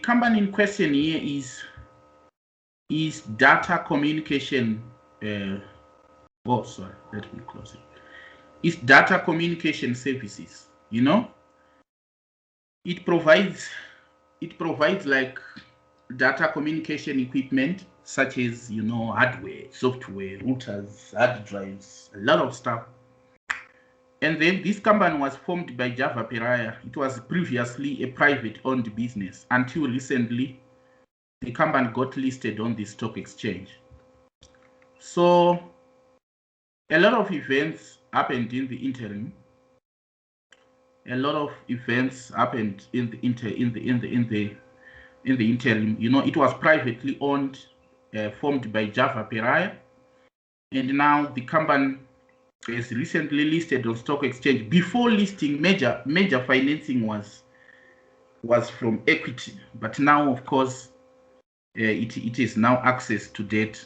company in question here is data communication. Sorry, let me close it. It's data communication services. You know, it provides like data communication equipment such as, you know, hardware, software, routers, hard drives, a lot of stuff. And then this company was formed by Java Peraya. It was previously a private-owned business until recently the company got listed on the stock exchange. So a lot of events happened in the interim. A lot of events happened in the interim. You know, it was privately owned, formed by Java Peraya, and now the company is recently listed on stock exchange. Before listing, major financing was from equity, but now, of course, it is now access to debt.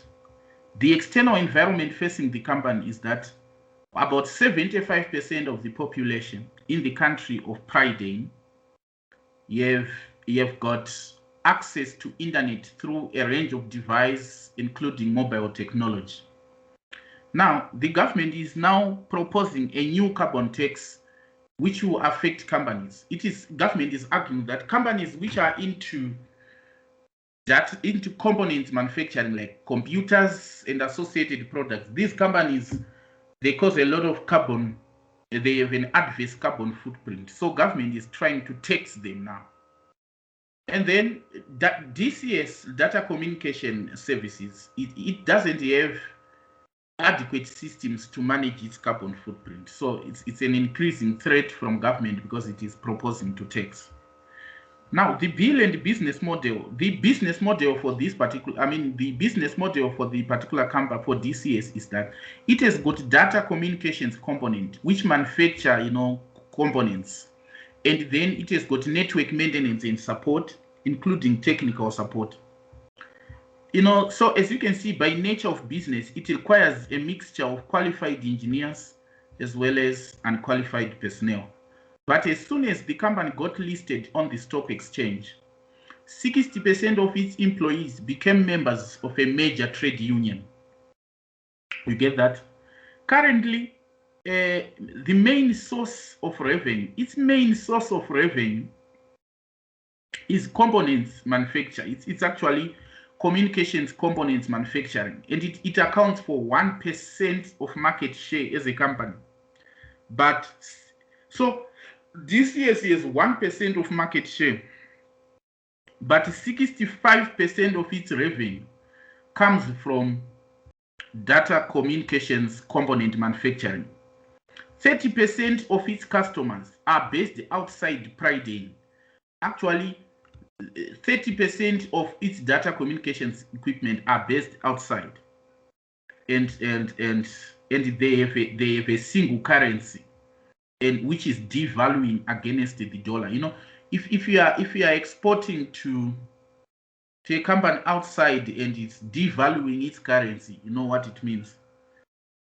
The external environment facing the company is that about 75% of the population in the country of Prydain, you have got access to internet through a range of devices, including mobile technology. Now, the government is now proposing a new carbon tax which will affect companies. Government is arguing that companies which are into components manufacturing, like computers and associated products, these companies, they cause a lot of carbon. They have an adverse carbon footprint. So government is trying to tax them now. And then that DCS, data communication services, it doesn't have adequate systems to manage its carbon footprint. So it's an increasing threat from government because it is proposing to tax. Now, the bill and the business model for the business model for the particular company for DCS is that it has got data communications component, which manufacture, you know, components. And then it has got network maintenance and support, including technical support. You know, so as you can see, by nature of business, it requires a mixture of qualified engineers as well as unqualified personnel. But as soon as the company got listed on the stock exchange, 60% of its employees became members of a major trade union. You get that? Currently, its main source of revenue is components manufacture. It's actually communications components manufacturing, and it accounts for 1% of market share as a company. But so DCS is 1% of market share, but 65% of its revenue comes from data communications component manufacturing. 30% of its customers are based outside Prydain. Actually, 30% of its data communications equipment are based outside, and they have a single currency, and which is devaluing against the dollar. You know, if you are exporting to a company outside and it's devaluing its currency, you know what it means.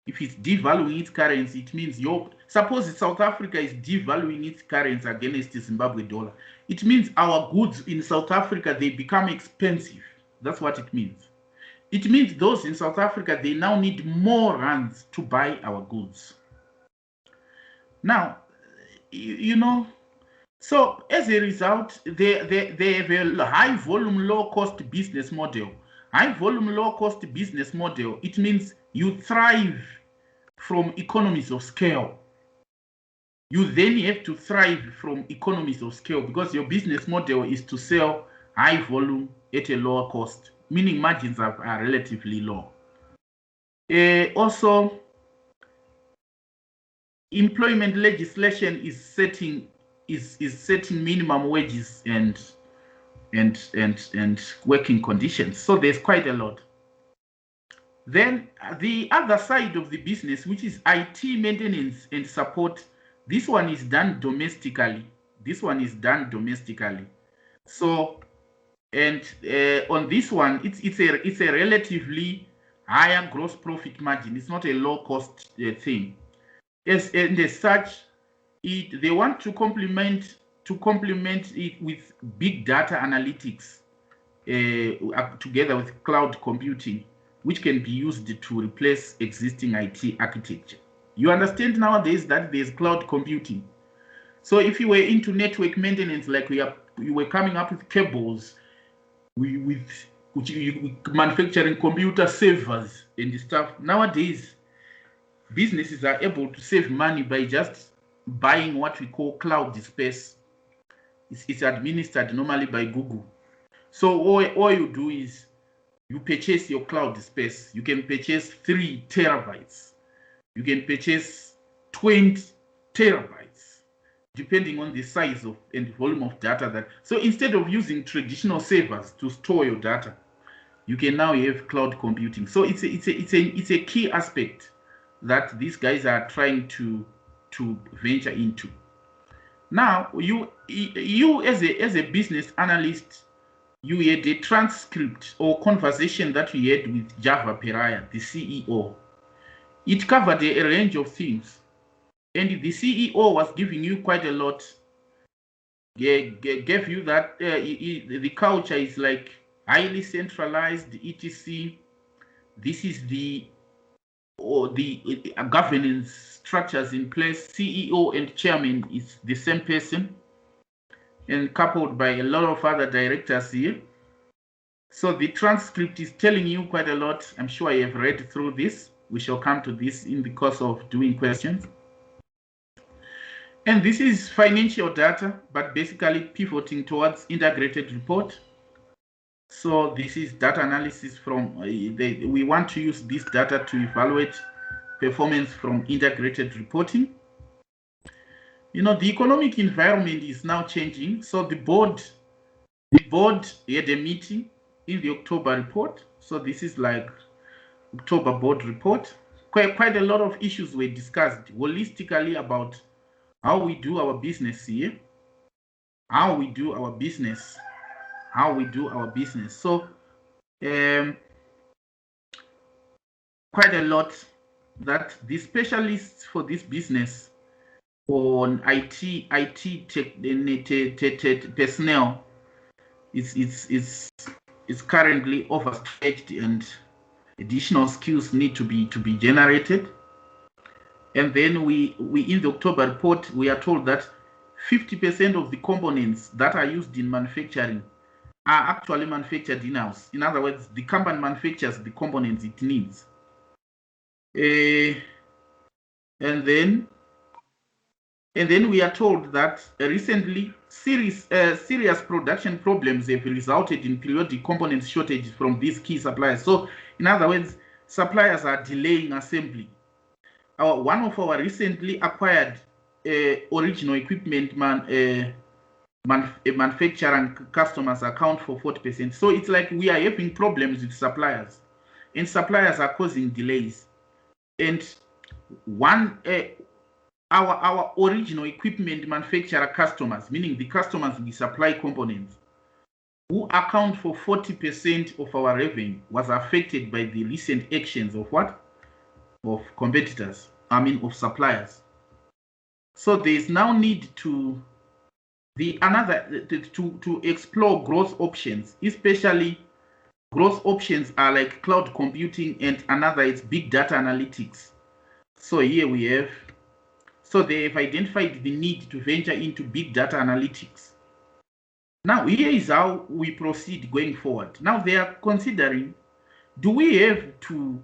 If it's devaluing its currency, it means suppose South Africa is devaluing its currency against the Zimbabwe dollar. It means our goods in South Africa, they become expensive. That's what it means. It means those in South Africa, they now need more rands to buy our goods. Now, you know, so as a result, they have a high volume, low cost business model. High volume, low cost business model, it means you thrive from economies of scale. You then have to thrive from economies of scale because your business model is to sell high volume at a lower cost, meaning margins are relatively low. Also, employment legislation is setting minimum wages and working conditions. So there's quite a lot. Then the other side of the business, which is IT maintenance and support, this one is done domestically. So, and on this one, it's a relatively higher gross profit margin. It's not a low cost thing. And as such, they want to complement to complement it with big data analytics together with cloud computing, which can be used to replace existing IT architecture. You understand nowadays that there's cloud computing. So if you were into network maintenance, like you were coming up with cables, with manufacturing computer servers and stuff. Nowadays, businesses are able to save money by just buying what we call cloud space. It's administered normally by Google. So all you do is you purchase your cloud space. You can purchase 3 terabytes. You can purchase 20 terabytes, depending on the size of and volume of data that. So instead of using traditional servers to store your data, you can now have cloud computing. So it's a key aspect that these guys are trying to venture into. Now, you as a business analyst, you had a transcript or conversation that we had with Java Peraya, the CEO. It covered a range of things, and the CEO was giving you quite a lot. Gave you that the culture is like highly centralized, etc. This is the governance structures in place. CEO and chairman is the same person, and coupled by a lot of other directors here. So the transcript is telling you quite a lot. I'm sure I have read through this. We shall come to this in the course of doing questions. And this is financial data, but basically pivoting towards integrated report. So this is data analysis from, we want to use this data to evaluate performance from integrated reporting. You know, the economic environment is now changing. So the board had a meeting in the October report. So this is like October board report. Quite a lot of issues were discussed holistically about how we do our business here, how we do our business. So quite a lot that the specialists for this business on IT personnel is currently overstretched, and additional skills need to be generated. And then we in the October report, we are told that 50% of the components that are used in manufacturing are actually manufactured in-house. In other words, the company manufactures the components it needs. And then we are told that recently serious production problems have resulted in periodic component shortages from these key suppliers. So in other words, suppliers are delaying assembly. One of our recently acquired original equipment manufacturer customers account for 40%. So it's like we are having problems with suppliers, and suppliers are causing delays. And our original equipment manufacturer customers, meaning the customers we supply components, who account for 40% of our revenue, was affected by the recent actions of what? Of competitors, of suppliers. So there is now need to explore growth options, especially growth options are like cloud computing, and another is big data analytics. So here we have, so they have identified the need to venture into big data analytics. Now here is how we proceed going forward. Now they are considering, do we have to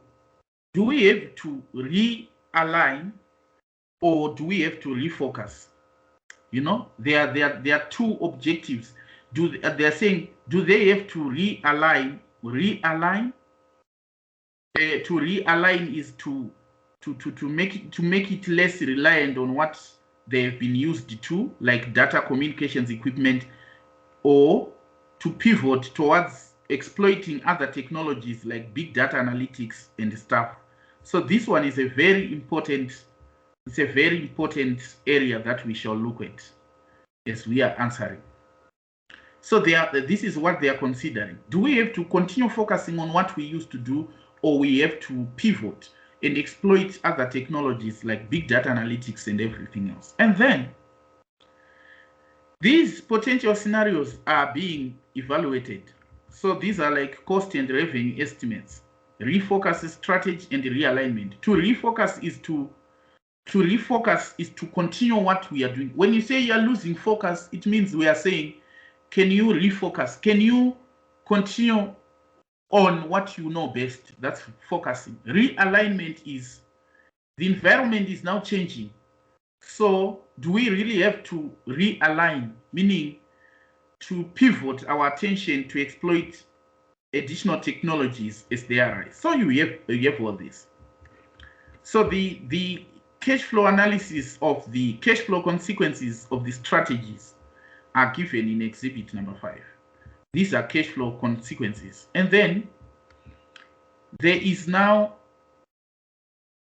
realign, or do we have to refocus? You know, there are two objectives. They're saying, do they have to realign? To realign is to make it less reliant on what they have been used to, like data communications equipment, or to pivot towards exploiting other technologies like big data analytics and stuff. So this one is a very important area that we shall look at as we are answering. So this is what they are considering. Do we have to continue focusing on what we used to do, or we have to pivot and exploit other technologies like big data analytics and everything else? And then These potential scenarios are being evaluated. So these are like cost and revenue estimates, refocus strategy and realignment. To refocus is to continue what we are doing. When you say you are losing focus, it means we are saying, can you refocus? Can you continue on what you know best? That's focusing. Realignment is the environment is now changing. So do we really have to realign, meaning to pivot our attention to exploit additional technologies as they arise? So you have all this. So the cash flow analysis of the cash flow consequences of the strategies are given in exhibit number 5. These are cash flow consequences. And then there is now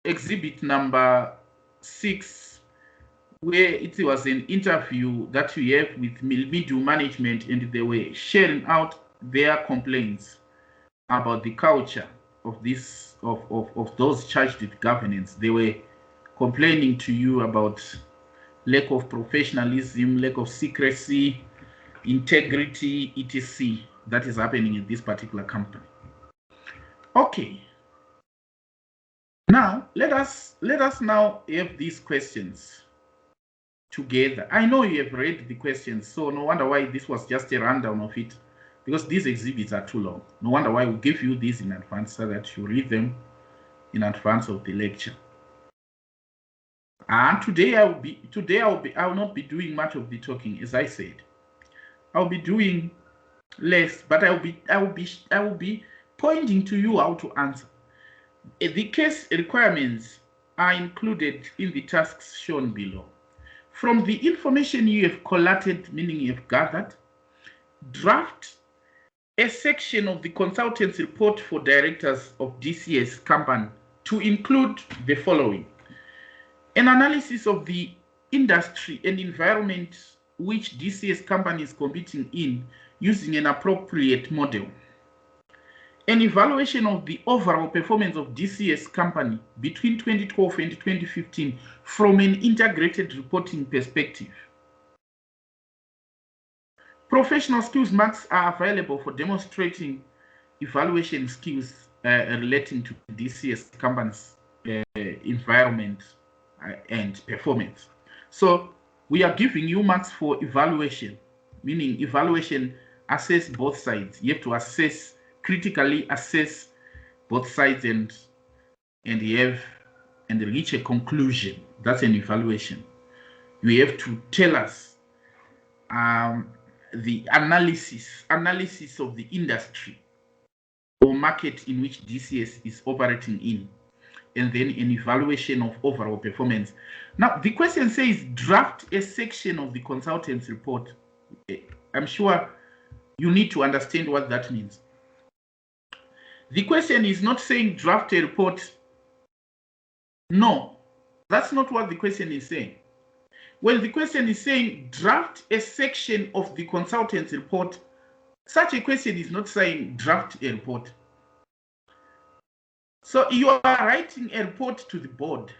exhibit number 6, where it was an interview that we have with middle management, and they were sharing out their complaints about the culture of this of those charged with governance. They were complaining to you about lack of professionalism, lack of secrecy, integrity, etc. that is happening in this particular company. Okay. Now let us now have these questions together. I know you have read the questions, so no wonder why this was just a rundown of it, because these exhibits are too long. No wonder why we give you these in advance so that you read them in advance of the lecture. And today I will not be doing much of the talking, as I said. I'll be doing less, but I will be pointing to you how to answer. The case requirements are included in the tasks shown below. From the information you have collated, meaning you have gathered, draft a section of the consultant's report for directors of DCS company to include the following: an analysis of the industry and environment which DCS company is competing in using an appropriate model, an evaluation of the overall performance of DCS company between 2012 and 2015 from an integrated reporting perspective. Professional skills marks are available for demonstrating evaluation skills relating to DCS company's environment and performance. So we are giving you marks for evaluation, meaning evaluation assess both sides. You have to critically assess both sides and reach a conclusion. That's an evaluation. You have to tell us the analysis of the industry or market in which DCS is operating in, and then an evaluation of overall performance. Now, the question says draft a section of the consultant's report. I'm sure you need to understand what that means. The question is not saying draft a report. No, that's not what the question is saying. When the question is saying draft a section of the consultant's report, such a question is not saying draft a report. So you are writing a report to the board,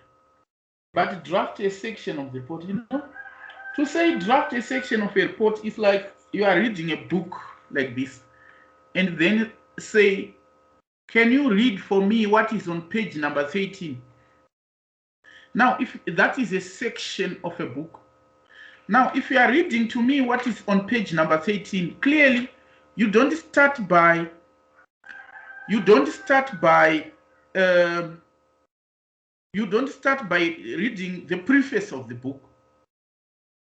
but draft a section of the report. You know, to say draft a section of a report is like you are reading a book like this, and then say, can you read for me what is on page number 13? Now, if that is a section of a book, now if you are reading to me what is on page number 13, clearly you don't start by reading the preface of the book.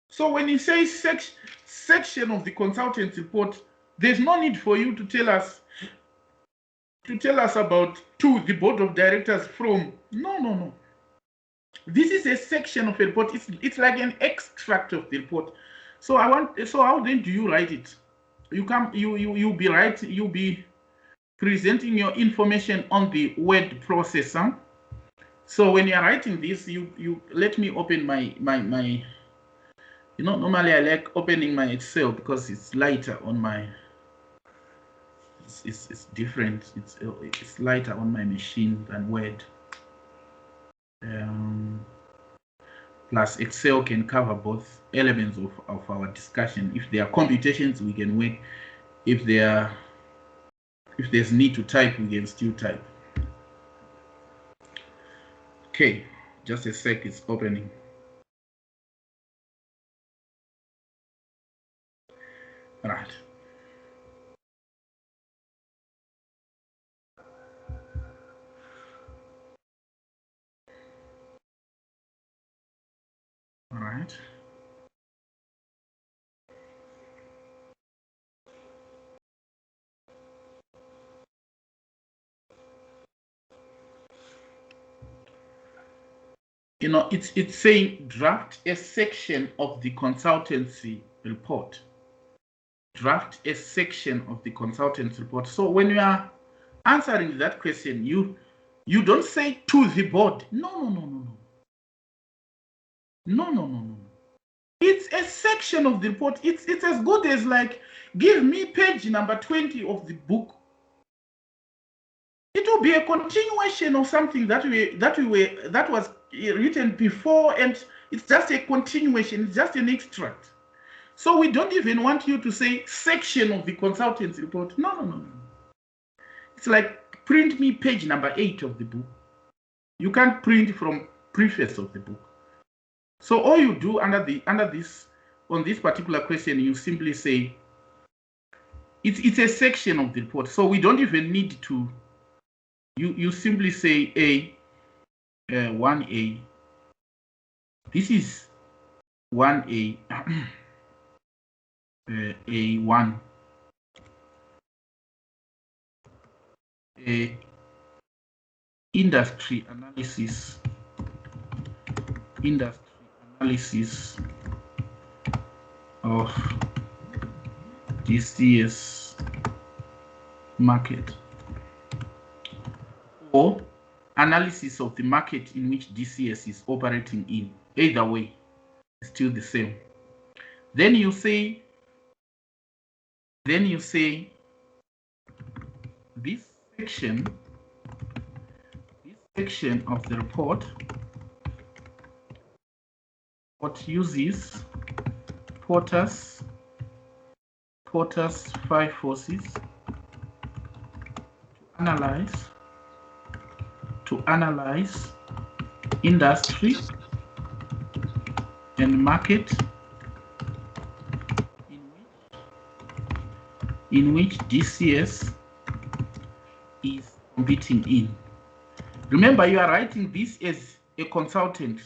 So when you say section of the consultant's report, there's no need for you to tell us about to the board of directors from. No. This is a section of a report. It's like an extract of the report. So how then do you write it? You'll be presenting your information on the word processor. So when you're writing this, you let me open my normally I like opening my Excel because it's lighter on my it's different. It's lighter on my machine than Word. plus Excel can cover both elements of our discussion. If there are computations, we can work. If there's need to type, we can still type. Okay, just a sec, it's opening. Right. All right. You know, it's saying draft a section of the consultancy report. Draft a section of the consultancy report. So when you are answering that question, you don't say to the board. No. It's a section of the report. It's as good as like, give me page number 20 of the book. It will be a continuation of something that was written before, and it's just a continuation. It's just an extract. So we don't even want you to say section of the consultancy report. No. It's like, print me page number 8 of the book. You can't print from preface of the book. So all you do on this particular question, you simply say it's a section of the report. So we don't even need to. You simply say A, 1A. This is 1A. A1. Industry analysis of DCS market, or analysis of the market in which DCS is operating in. Either way, it's still the same. Then you say this section of the report uses Porter's 5 forces to analyze industry and market in which DCS is competing in. Remember, you are writing this as a consultant.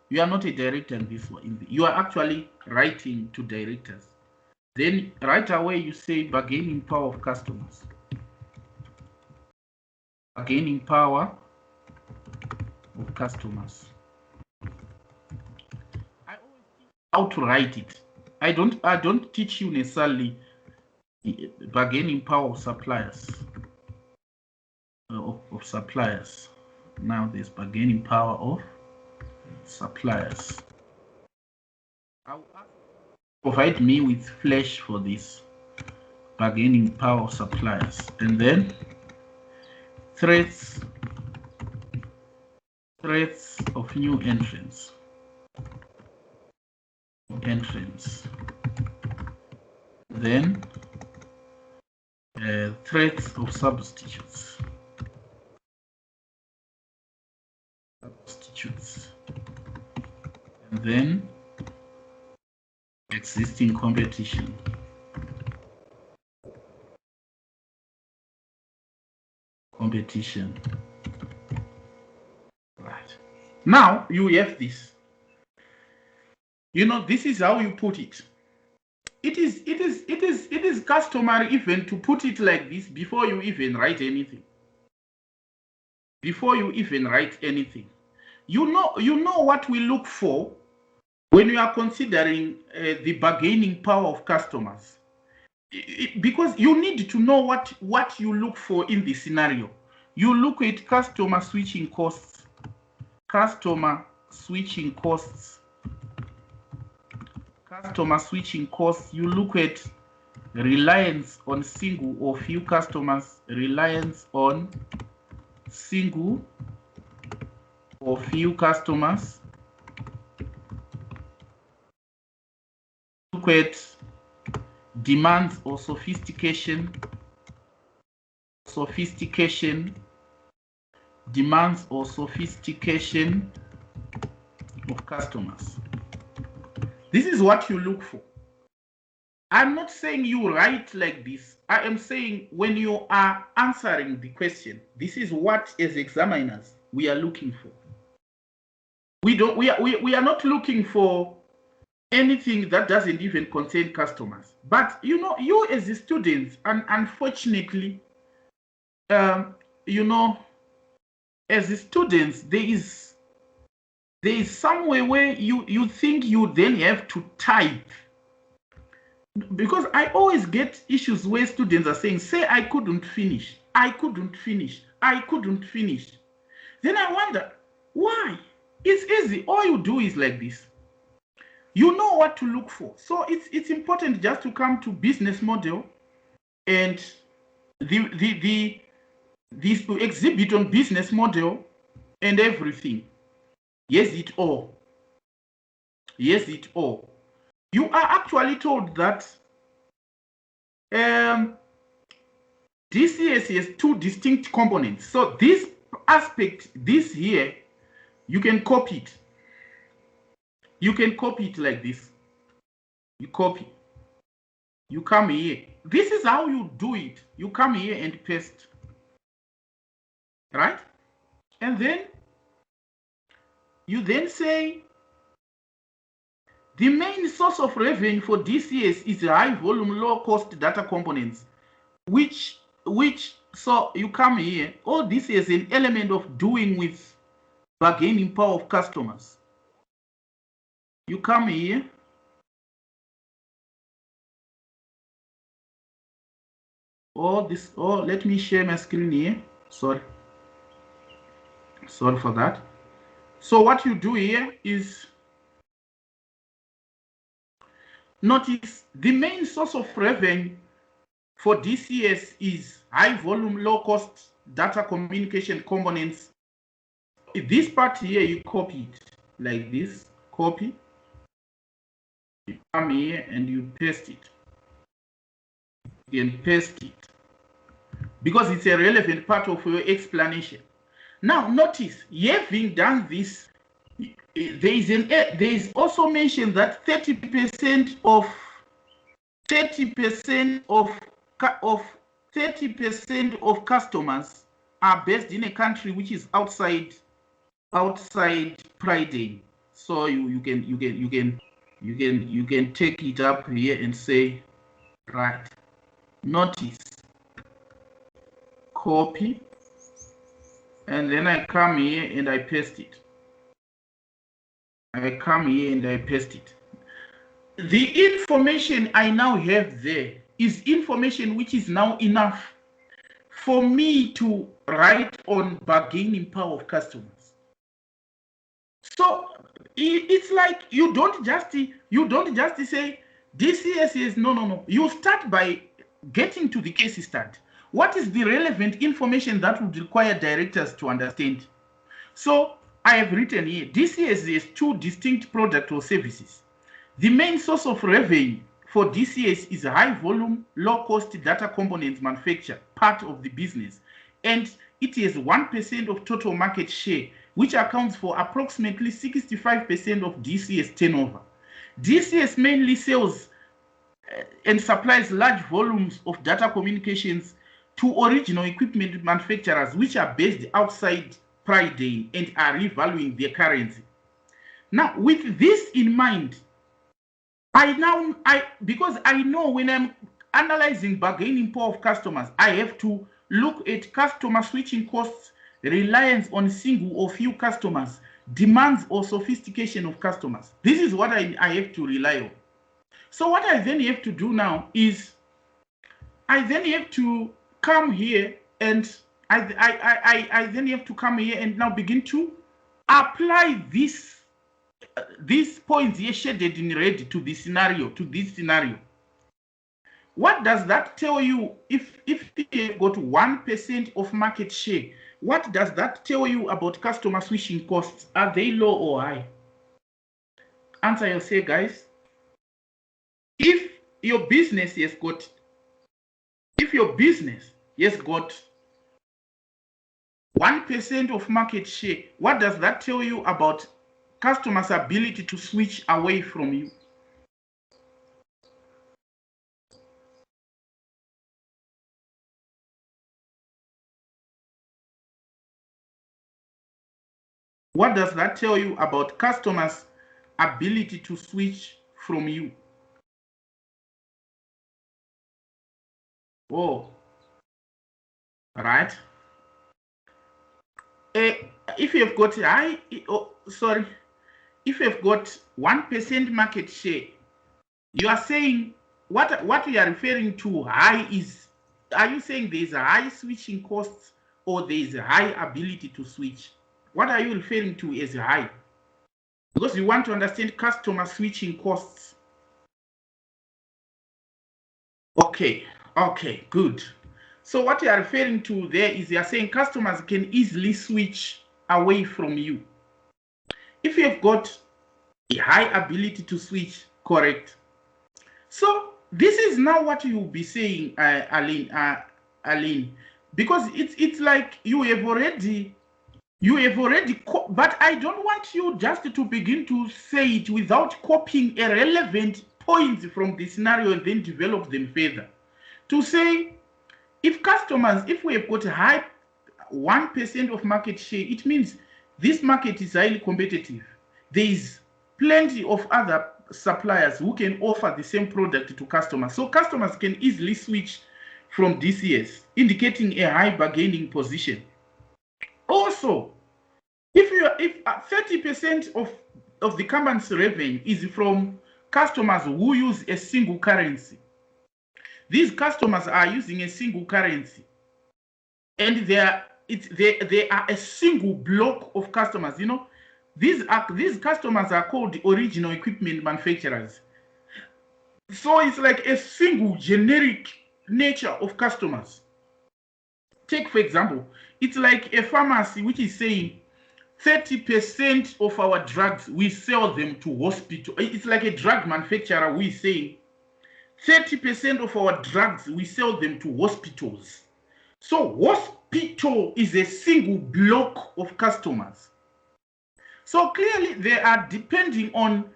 You are not a director in this one. You are actually writing to directors. Then right away you say bargaining power of customers. Bargaining power of customers. I always teach how to write it. I don't teach you necessarily bargaining power of suppliers. Of suppliers. Now there's bargaining power of suppliers. Provide me with flash for this bargaining power of suppliers, and then threats of new entrants. Then threats of substitutes. And then existing competition. Right. Now you have this. You know, this is how you put it. It is customary even to put it like this before you even write anything. You know what we look for when we are considering the bargaining power of customers. Because you need to know what you look for in this scenario. You look at customer switching costs. You look at reliance on single or few customers, reliance on single or few customers, look at demands or sophistication, demands or sophistication of customers. This is what you look for. I'm not saying you write like this. I am saying when you are answering the question, this is what as examiners we are looking for. We are not looking for anything that doesn't even concern customers. But you know, you as the students, and unfortunately, you know, as the students, there is somewhere where you think you then have to type. Because I always get issues where students are saying, say I couldn't finish. Then I wonder, why? It's easy. All you do is like this. You know what to look for. So it's important just to come to business model and this exhibit on business model and everything. Yes, it all. Yes, it all. You are actually told that DCS has two distinct components. So this aspect, this here, you can copy it. You can copy it like this. You copy. You come here. This is how you do it. You come here and paste. Right? And then you then say, the main source of revenue for DCS is high volume, low cost data components, which so you come here, all this is an element of doing with bargaining power of customers. You come here. Let me share my screen here. Sorry for that. So what you do here is, notice the main source of revenue for DCS is high volume, low cost data communication components. This part here, you copy it like this, copy. You come here and you paste it. You can paste it because it's a relevant part of your explanation. Now notice, having done this, there is also mentioned that 30% of customers are based in a country which is outside Pride. So you can take it up here and say, right, notice, copy, and then I come here and I paste it. The information I now have there is information which is now enough for me to write on bargaining power of customers. So it's like you don't just say DCS is no. You start by getting to the case study. What is the relevant information that would require directors to understand? So I have written here, DCS is two distinct products or services. The main source of revenue for DCS is a high volume, low cost data components manufacture, part of the business. And it is 1% of total market share, which accounts for approximately 65% of DCS turnover. DCS mainly sells and supplies large volumes of data communications to original equipment manufacturers, which are based outside Pride and are revaluing their currency. Now, with this in mind, because I know when I'm analyzing bargaining power of customers, I have to look at customer switching costs, reliance on single or few customers, demands or sophistication of customers. This is what I have to rely on. So what I then have to do now is I then have to come here and I then have to come here and now begin to apply these points here shaded in red to this scenario. What does that tell you? If you got 1% of market share, what does that tell you about customer switching costs? Are they low or high? Answer yourself, guys. If your business has got, if your business has got 1% of market share, what does that tell you about customers' ability to switch away from you? What does that tell you about customers' ability to switch from you? Oh, right. If you've got high, if you've got 1% market share, you are saying what you are referring to high is, are you saying there's a high switching costs or there's a high ability to switch? What are you referring to as high? Because you want to understand customer switching costs. Okay, good. So what you are referring to there is you are saying customers can easily switch away from you. If you've got a high ability to switch, correct. So this is now what you will be saying, Aline, because it's like you have already, but I don't want you just to begin to say it without copying a relevant points from the scenario and then develop them further. To say, if we have got a high 1% of market share, it means this market is highly competitive. There is plenty of other suppliers who can offer the same product to customers. So customers can easily switch from DCS, indicating a high bargaining position. Also, if 30% of the company's revenue is from customers who use a single currency, these customers are using a single currency, and they are a single block of customers. You know, these customers are called original equipment manufacturers. So it's like a single generic nature of customers. Take, for example, it's like a pharmacy which is saying 30% of our drugs, we sell them to hospital. It's like a drug manufacturer who is saying 30% of our drugs, we sell them to hospitals. So hospital is a single block of customers. So clearly they are depending on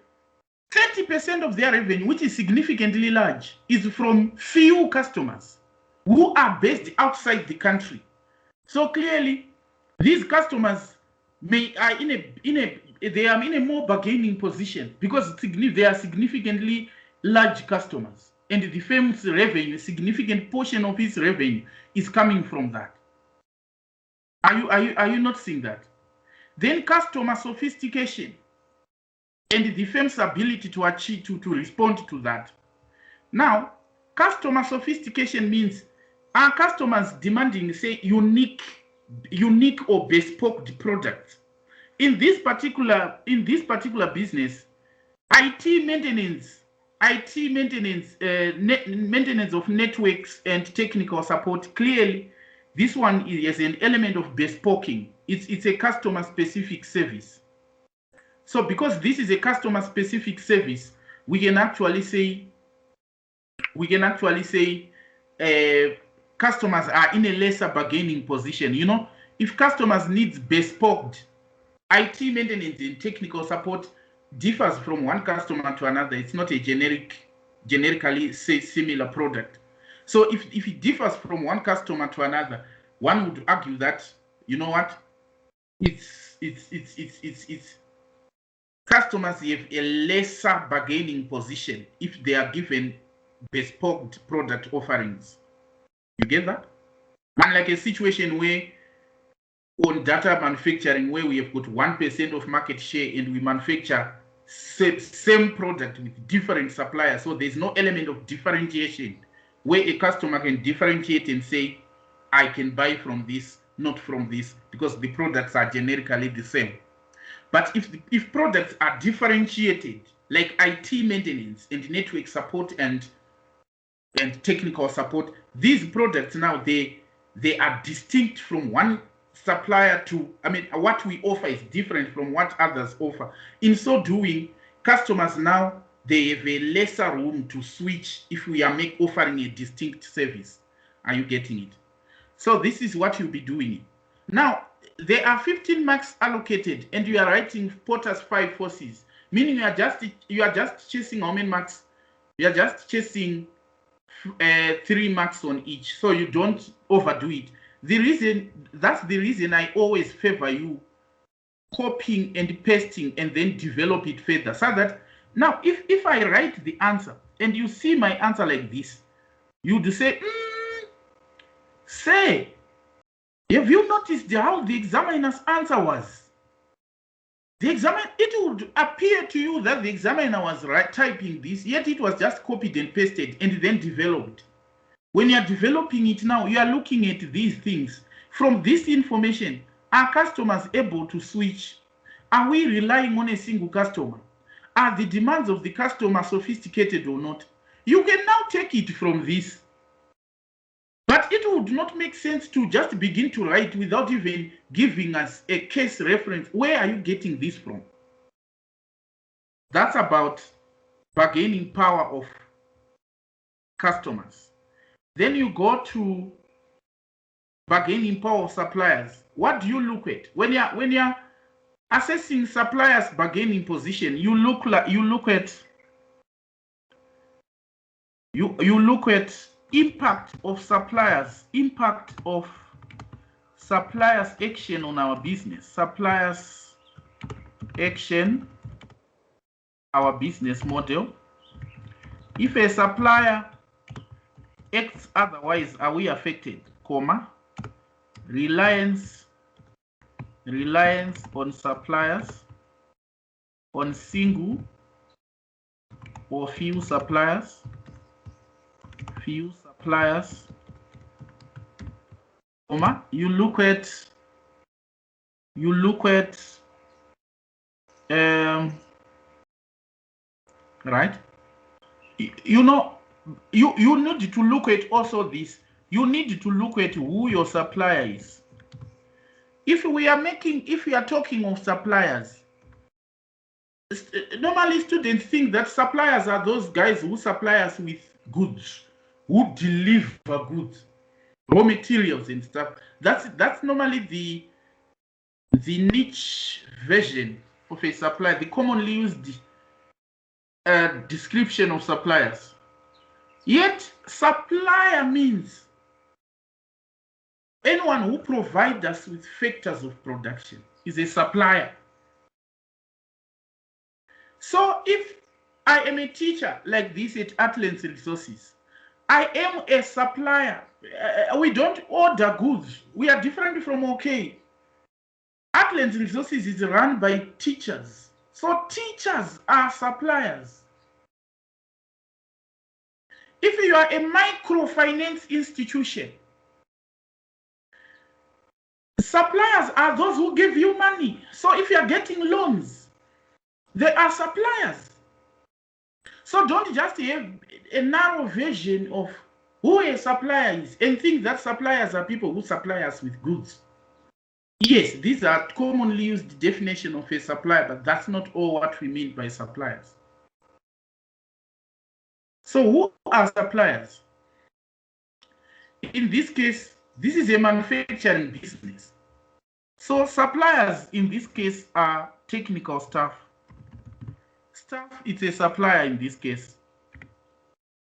30% of their revenue, which is significantly large, is from few customers who are based outside the country. So clearly these customers they are in a more bargaining position because they are significantly large customers, and the firm's revenue, a significant portion of its revenue, is coming from that. Are you not seeing that? Then customer sophistication and the firm's ability to achieve to respond to that. Now, customer sophistication means are customers demanding, say, unique or bespoke products. In this particular business, maintenance of networks and technical support, clearly this one is an element of bespoking. It's a customer specific service. So because this is a customer specific service, we can actually say customers are in a lesser bargaining position. You know, if customers need bespoke IT maintenance and technical support differs from one customer to another. It's not a generically similar product. So if it differs from one customer to another, one would argue that, you know what, it's customers have a lesser bargaining position if they are given bespoke product offerings. You get that? Unlike a situation where on data manufacturing, where we have got 1% of market share and we manufacture same product with different suppliers, so there's no element of differentiation where a customer can differentiate and say, I can buy from this, not from this, because the products are generically the same. But if products are differentiated, like IT maintenance and network support and technical support, these products now they are distinct from one supplier to, what we offer is different from what others offer. In so doing, customers now they have a lesser room to switch if we are offering a distinct service. Are you getting it? So this is what you'll be doing. Now, there are 15 marks allocated, and you are writing Potter's 5 forces, meaning you are just chasing how many marks? You are just chasing 3 marks on each, so you don't overdo it. That's the reason I always favor you copying and pasting and then develop it further, so that now if I write the answer and you see my answer like this, you'd say, say, have you noticed how the examiner's answer was? It would appear to you that the examiner was typing this, yet it was just copied and pasted and then developed. When you are developing it now, you are looking at these things. From this information, are customers able to switch? Are we relying on a single customer? Are the demands of the customer sophisticated or not? You can now take it from this. But it would not make sense to just begin to write without even giving us a case reference. Where are you getting this from? That's about bargaining power of customers. Then you go to bargaining power of suppliers. What do you look at? When you're assessing suppliers' bargaining position, you look at impact of suppliers action on our business. Suppliers action, our business model. If a supplier acts otherwise, are we affected? Comma, reliance on suppliers, on single or few suppliers, comma, you look at right, you know, you need to look at also this. You need to look at who your supplier is. If we are talking of suppliers, normally students think that suppliers are those guys who supply us with goods, who deliver goods, raw materials and stuff. That's normally the niche version of a supplier, the commonly used description of suppliers. Yet supplier means anyone who provides us with factors of production is a supplier. So if I am a teacher like this at Atlas Resources, I am a supplier. We don't order goods. We are different from OK. Atlas Resources is run by teachers. So teachers are suppliers. If you are a microfinance institution, suppliers are those who give you money. So if you are getting loans, they are suppliers. So don't just have a narrow vision of who a supplier is and think that suppliers are people who supply us with goods. Yes, these are commonly used definition of a supplier, but that's not all what we mean by suppliers. So who are suppliers? In this case, this is a manufacturing business. So suppliers in this case are technical staff. Staff is a supplier in this case.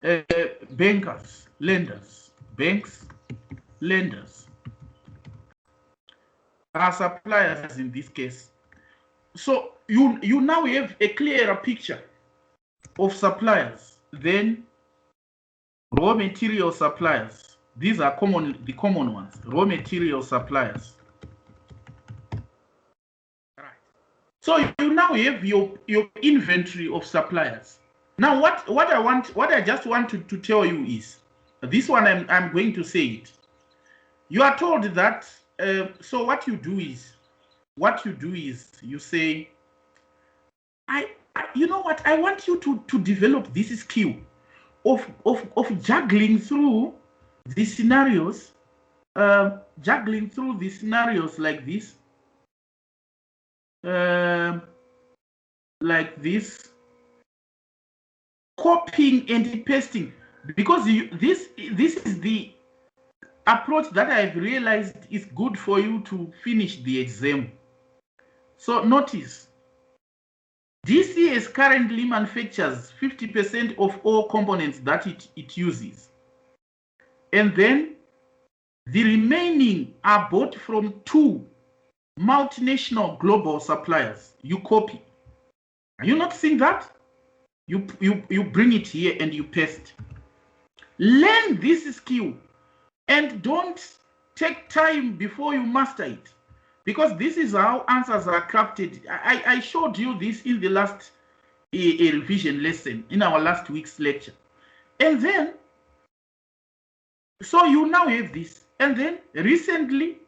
Bankers, lenders, banks, lenders are suppliers in this case. So you now have a clearer picture of suppliers. Then raw material suppliers. These are the common ones. Raw material suppliers. Right. So you now have your inventory of suppliers. Now what I just want to tell you is this one. I'm going to say it. You are told that. So what you do is you say, you know what, I want you to develop this skill of juggling through the scenarios, like this, copying and pasting, because this is the approach that I've realized is good for you to finish the exam. So notice, DCS currently manufactures 50% of all components that it uses. And then the remaining are bought from 2 multinational global suppliers. You copy. Are you not seeing that? You bring it here and you paste. Learn this skill and don't take time before you master it, because this is how answers are crafted. I showed you this in the last revision lesson, in our last week's lecture. And then, so you now have this. And then recently,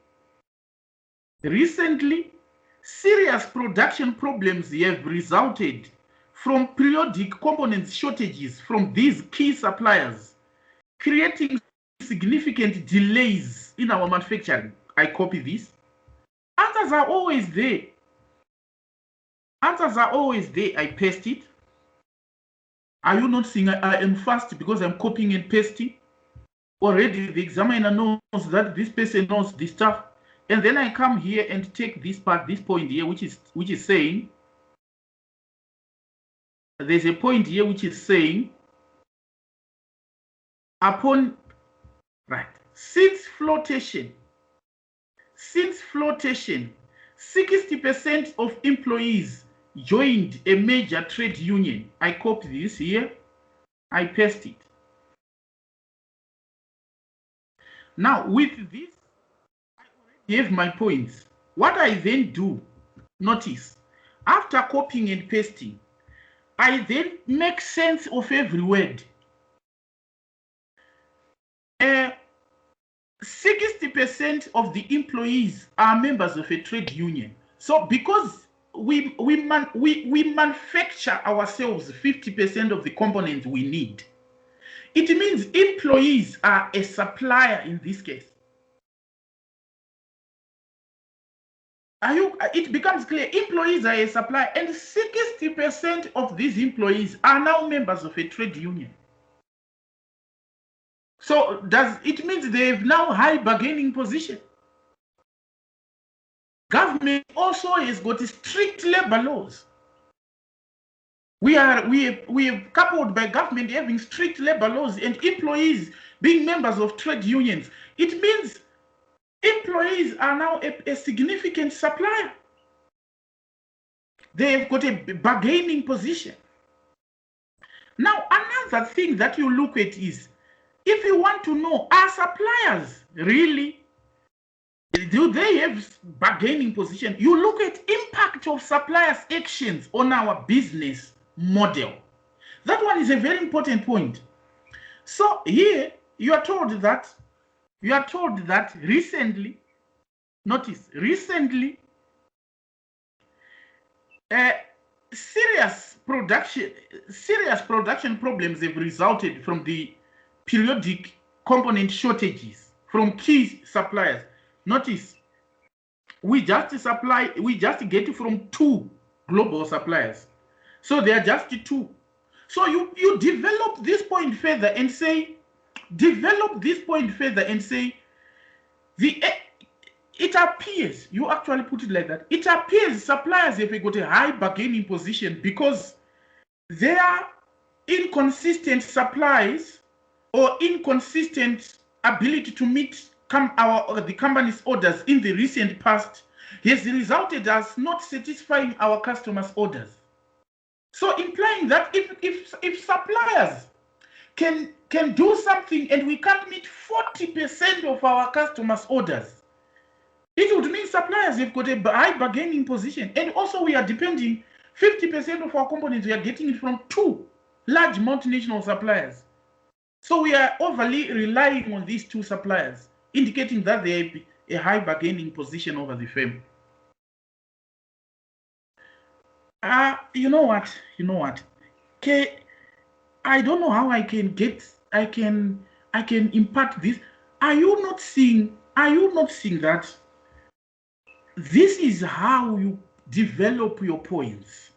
serious production problems have resulted from periodic component shortages from these key suppliers, creating significant delays in our manufacturing. I copy this. Answers are always there. Answers are always there. I paste it. Are you not seeing I am fast because I'm copying and pasting? Already the examiner knows that this person knows this stuff. And then I come here and take this part, this point here, which is saying, there's a point here which is saying, upon, right, since flotation, 60% of employees joined a major trade union. I copy this here, I paste it. Now with this, I already have my points. What I then do, notice, after copying and pasting, I then make sense of every word. 60% of the employees are members of a trade union. So because we manufacture ourselves 50% of the components we need, it means employees are a supplier in this case. It becomes clear, employees are a supplier, and 60% of these employees are now members of a trade union. So it means they have now high bargaining position. Government also has got strict labor laws. We have coupled by government having strict labor laws and employees being members of trade unions. It means employees are now a significant supplier. They've got a bargaining position. Now, another thing that you look at is, if you want to know, are suppliers really, do they have bargaining position? You look at impact of suppliers' actions on our business model. That one is a very important point. So here you are told that recently, notice, recently, serious production problems have resulted from the periodic component shortages from key suppliers. Notice, we just get from 2 global suppliers. So they are just 2. So you develop this point further and say, it appears, you actually put it like that, it appears suppliers have got a high bargaining position because their inconsistent supplies or inconsistent ability to meet the company's orders in the recent past has resulted as not satisfying our customers' orders. So implying that if suppliers can do something and we can't meet 40% of our customers' orders, it would mean suppliers have got a high bargaining position. And also we are depending, 50% of our components, we are getting it from 2 large multinational suppliers. So we are overly relying on these 2 suppliers, indicating that they have a high bargaining position over the firm. You know what? Okay, I don't know how I can impart this. Are you not seeing that this is how you develop your points?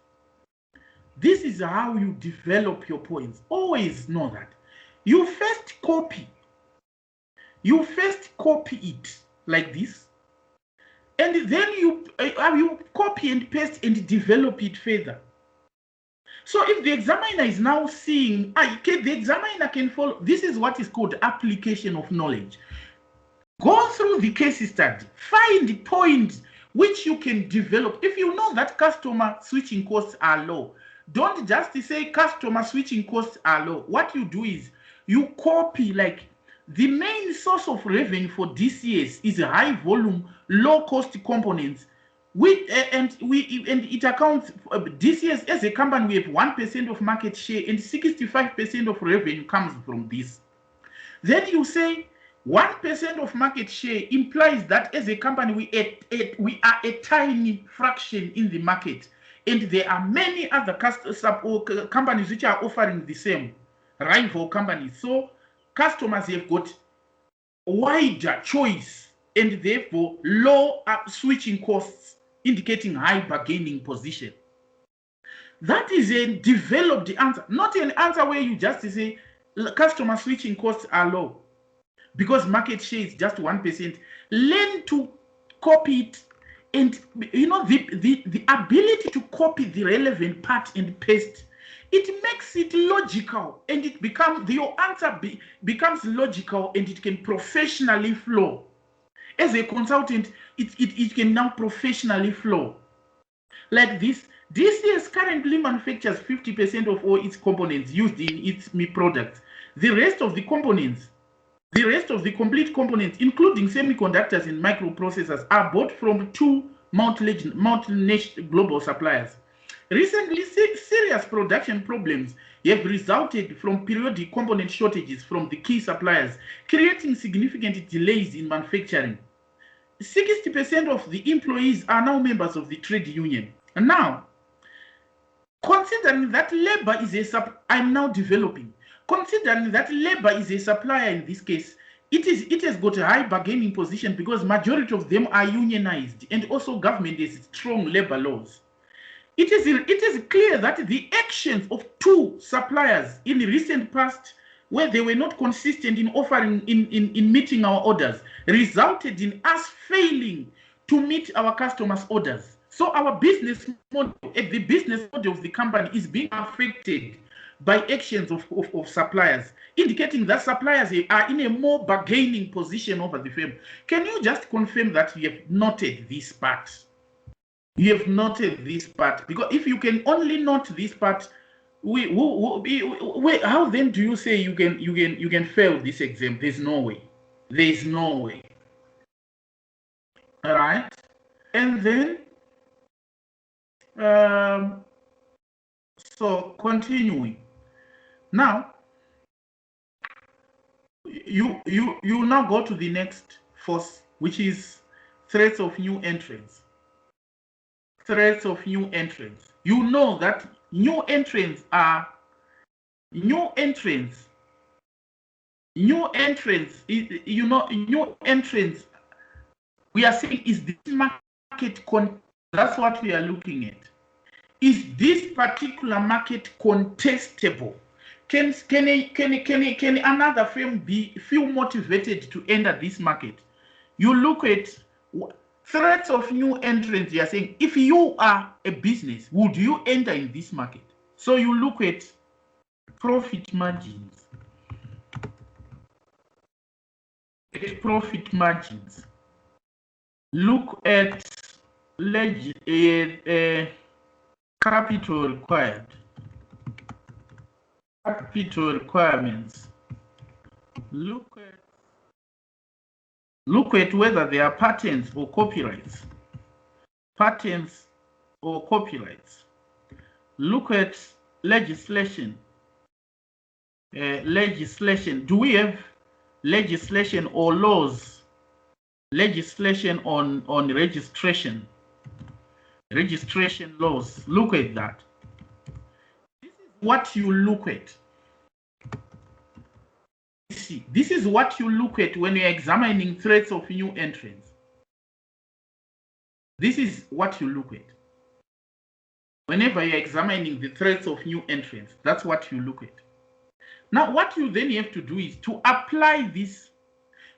This is how you develop your points. Always know that. You first copy it like this, and then you copy and paste and develop it further. So if the examiner is now seeing, the examiner can follow. This is what is called application of knowledge. Go through the case study, find the points which you can develop. If you know that customer switching costs are low, don't just say customer switching costs are low. What you do is you copy, like, the main source of revenue for DCS is high volume, low cost components. And it accounts DCS as a company. We have 1% of market share, and 65% of revenue comes from this. Then you say 1% of market share implies that as a company we are a tiny fraction in the market, and there are many other companies which are offering the same, rival companies. So customers have got wider choice and therefore low switching costs, indicating high bargaining position. That is a developed answer, not an answer where you just say customer switching costs are low because market share is just 1%. Learn to copy it, and you know the ability to copy the relevant part and paste. It makes it logical, and it becomes your answer becomes logical, and it can professionally flow. As a consultant, it can now professionally flow. Like this, DCS currently manufactures 50% of all its components used in its ME products. The rest of the complete components, including semiconductors and microprocessors, are bought from 2 multinational global suppliers. Recently, serious production problems have resulted from periodic component shortages from the key suppliers, creating significant delays in manufacturing. 60% of the employees are now members of the trade union. And now, considering that labor is considering that labor is a supplier in this case, it has got a high bargaining position because majority of them are unionized, and also government has strong labor laws. It is clear that the actions of 2 suppliers in the recent past, where they were not consistent in offering in meeting our orders, resulted in us failing to meet our customers' orders. So our business model, the business model of the company, is being affected by actions of suppliers, indicating that suppliers are in a more bargaining position over the firm. Can you just confirm that you have noted this part? You have noted this part, because if you can only note this part, how then do you say you can fail this exam? There's no way. There's no way. All right, and then so continuing. Now you now go to the next force, which is threats of new entrants. Threats of new entrants. You know that new entrants, we are saying, is this market that's what we are looking at. Is this particular market contestable? Can another firm feel motivated to enter this market? You look at threats of new entrants. You are saying, if you are a business, would you enter in this market? So you look at profit margins. Look at capital required. Capital requirements. Look at whether there are patents or copyrights. Patents or copyrights. Look at legislation. Legislation. Do we have legislation or laws? Legislation on registration. Registration laws. Look at that. This is what you look at. See, this is what you look at when you're examining threats of new entrants. This is what you look at. Whenever you're examining the threats of new entrants, that's what you look at. Now, what you then have to do is to apply this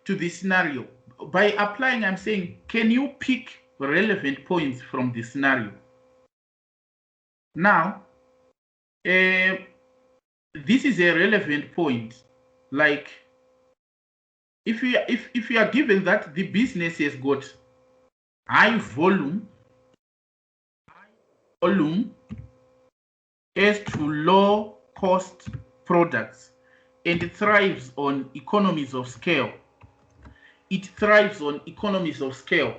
to the scenario. By applying, I'm saying, can you pick relevant points from the scenario? Now, this is a relevant point. Like, if you are given that the business has got high volume as to low cost products, and it thrives on economies of scale. It thrives on economies of scale.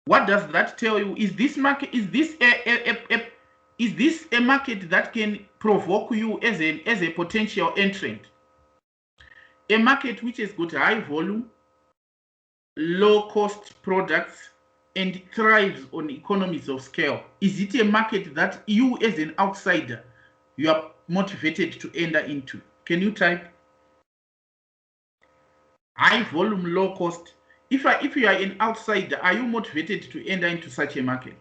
What does that tell you? Is this market, is this a market that can provoke you as a potential entrant? A market which has got high volume, low cost products, and thrives on economies of scale. Is it a market that you as an outsider, you are motivated to enter into? Can you type? High volume, low cost. If you are an outsider, are you motivated to enter into such a market?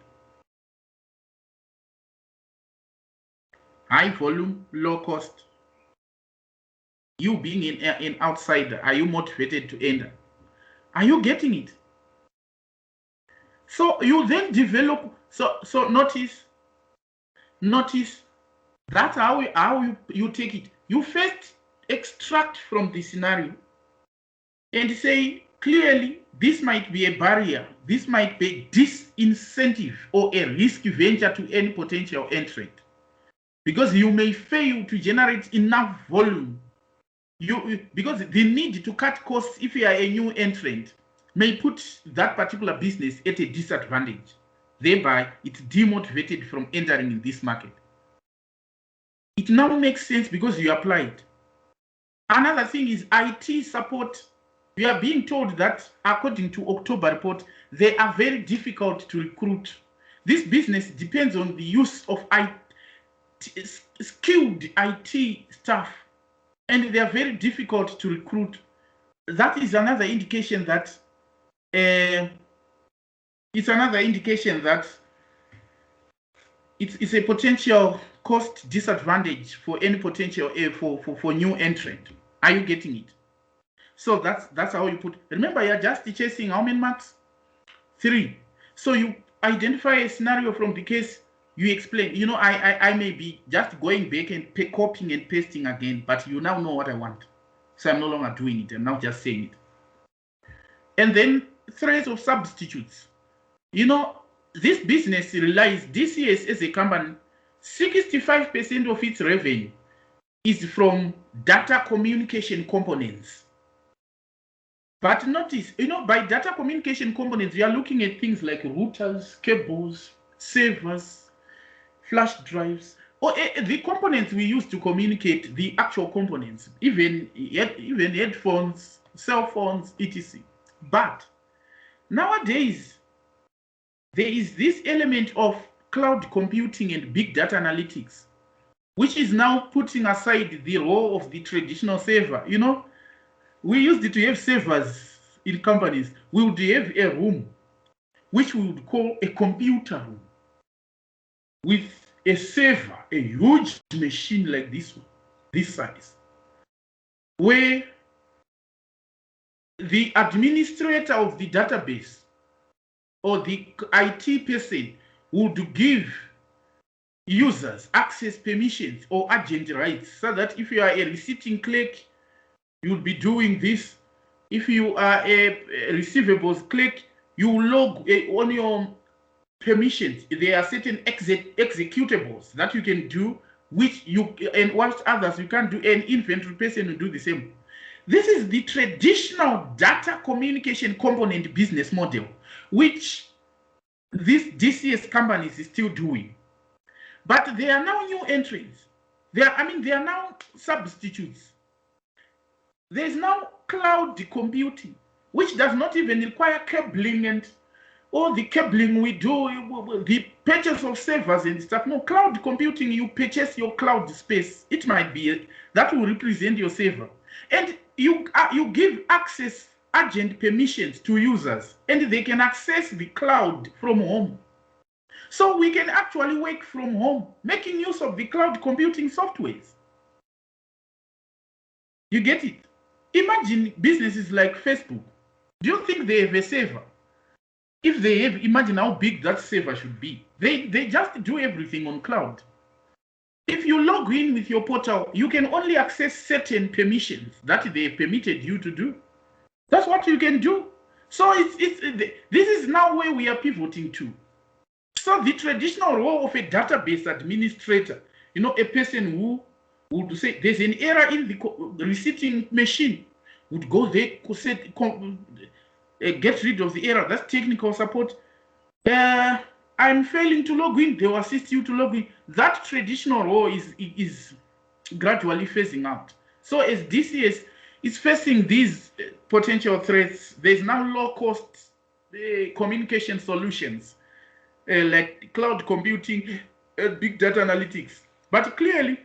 High volume, low cost. You being an outsider, are you motivated to enter? Are you getting it? So you then develop. So notice. That's how you take it. You first extract from the scenario and say, clearly, this might be a barrier. This might be a disincentive or a risky venture to any potential entrant. Because you may fail to generate enough volume. Because the need to cut costs if you are a new entrant may put that particular business at a disadvantage. Thereby, it's demotivated from entering in this market. It now makes sense because you applied. Another thing is IT support. We are being told that, according to October report, they are very difficult to recruit. This business depends on the use of skilled IT staff, and they are very difficult to recruit. That is another indication that it's a potential cost disadvantage for any potential for new entrant. Are you getting it? So that's how you put. Remember, you're just chasing how many marks? 3. So you identify a scenario from the case. You explain. You know, I may be just going back and copying and pasting again, but you now know what I want. So I'm no longer doing it. I'm now just saying it. And then threats of substitutes. You know, this business relies, DCS as a company, 65% of its revenue is from data communication components. But notice, you know, by data communication components, we are looking at things like routers, cables, servers, flash drives, or the components we use to communicate, the actual components, even headphones, cell phones, etc. But nowadays, there is this element of cloud computing and big data analytics, which is now putting aside the role of the traditional server. You know, we used to have servers in companies. We would have a room, which we would call a computer room, with a server, a huge machine like this one, this size, where the administrator of the database or the IT person would give users access permissions or agent rights, so that if you are a receiving clerk, you'll be doing this. If you are a receivables clerk, you log on your permissions. There are certain executables that you can do, which you and what others you can't do. An inventory person will do the same. This is the traditional data communication component business model, which this DCS companies is still doing. But there are now new entries. There are now substitutes. There's now cloud computing, which does not even require cabling and all the cabling we do, the purchase of servers and stuff. No, cloud computing, you purchase your cloud space. It might be that will represent your server. And you give access agent permissions to users, and they can access the cloud from home. So we can actually work from home, making use of the cloud computing softwares. You get it? Imagine businesses like Facebook. Do you think they have a server? If they have, imagine how big that server should be. They just do everything on cloud. If you log in with your portal, you can only access certain permissions that they permitted you to do. That's what you can do. So this is now where we are pivoting to. So the traditional role of a database administrator, you know, a person who would say there's an error in the receiving machine, would go there, get rid of the error. That's technical support. I'm failing to log in. They will assist you to log in. That traditional role is gradually phasing out. So as DCS is facing these potential threats, there's now low-cost communication solutions like cloud computing, big data analytics. But clearly,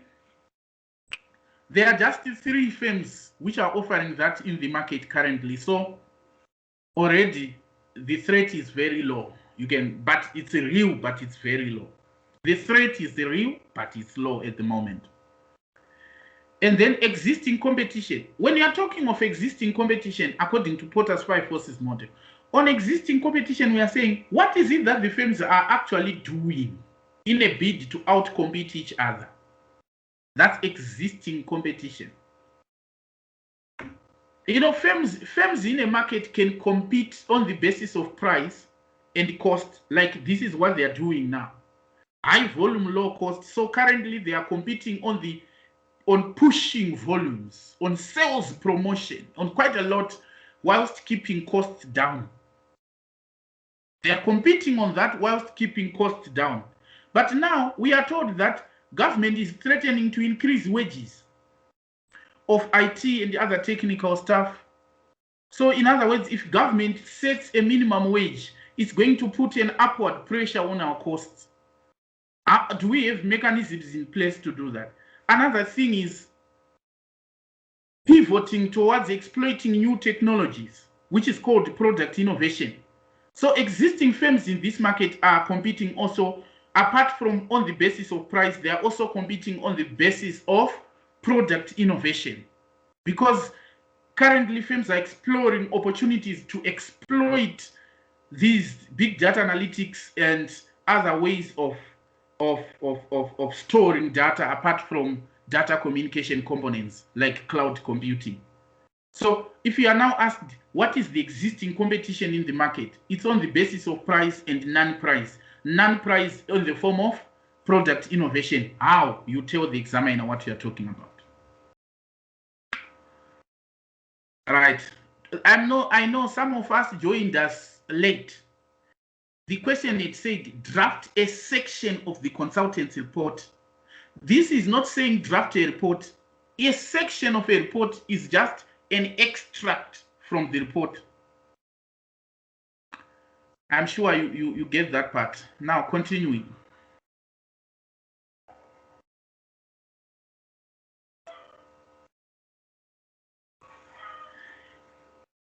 there are just 3 firms which are offering that in the market currently. So already the threat is very low. But it's real, but it's very low. The threat is real, but it's low at the moment. And then existing competition. When you are talking of existing competition, according to Porter's 5 forces model, on existing competition, we are saying, what is it that the firms are actually doing in a bid to outcompete each other? That's existing competition. You know, firms in a market can compete on the basis of price and cost, like this is what they are doing now. High volume, low cost. So currently they are competing on pushing volumes, on sales promotion, on quite a lot, whilst keeping costs down. They are competing on that whilst keeping costs down. But now we are told that government is threatening to increase wages of IT and other technical staff. So in other words, if government sets a minimum wage, it's going to put an upward pressure on our costs. Do we have mechanisms in place to do that? Another thing is pivoting towards exploiting new technologies, which is called product innovation. So existing firms in this market are competing also, apart from on the basis of price, they are also competing on the basis of product innovation. Because currently firms are exploring opportunities to exploit these big data analytics and other ways of storing data apart from data communication components like cloud computing. So if you are now asked what is the existing competition in the market, it's on the basis of price and non-price. Non-price in the form of product innovation. How? You tell the examiner what you are talking about. Right. I know some of us joined us late. The question, it said draft a section of the consultant's report. This is not saying draft a report. A section of a report is just an extract from the report. I'm sure you get that part. Now continuing.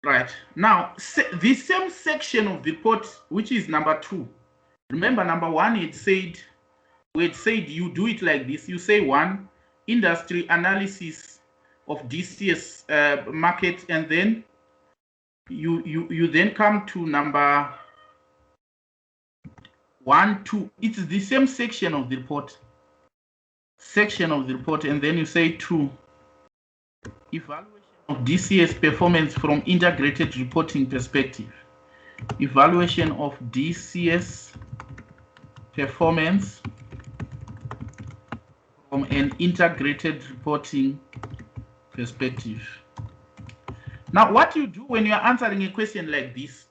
Right. Now, the same section of the report, which is number 2. Remember, number 1, it said you do it like this. You say 1, industry analysis of DCS market, and then you then come to number 1, 2. It's the same section of the report. And then you say 2. Evaluation of DCS performance from integrated reporting perspective. Evaluation of DCS performance from an integrated reporting perspective. Now, what you do when you are answering a question like this,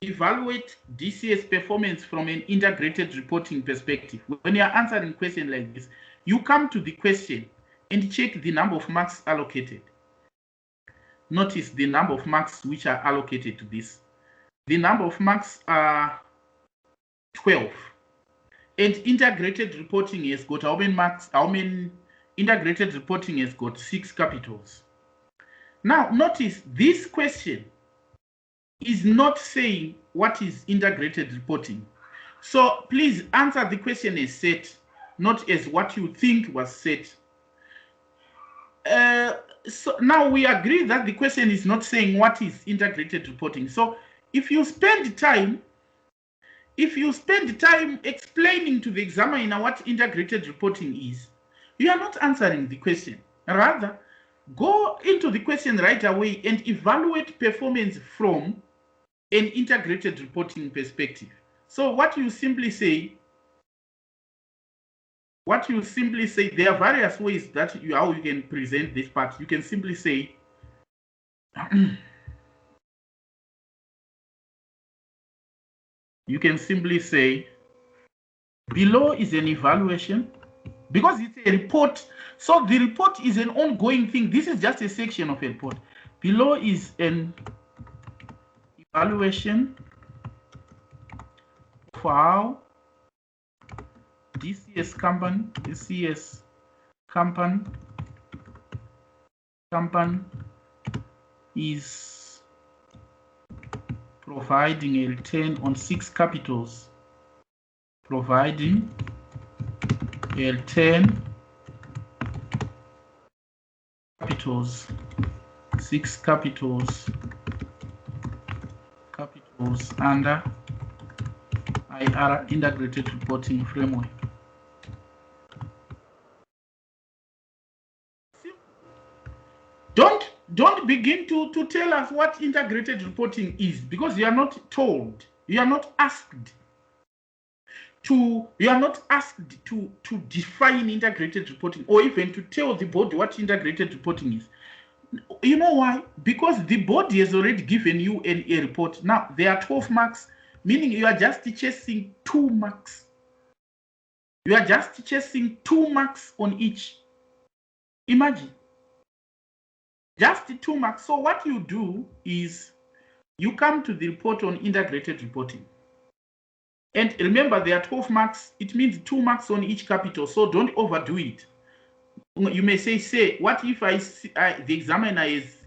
evaluate DCS performance from an integrated reporting perspective. When you are answering a question like this, you come to the question and check the number of marks allocated. Notice the number of marks which are allocated to this. The number of marks are 12. And integrated reporting has got how many marks? Integrated reporting has got 6 capitals. Now, notice this question is not saying what is integrated reporting. So please answer the question as set, not as what you think was set. So now we agree that the question is not saying what is integrated reporting. So if you spend time explaining to the examiner what integrated reporting is, you are not answering the question. Rather, go into the question right away and evaluate performance from an integrated reporting perspective. So what you simply say, there are various ways that how you can present this part. You can simply say, below is an evaluation, because it's a report. So the report is an ongoing thing. This is just a section of a report. Below is an evaluation for how DCS company is providing a return on 6 capitals. Providing a return capitals, 6 capitals under IR integrated reporting framework. Don't begin to tell us what integrated reporting is, because you are not told, you are not asked to define integrated reporting, or even to tell the board what integrated reporting is. You know why? Because the board has already given you a report. Now there are 12 marks, meaning you are just chasing 2 marks. You are just chasing 2 marks on each. Imagine. Just 2 marks. So what you do is you come to the report on integrated reporting. And remember, there are 12 marks. It means 2 marks on each capital. So don't overdo it. You may say, what if the examiner has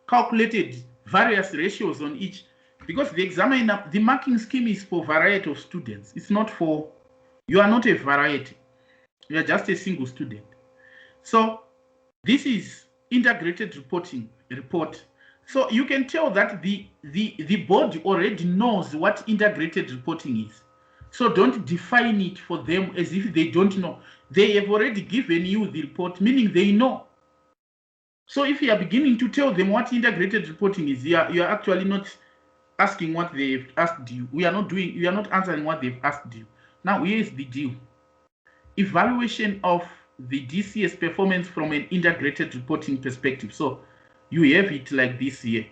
calculated various ratios on each? Because the marking scheme is for variety of students. It's not for, you are not a variety. You are just a single student. So this is integrated report. So you can tell that the board already knows what integrated reporting is. So don't define it for them as if they don't know. They have already given you the report, meaning they know. So if you are beginning to tell them what integrated reporting is, you are actually not asking what they've asked you. You are not answering what they've asked you. Now here is the deal. Evaluation of the DCS performance from an integrated reporting perspective. So you have it like this here.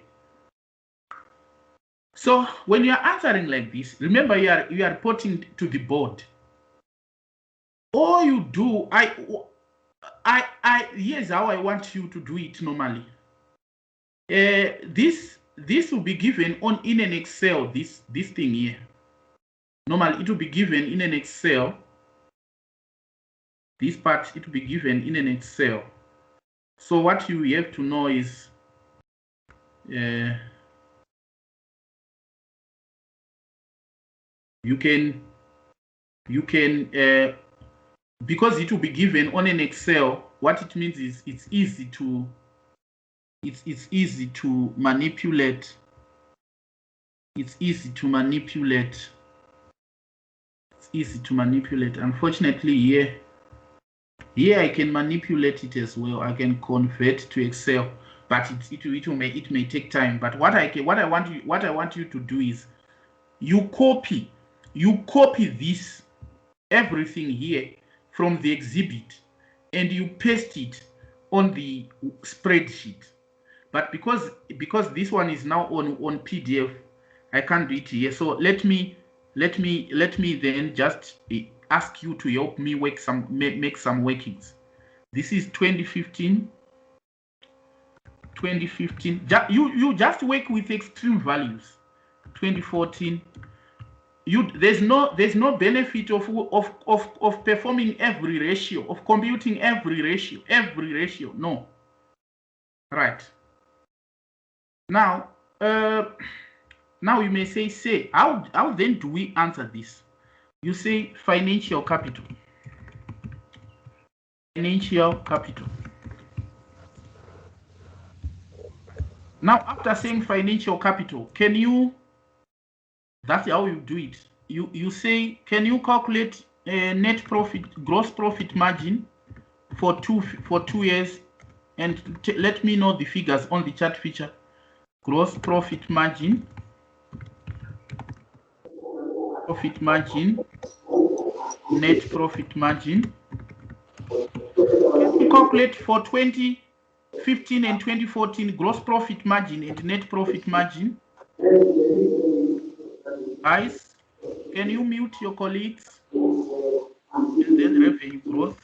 So when you are answering like this, remember you are reporting to the board. All you do, here's how I want you to do it normally. This will be given in an Excel. This thing here. Normally it will be given in an Excel. This part, it will be given in an Excel. So what you have to know is you can because it will be given on an Excel, what it means is it's easy to manipulate. It's easy to manipulate. Unfortunately, here I can manipulate it as well. I can convert to Excel, but it may take time. But what I want you to do is you copy this everything here from the exhibit and you paste it on the spreadsheet. But because this one is now on PDF, I can't do it here. So let me then just ask you to help me make some workings. This is 2015. You just work with extreme values. 2014. There's no benefit of performing every ratio, of computing every ratio. No. Right. Now you may say, how then do we answer this? You say financial capital. Financial capital. Now, after saying financial capital, can you, that's how you do it. You say, can you calculate net profit, gross profit margin for two years, and let me know the figures on the chart feature. Gross profit margin, net profit margin. Can you calculate for 2015 and 2014 gross profit margin and net profit margin? Guys, can you mute your colleagues? And then revenue growth.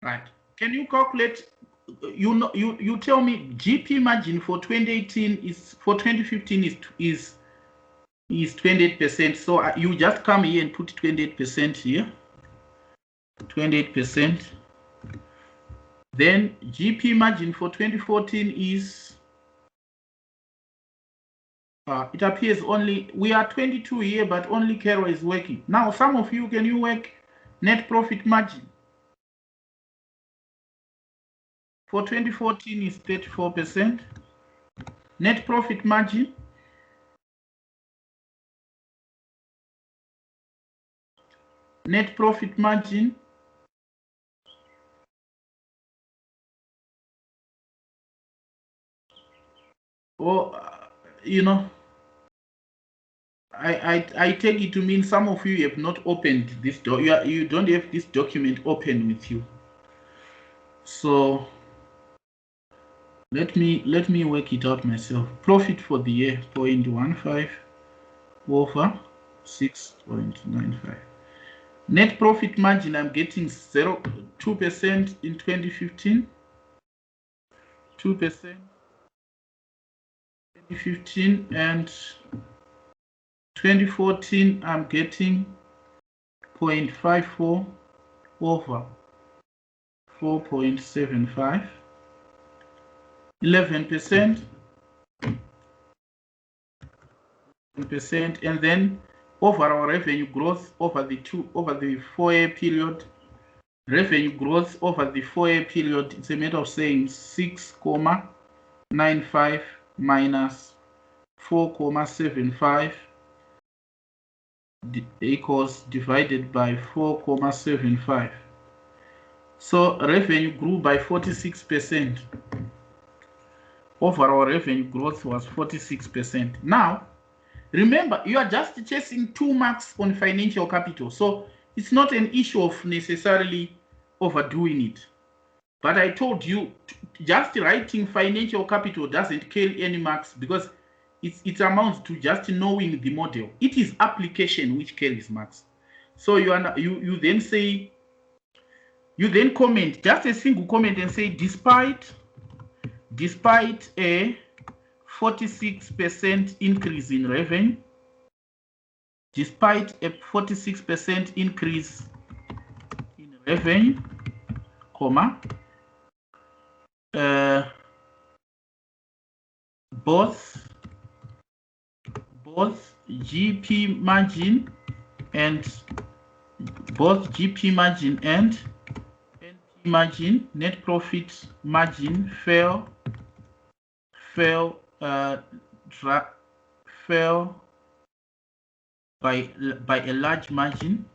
Right. Can you calculate? You tell me GP margin for 2018 is, for 2015 is 28%. So you just come here and put 28% here. 28%. Then GP margin for 2014 is, it appears only, we are 22 here, but only Carol is working. Now, some of you, can you work net profit margin? For 2014 is 34%. Net profit margin. Net profit margin. Or, you know, I take it to mean some of you have not opened this you don't have this document open with you. So let me work it out myself. Profit for the year 0.15 over 6.95. Net profit margin, I'm getting 2% in 2015. 2% 2015, and 2014 I'm getting 0.54 over 4.75. 11%, and then overall revenue growth over the 4-year period. Revenue growth over the 4-year period, it's a matter of saying 6.95 minus 4.75 equals divided by 4.75. So revenue grew by 46%. Overall revenue growth was 46%. Now, remember, you are just chasing 2 marks on financial capital. So it's not an issue of necessarily overdoing it. But I told you, just writing financial capital doesn't carry any marks, because it amounts to just knowing the model. It is application which carries marks. So you then say, you then comment, just a single comment, and say, despite a 46% increase in revenue, despite a 46% increase in revenue, comma, both GP margin and NP margin, net profit margin fell by a large margin,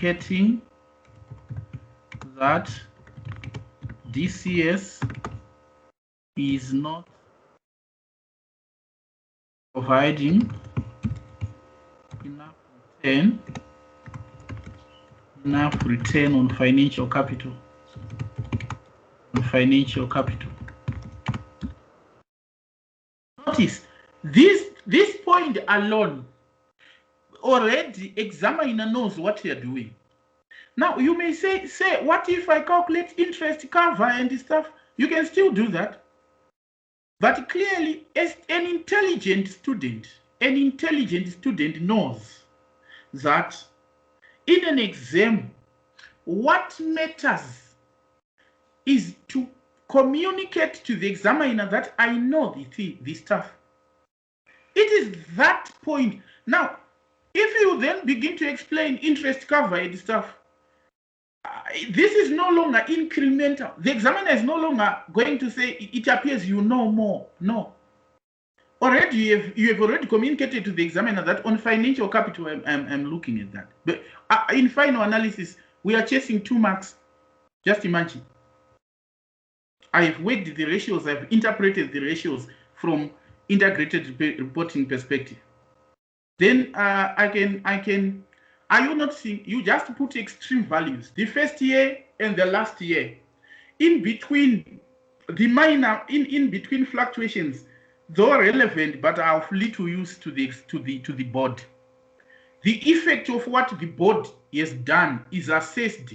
indicating that DCS is not providing enough return on financial capital. Notice this point alone, already examiner knows what you are doing. Now you may say, what if I calculate interest cover and stuff? You can still do that. But clearly, as an intelligent student knows that in an exam, what matters is to communicate to the examiner that I know the stuff. It is that point. Now, if you then begin to explain interest covered stuff, this is no longer incremental. The examiner is no longer going to say, it appears you know more. No. Already, you have already communicated to the examiner that on financial capital, I'm looking at that. But in final analysis, we are chasing 2 marks. Just imagine. I've weighed the ratios, I've interpreted the ratios from integrated reporting perspective. Then are you not seeing, you just put extreme values, the first year and the last year. In between, the minor, in between fluctuations, though relevant, but are of little use to the board. The effect of what the board has done is assessed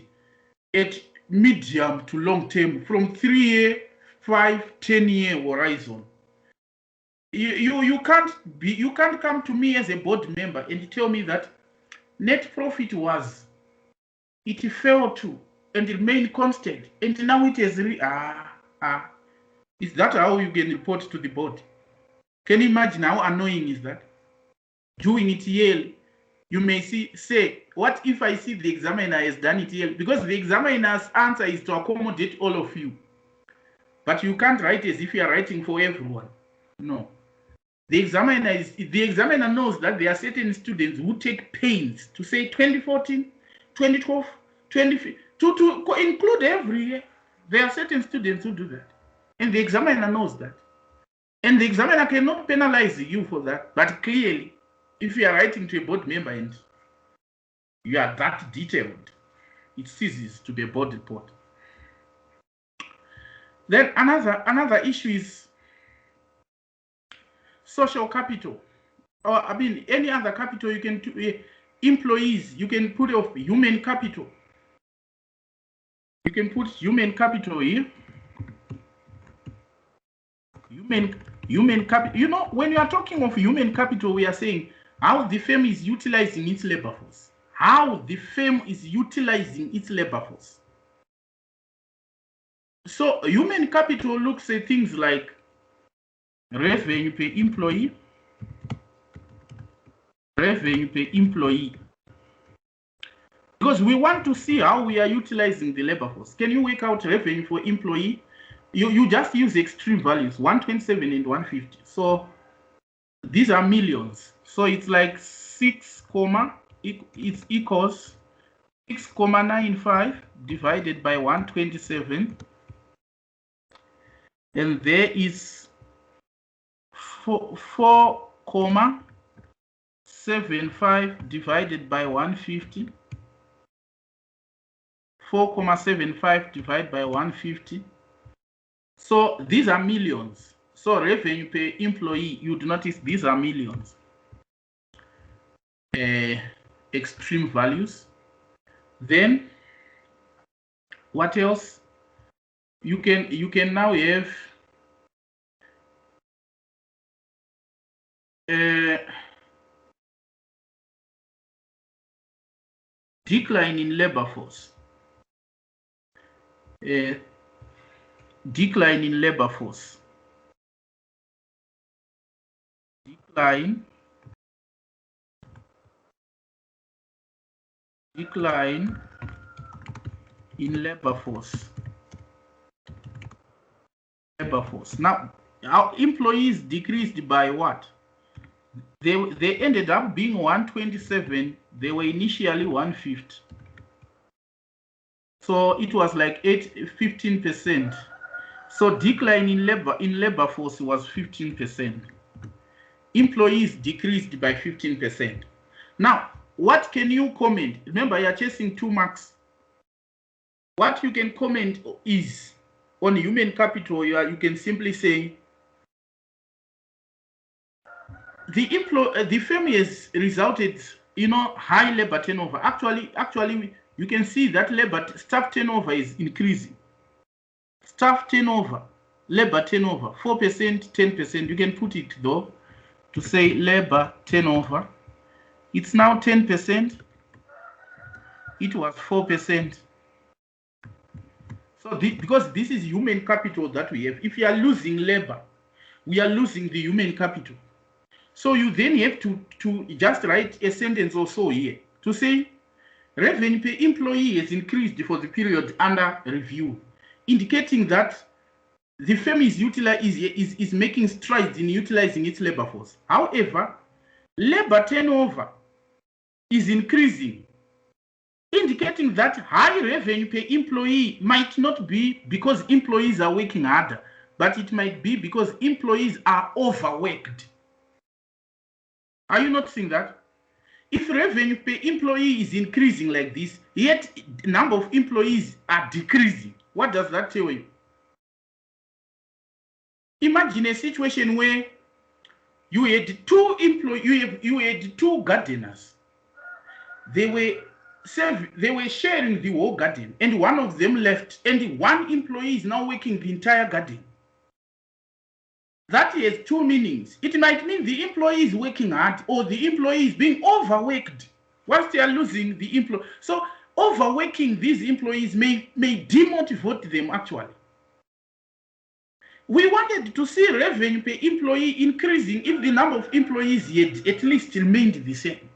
at medium to long term from 3-year, 5, 10-year horizon. You can't come to me as a board member and tell me that net profit it fell to and remained constant, and now it has is that how you can report to the board? Can you imagine how annoying is that? Doing it yearly, you may say, what if I see the examiner has done it yearly? Because the examiner's answer is to accommodate all of you. But you can't write as if you are writing for everyone. No. The examiner knows that there are certain students who take pains to say 2014, 2012, 2015, to include every year. There are certain students who do that. And the examiner knows that. And the examiner cannot penalize you for that. But clearly, if you are writing to a board member and you are that detailed, it ceases to be a board report. Then another issue is social capital, or any other capital you can employees, you can put of human capital. You can put human capital here. Human capital. You know, when you are talking of human capital, we are saying how the firm is utilizing its labor force. How the firm is utilizing its labor force. So human capital looks at things like revenue per employee, because we want to see how we are utilizing the labor force. Can you work out revenue for employee? You just use extreme values, 127 and 150. So these are millions. So it's like 6, it equals 6,95 divided by 127. And there is 4,75 divided by 150. 4,75 divided by 150. So these are millions. So revenue per employee, you'd notice these are millions. Extreme values. Then what else? You can now have decline in labor force. Decline in labor force. Decline in labor force. Now, our employees decreased by what? They ended up being 127. They were initially 150. So it was like 15%. So decline in labor force was 15%. Employees decreased by 15%. Now, what can you comment? Remember, you're chasing 2 marks. What you can comment is on human capital. You can simply say the firm has resulted, high labor turnover. Actually, you can see that staff turnover is increasing. Staff turnover, labor turnover, 4%, 10%. You can put it though to say labor turnover It's now 10%. It was 4%. So because this is human capital that we have. If you are losing labor, we are losing the human capital. So you then have to just write a sentence or so here to say revenue per employee has increased for the period under review, indicating that the firm is making strides in utilizing its labor force. However, labor turnover is increasing, indicating that high revenue per employee might not be because employees are working harder, but it might be because employees are overworked. Are you not seeing that? If revenue per employee is increasing like this, yet the number of employees are decreasing, what does that tell you? Imagine a situation where you had two employees, you had two gardeners. They were sharing the whole garden, and one of them left, and one employee is now working the entire garden. That has two meanings. It might mean the employee is working hard, or the employee is being overworked whilst they are losing the employee. So overworking these employees may demotivate them actually. We wanted to see revenue per employee increasing if the number of employees had at least remained the same.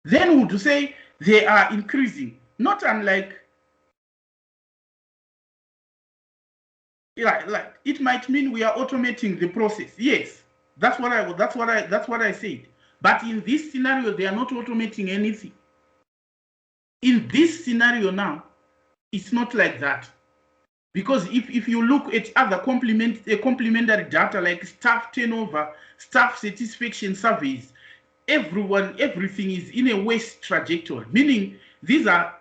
Then we would say they are increasing, not unlike like it might mean we are automating the process. Yes, that's what I said. But in this scenario, they are not automating anything. In this scenario now, it's not like that. Because if you look at other complementary data like staff turnover, staff satisfaction surveys, everything is in a waste trajectory, meaning these are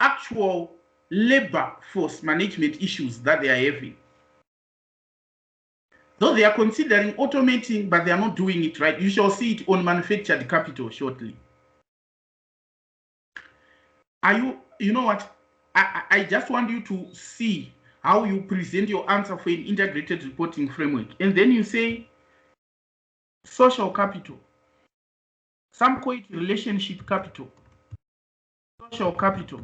actual labor force management issues that they are having. Though they are considering automating, but they are not doing it right. You shall see it on manufactured capital shortly. You know what? I just want you to see how you present your answer for an integrated reporting framework. And then you say social capital. Some call it relationship capital. Social capital.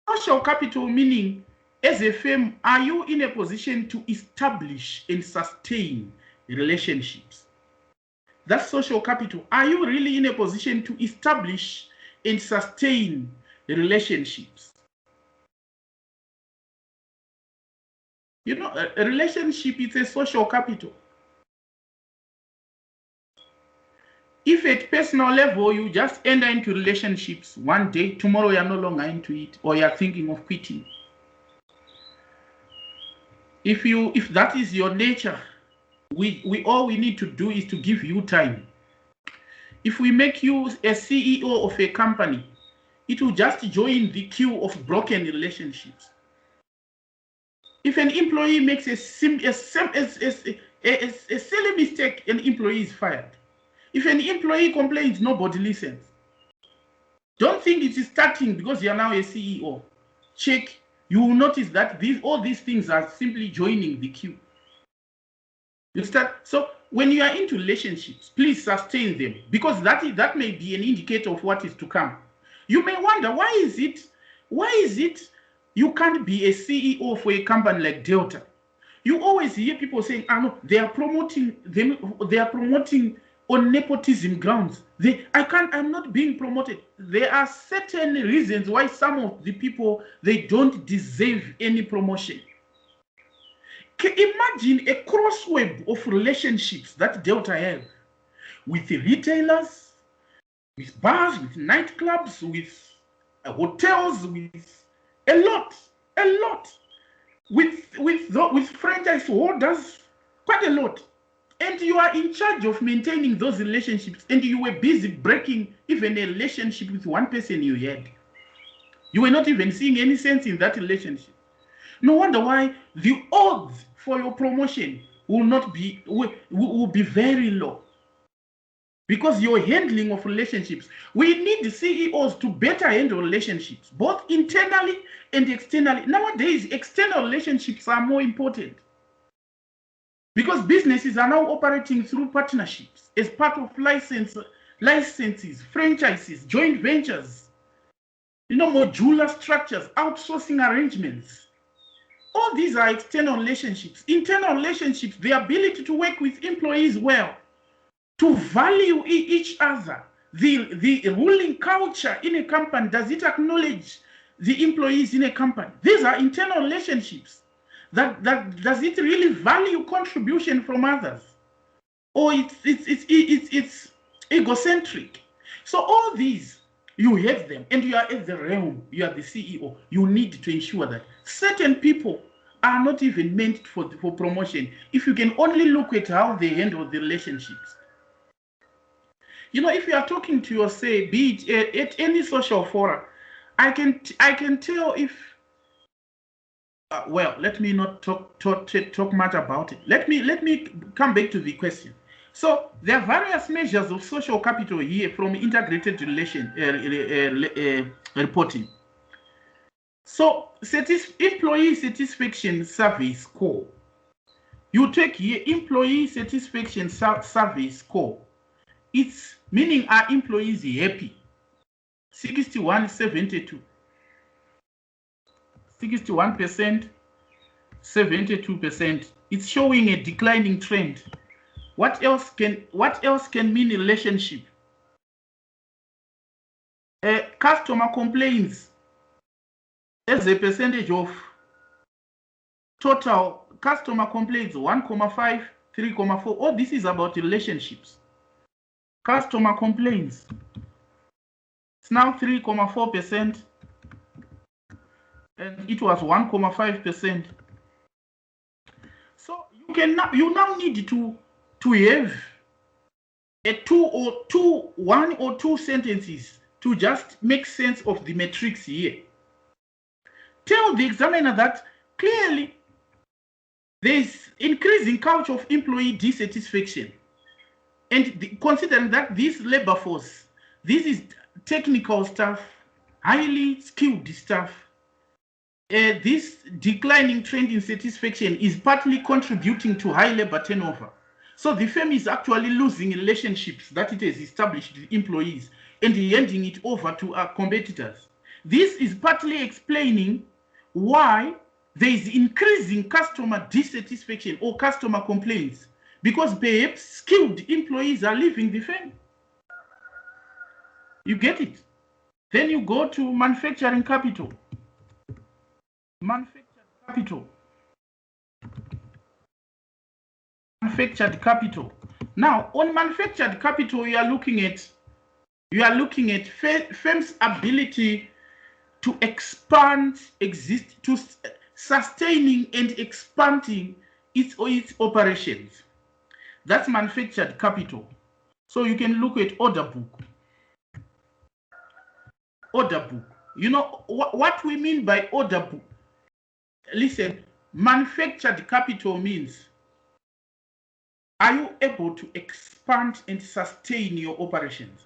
Social capital meaning, as a firm, are you in a position to establish and sustain relationships? That's social capital. Are you really in a position to establish and sustain relationships? You know, a relationship is a social capital. If at personal level you just enter into relationships one day, tomorrow you're no longer into it, or you're thinking of quitting. If that is your nature, all we need to do is to give you time. If we make you a CEO of a company, it will just join the queue of broken relationships. If an employee makes a silly mistake, an employee is fired. If an employee complains, nobody listens. Don't think it is starting because you are now a CEO. Check. You will notice that all these things are simply joining the queue. You start. So when you are into relationships, please sustain them, because that may be an indicator of what is to come. You may wonder, why is it you can't be a CEO for a company like Delta? You always hear people saying, no, they are promoting on nepotism grounds. I'm not being promoted. There are certain reasons why some of the people, they don't deserve any promotion. Imagine a crossweb of relationships that Delta have with retailers, with bars, with nightclubs, with hotels, with a lot, with franchise holders, quite a lot. And you are in charge of maintaining those relationships, and you were busy breaking even a relationship with one person you had. You were not even seeing any sense in that relationship. No wonder why the odds for your promotion will be very low. Because your handling of relationships, we need the CEOs to better handle relationships, both internally and externally. Nowadays, external relationships are more important. Because businesses are now operating through partnerships as part of licenses, franchises, joint ventures, modular structures, outsourcing arrangements. All these are external relationships. Internal relationships, the ability to work with employees well, to value each other. The ruling culture in a company, does it acknowledge the employees in a company? These are internal relationships. That does it really value contribution from others, or it's egocentric? So all these, you have them, and you are at the realm, you are the CEO. You need to ensure that certain people are not even meant for promotion. If you can only look at how they handle the relationships. If you are talking to your, say, be it at any social forum, I can tell if. Well, let me not talk much about it. Let me come back to the question. So there are various measures of social capital here from integrated reporting. So employee satisfaction survey score. You take here employee satisfaction survey score. It's meaning, are employees happy? 61-72. 61%, 72%. It's showing a declining trend. What else can mean a relationship? Customer complaints as a percentage of total customer complaints, 1.5, 3.4. All this is about relationships. Customer complaints, it's now 3.4%. And it was 1.5%. So you now need to have one or two sentences to just make sense of the metrics here. Tell the examiner that clearly there is increasing culture of employee dissatisfaction, and considering that this labor force, this is technical staff, highly skilled staff. This declining trend in satisfaction is partly contributing to high labor turnover. So the firm is actually losing relationships that it has established with employees and handing it over to our competitors. This is partly explaining why there is increasing customer dissatisfaction or customer complaints, because perhaps skilled employees are leaving the firm. You get it? Then you go to manufacturing capital. Manufactured capital. Now, on manufactured capital, you are looking at firm's ability to expand, to sustaining and expanding its operations. That's manufactured capital. So you can look at order book. Order book. You know what we mean by order book? Listen, manufactured capital means, are you able to expand and sustain your operations?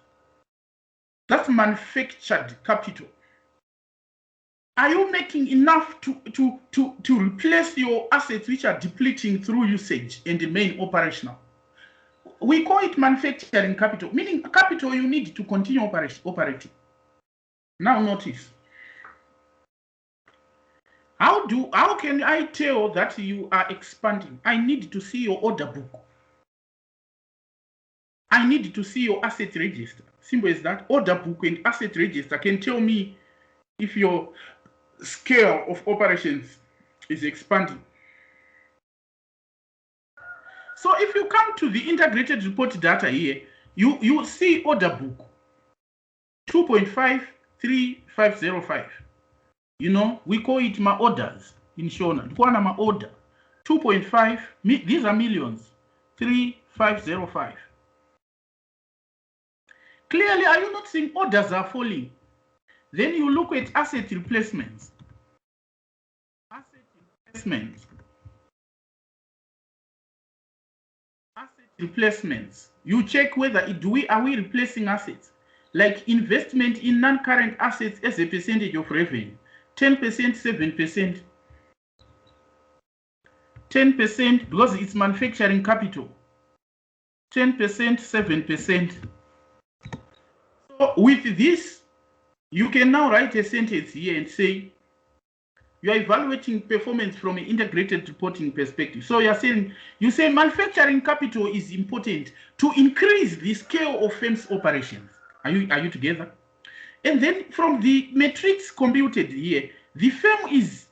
That's manufactured capital. Are you making enough to replace your assets which are depleting through usage and remain operational? We call it manufacturing capital, meaning capital you need to continue operating. Now notice. How can I tell that you are expanding? I need to see your order book. I need to see your asset register. Simple as that. Order book and asset register can tell me if your scale of operations is expanding. So if you come to the integrated report data here, you see order book 2.53505. You know, we call it my orders in Shona. My order 2.5, these are millions, 3505. Clearly, are you not seeing orders are falling? Then you look at asset replacements. Asset replacements. You check whether are we replacing assets, like investment in non-current assets as a percentage of revenue. 10%, 7%. 10% because it's manufacturing capital. 10%, 7%. So with this, you can now write a sentence here and say, you are evaluating performance from an integrated reporting perspective. So you say manufacturing capital is important to increase the scale of firm's operations. Are you together? And then from the metrics computed here, the firm is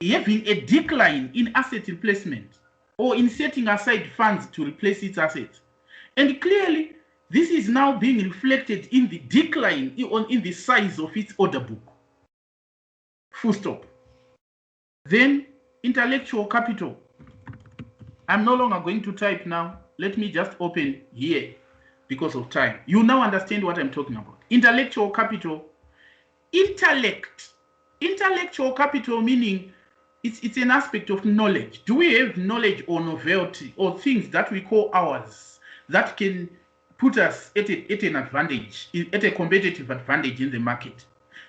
having a decline in asset replacement or in setting aside funds to replace its assets. And clearly, this is now being reflected in the decline in the size of its order book. Full stop. Then intellectual capital. I'm no longer going to type now. Let me just open here because of time. You now understand what I'm talking about. Intellectual capital. Intellectual capital meaning it's an aspect of knowledge. Do we have knowledge or novelty or things that we call ours that can put us at an advantage, at a competitive advantage in the market?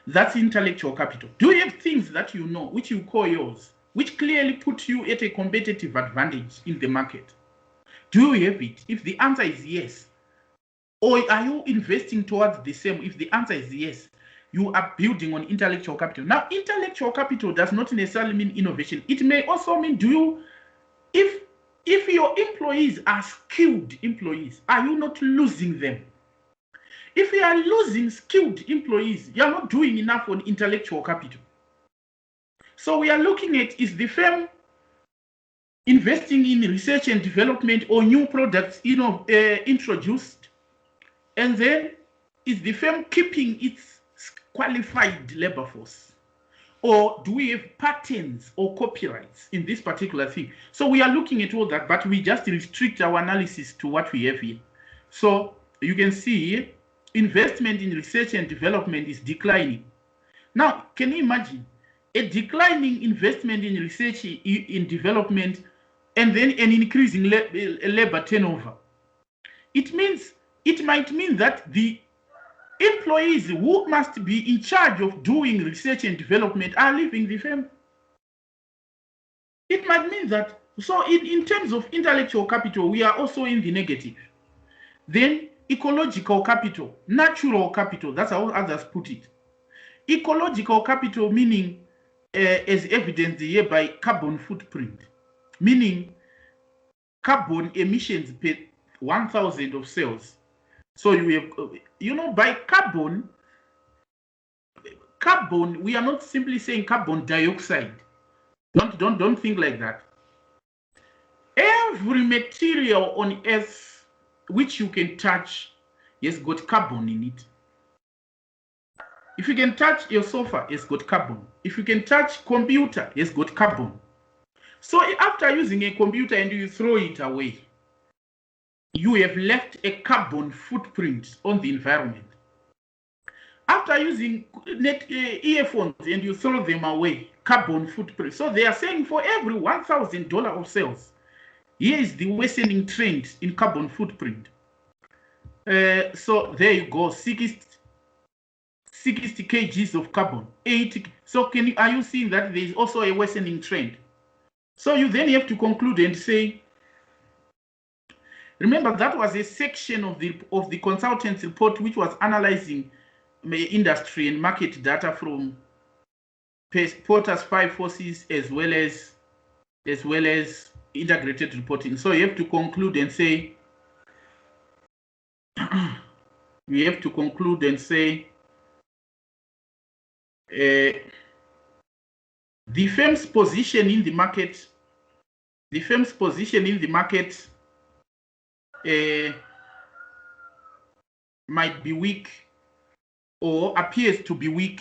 That's intellectual capital. Do you have things that you know, which you call yours, which clearly put you at a competitive advantage in the market? Do you have it? If the answer is yes, or are you investing towards the same? If the answer is yes, you are building on intellectual capital. Now, intellectual capital does not necessarily mean innovation. It may also mean, if your employees are skilled employees, are you not losing them? If you are losing skilled employees, you are not doing enough on intellectual capital. So we are looking at, is the firm investing in research and development or new products introduced? And then is the firm keeping its qualified labor force? Or do we have patents or copyrights in this particular thing? So we are looking at all that, but we just restrict our analysis to what we have here. So you can see here, investment in research and development is declining. Now, can you imagine a declining investment in research in development and then an increasing labor turnover? It might mean that the employees who must be in charge of doing research and development are leaving the firm. It might mean that, so in terms of intellectual capital, we are also in the negative. Then ecological capital, natural capital, that's how others put it. Ecological capital meaning, as evidenced here by carbon footprint, meaning carbon emissions per 1,000 of cells. So you have, by carbon, we are not simply saying carbon dioxide. Don't think like that. Every material on Earth which you can touch has got carbon in it. If you can touch your sofa, it's got carbon. If you can touch computer, it's got carbon. So after using a computer and you throw it away, you have left a carbon footprint on the environment. After using earphones and you throw them away, carbon footprint. So they are saying for every $1,000 of sales, here is the worsening trend in carbon footprint. So there you go, 60 kgs of carbon, 80. So are you seeing that there is also a worsening trend? So you then have to conclude and say, remember that was a section of the consultant's report which was analyzing industry and market data from Porter's 5 forces as well as integrated reporting. So you have to conclude and say, the firm's position in the market, might be weak or appears to be weak,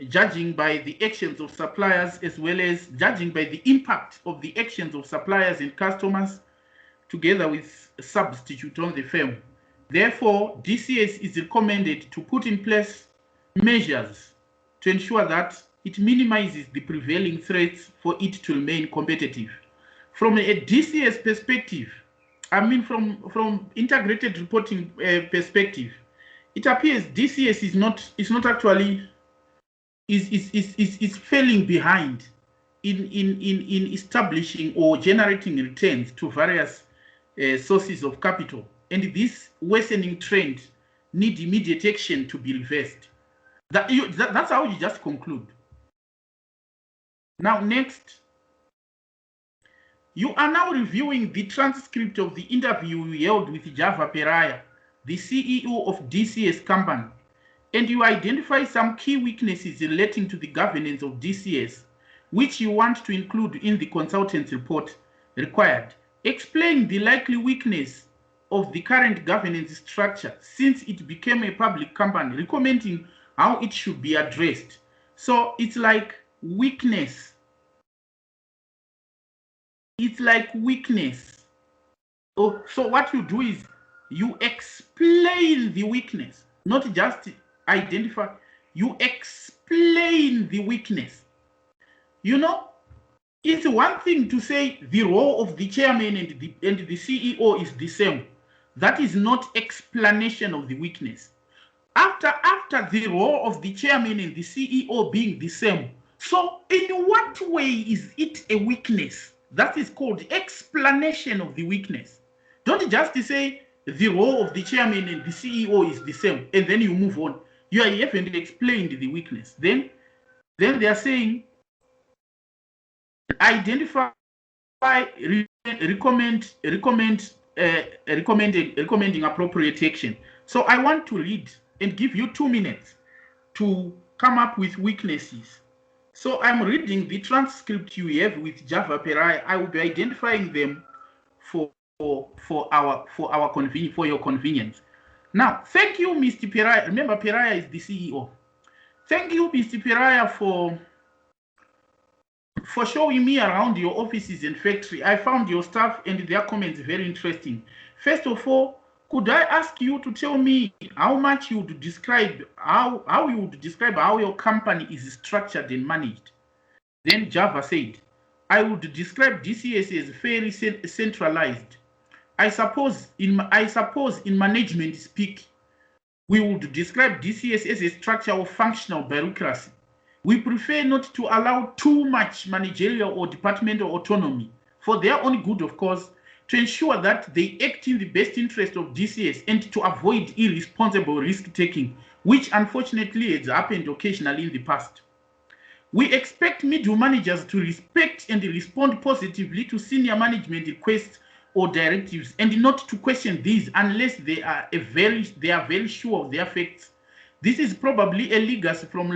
judging by the actions of suppliers as well as judging by the impact of the actions of suppliers and customers together with a substitute on the firm. Therefore, DCS is recommended to put in place measures to ensure that it minimizes the prevailing threats for it to remain competitive. From a DCS perspective, I mean from integrated reporting perspective, it appears DCS is not actually is falling behind in establishing or generating returns to various sources of capital. And this worsening trend need immediate action to be reversed. That's how you just conclude. Now, next, you are now reviewing the transcript of the interview you held with Java Peraya, the CEO of DCS company, and you identify some key weaknesses relating to the governance of DCS, which you want to include in the consultant's report required. Explain the likely weakness of the current governance structure since it became a public company, recommending how it should be addressed. So it's like weakness. It's like weakness. Oh, so what you do is you explain the weakness, not just identify. You explain the weakness. You know, it's one thing to say the role of the chairman and the CEO is the same. That is not explanation of the weakness. After the role of the chairman and the CEO being the same, so in what way is it a weakness? That is called explanation of the weakness. Don't just say the role of the chairman and the CEO is the same and then you move on. You haven't explained the weakness. Then they are saying identify, recommending appropriate action. So I want to read and give you 2 minutes to come up with weaknesses. So I'm reading the transcript you have with Java Peraya. I will be identifying them for your convenience. Now, thank you, Mr. Peraya. Remember, Peraya is the CEO. Thank you, Mr. Peraya, for showing me around your offices and factory. I found your staff and their comments very interesting. First of all, could I ask you to tell me how much you would describe how you would describe how your company is structured and managed? Then Java said, I would describe DCS as fairly centralized. I suppose in management speak, we would describe DCS as a structure of functional bureaucracy. We prefer not to allow too much managerial or departmental autonomy for their own good, of course, to ensure that they act in the best interest of DCS and to avoid irresponsible risk-taking, which unfortunately has happened occasionally in the past. We expect middle managers to respect and respond positively to senior management requests or directives and not to question these unless they are very sure of their facts. This is probably a legacy from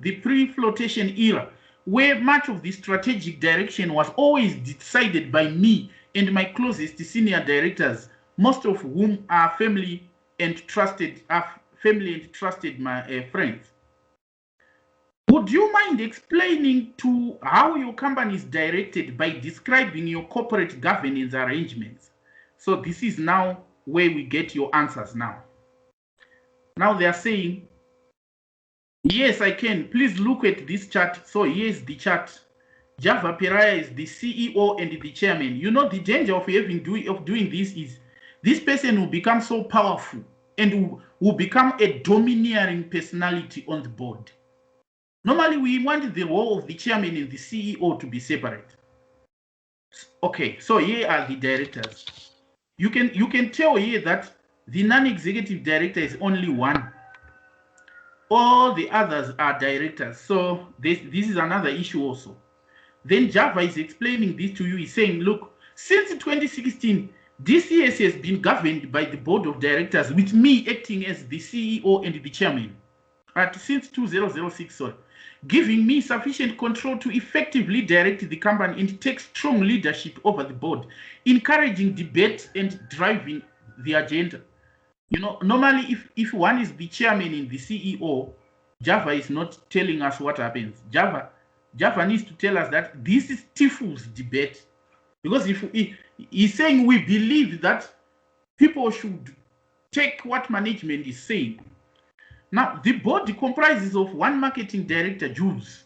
the pre-flotation era, where much of the strategic direction was always decided by me and my closest senior directors, most of whom are family and trusted my friends. Would you mind explaining to how your company is directed by describing your corporate governance arrangements? So this is now where we get your answers now. Now they are saying, yes, I can. Please look at this chart. So here's the chart. Java Peraya is the CEO and the chairman. You know, the danger of doing this is this person will become so powerful and will become a domineering personality on the board. Normally, we want the role of the chairman and the CEO to be separate. Okay, so here are the directors. You can tell here that the non-executive director is only one. All the others are directors. So this is another issue also. Then Java is explaining this to you. He's saying, look, since 2016, DCS has been governed by the board of directors with me acting as the CEO and the chairman. Since 2006, sorry, giving me sufficient control to effectively direct the company and take strong leadership over the board, encouraging debate and driving the agenda. You know, normally if one is the chairman and the CEO, Java is not telling us what happens. Java needs to tell us that this is Tifu's debate. Because if he's saying we believe that people should take what management is saying. Now, the board comprises of one marketing director, Jules.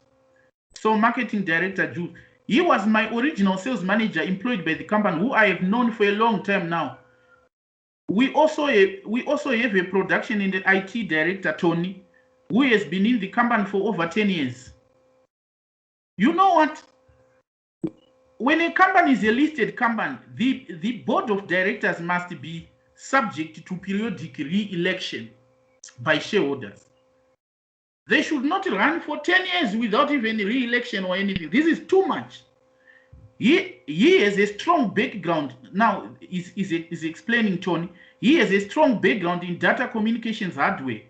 So marketing director, Jules. He was my original sales manager employed by the company, who I have known for a long time now. We also have a production and IT director, Tony, who has been in the company for over 10 years. You know what? When a company is a listed company, the board of directors must be subject to periodic re-election by shareholders. They should not run for 10 years without even re-election or anything. This is too much. He has a strong background. Now, is explaining, Tony. He has a strong background in data communications hardware.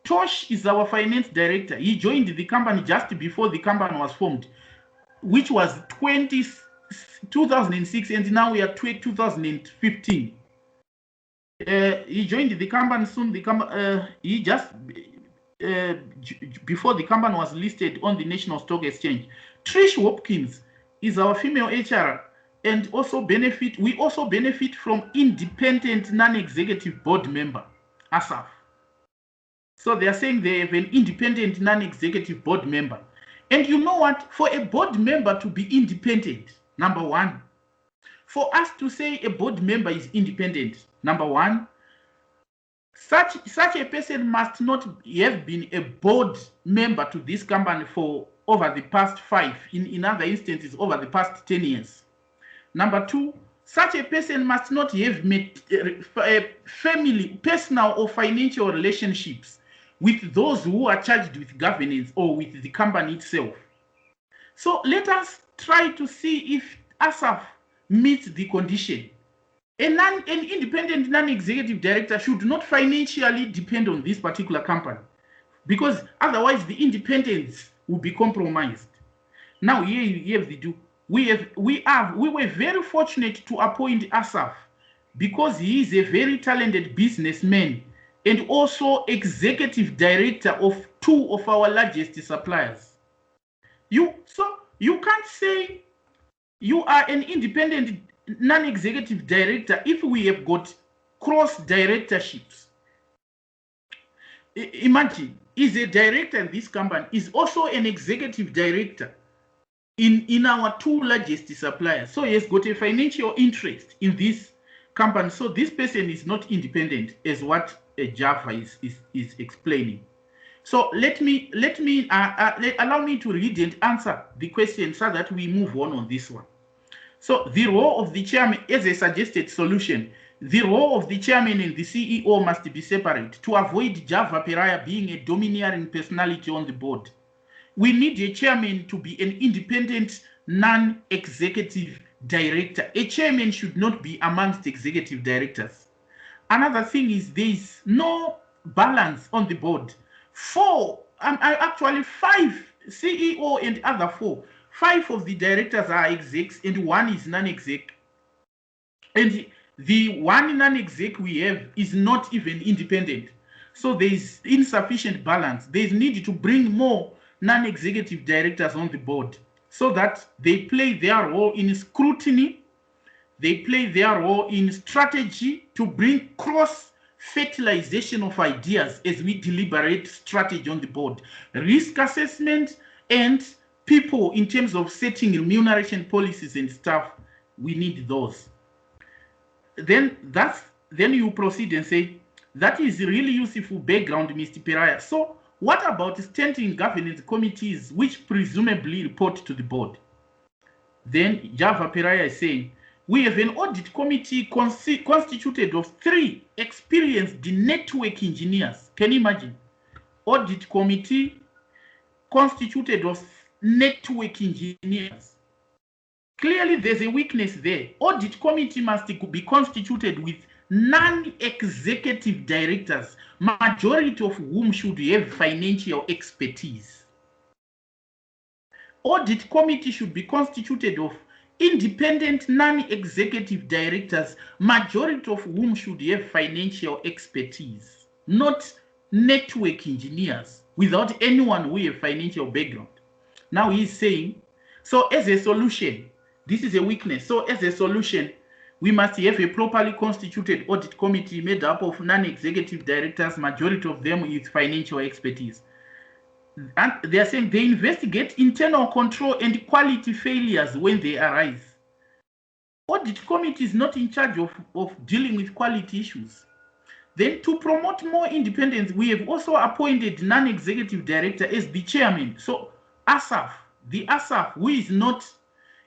Tosh is our finance director. He joined the company just before the company was formed, which was 2006, and now we are 2015. He joined the company soon. He just before the company was listed on the National Stock Exchange. Trish Hopkins is our female HR, and we also benefit from independent non-executive board member, ASAF. So they are saying they have an independent non-executive board member. And you know what? For a board member to be independent, number one, for us to say a board member is independent, number one, such a person must not have been a board member to this company for over the past 5, in other instances, over the past 10 years. Number two, such a person must not have met family, personal or financial relationships with those who are charged with governance or with the company itself. So let us try to see if ASAF meets the condition. An independent non-executive director should not financially depend on this particular company, because otherwise the independence will be compromised. Now here you have the do. We were very fortunate to appoint ASAF because he is a very talented businessman and also executive director of 2 of our largest suppliers. So you can't say you are an independent non-executive director if we have got cross directorships. Imagine, is a director in this company, is also an executive director in our 2 largest suppliers. So he has got a financial interest in this company. So this person is not independent, as what Java is explaining. So allow me to read and answer the question so that we move on this one. So the role of the chairman, as a suggested solution, the role of the chairman and the CEO must be separate to avoid Java Pariah being a domineering personality on the board. We need a chairman to be an independent non-executive director. A chairman should not be amongst executive directors. Another thing is there is no balance on the board. 5 CEO and other 4. 5 of the directors are execs and 1 is non-exec. And the 1 non-exec we have is not even independent. So there is insufficient balance. There is need to bring more non-executive directors on the board so that they play their role in scrutiny, they play their role in strategy to bring cross-fertilization of ideas as we deliberate strategy on the board, risk assessment, and people in terms of setting remuneration policies and stuff. We need those. Then you proceed and say, that is really useful background, Mr. Pariah. So what about standing governance committees which presumably report to the board? Then Java Pariah is saying, we have an audit committee constituted of 3 experienced network engineers. Can you imagine? Audit committee constituted of network engineers. Clearly, there's a weakness there. Audit committee must be constituted with non-executive directors, majority of whom should have financial expertise. Audit committee should be constituted of independent non-executive directors, majority of whom should have financial expertise, not network engineers without anyone who have financial background. Now he's saying, so as a solution, this is a weakness. So as a solution, we must have a properly constituted audit committee made up of non-executive directors, majority of them with financial expertise. And they are saying they investigate internal control and quality failures when they arise. Audit committee is not in charge of dealing with quality issues. Then to promote more independence, we have also appointed non-executive director as the chairman. So ASAF, the ASAF, who is not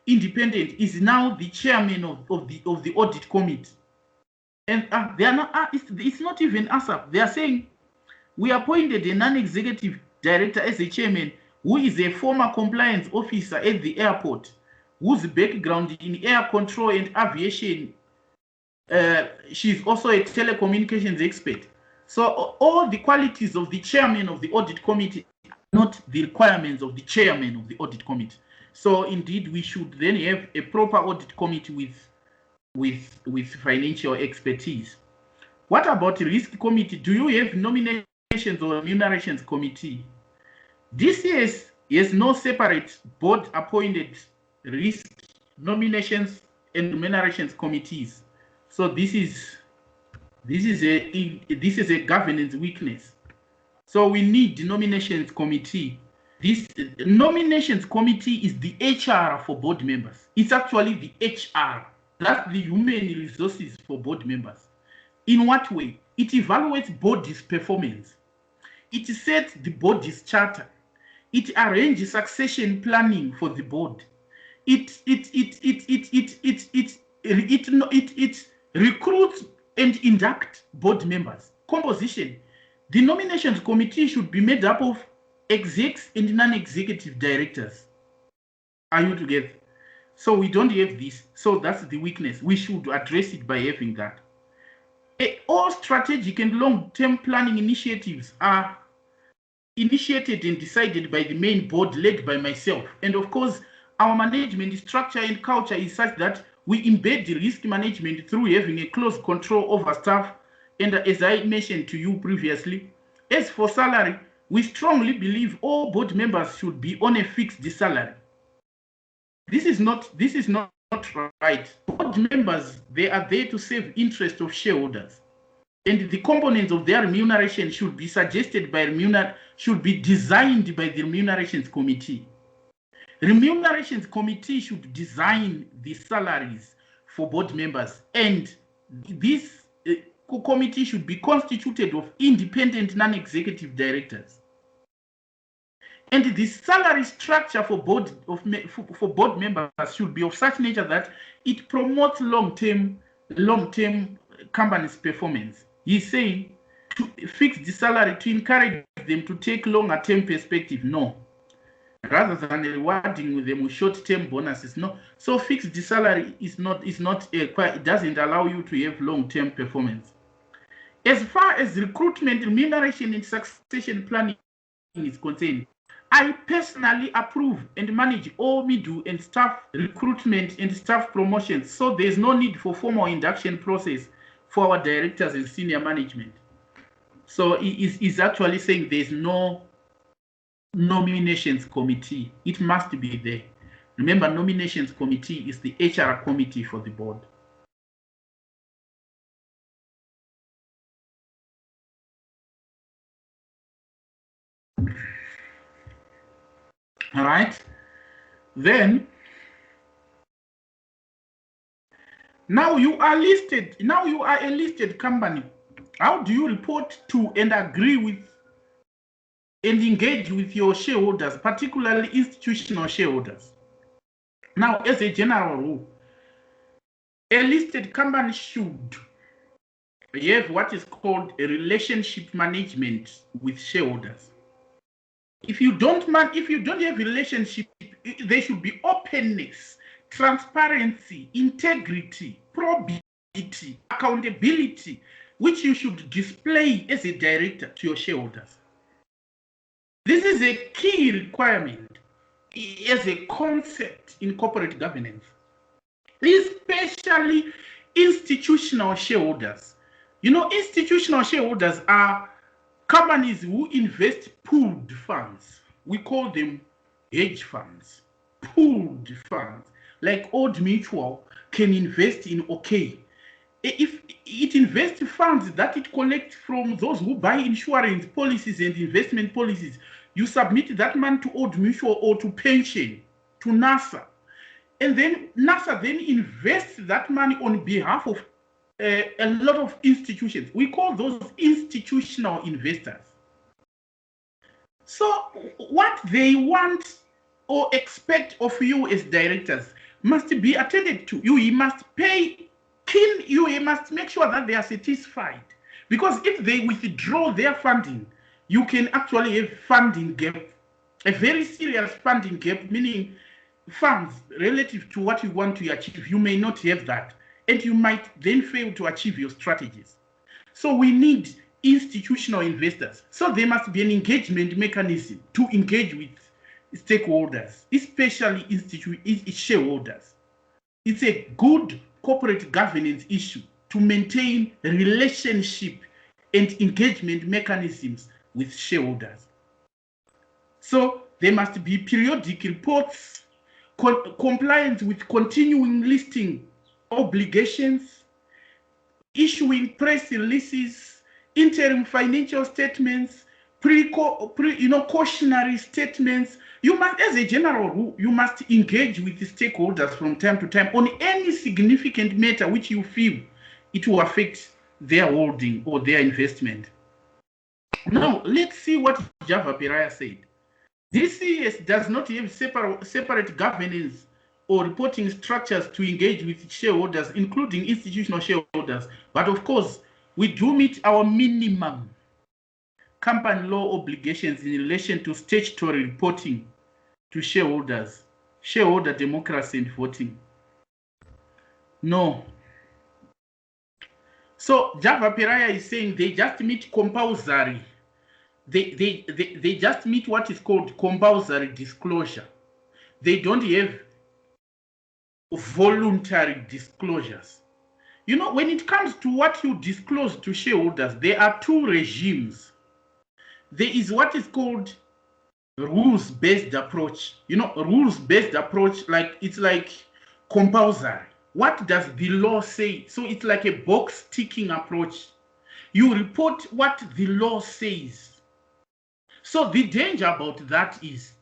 independent, is now the chairman of the audit committee. And they are not. It's not even ASAP. They are saying we appointed a non-executive director as a chairman, who is a former compliance officer at the airport, whose background in air control and aviation. She's also a telecommunications expert. So all the qualities of the chairman of the audit committee are not the requirements of the chairman of the audit committee. So indeed, we should then have a proper audit committee with financial expertise. What about the risk committee? Do you have nominations or remunerations committee? DCS has no separate board-appointed risk, nominations, and remunerations committees. So this is a governance weakness. So we need the nominations committee. This nominations committee is the HR for board members. It's actually the HR. That's the human resources for board members. In what way? It evaluates body's performance. It sets the body's charter. It arranges succession planning for the board. It recruits and induct board members. Composition. The nominations committee should be made up of execs and non-executive directors. Are you together? So we don't have this. So that's the weakness. We should address it by having that. All strategic and long-term planning initiatives are initiated and decided by the main board led by myself. And of course, our management structure and culture is such that we embed the risk management through having a close control over staff. And as I mentioned to you previously, as for salary, we strongly believe all board members should be on a fixed salary. This is not right. Board members, they are there to serve interest of shareholders. And the components of their remuneration should be suggested by should be designed by the remunerations committee. Remunerations committee should design the salaries for board members, and this committee should be constituted of independent non-executive directors. And the salary structure for board members should be of such nature that it promotes long-term company's performance. He's saying to fix the salary to encourage them to take longer-term perspective. No. Rather than rewarding them with short-term bonuses. No. So fixed the salary it doesn't allow you to have long-term performance. As far as recruitment, remuneration, and succession planning is concerned, I personally approve and manage all middle and staff recruitment and staff promotions. So there's no need for formal induction process for our directors and senior management. So he's actually saying there's no nominations committee. It must be there. Remember, nominations committee is the HR committee for the board. All right. Then, now you are listed. Now you are a listed company. How do you report to and agree with and engage with your shareholders, particularly institutional shareholders? Now, as a general rule, a listed company should have what is called a relationship management with shareholders. If you don't have relationship, there should be openness, transparency, integrity, probity, accountability, which you should display as a director to your shareholders. This is a key requirement as a concept in corporate governance, especially institutional shareholders. You know, institutional shareholders are companies who invest pooled funds. We call them hedge funds. Pooled funds. Like Old Mutual can invest in OK. If it invests funds that it collects from those who buy insurance policies and investment policies, you submit that money to Old Mutual or to pension, to NASA. And then NASA then invests that money on behalf of a lot of institutions. We call those institutional investors. So what they want or expect of you as directors must be attended to. You must pay keen, you must make sure that they are satisfied. Because if they withdraw their funding, you can actually have funding gap, a very serious funding gap, meaning funds relative to what you want to achieve, you may not have that. And you might then fail to achieve your strategies. So we need institutional investors. So there must be an engagement mechanism to engage with stakeholders, especially shareholders. It's a good corporate governance issue to maintain relationship and engagement mechanisms with shareholders. So there must be periodic reports, compliance with continuing listing obligations, issuing press releases, interim financial statements, cautionary statements. You must, as a general rule, you must engage with the stakeholders from time to time on any significant matter which you feel it will affect their holding or their investment. Now, let's see what Java Piraya said. DCS does not have separate governance or reporting structures to engage with shareholders, including institutional shareholders. But of course, we do meet our minimum company law obligations in relation to statutory reporting to shareholders, shareholder democracy and voting. No. So Java Piraya is saying they just meet compulsory. They just meet what is called compulsory disclosure. They don't have voluntary disclosures. You know, when it comes to what you disclose to shareholders, there are two regimes. There is what is called rules-based approach. You know, rules-based approach, like it's like compulsory. What does the law say? So it's like a box-ticking approach. You report what the law says. So the danger about that is,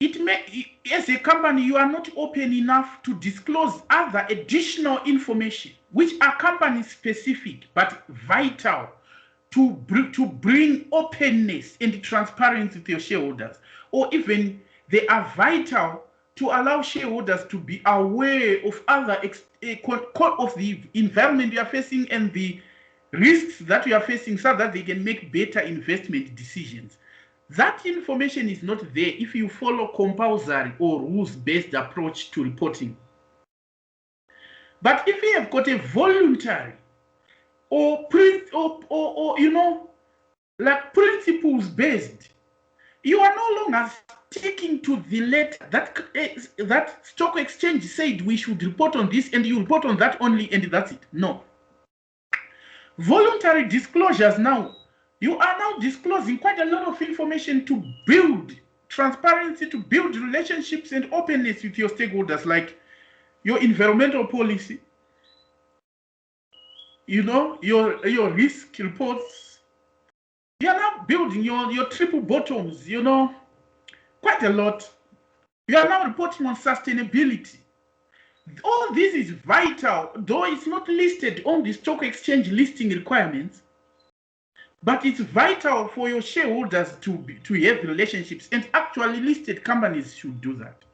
as a company, you are not open enough to disclose other additional information, which are company specific, but vital to bring openness and transparency to your shareholders, or even they are vital to allow shareholders to be aware of other of the environment you are facing and the risks that you are facing, so that they can make better investment decisions. That information is not there if you follow compulsory or rules-based approach to reporting. But if you have got a voluntary or you know, like principles-based, you are no longer sticking to the letter that stock exchange said we should report on this, and you report on that only, and that's it. No. Voluntary disclosures now, you are now disclosing quite a lot of information to build transparency, to build relationships and openness with your stakeholders, like your environmental policy, you know, your risk reports. You are now building your triple bottoms, you know, quite a lot. You are now reporting on sustainability. All this is vital, though it's not listed on the stock exchange listing requirements, but it's vital for your shareholders to have relationships, and actually listed companies should do that.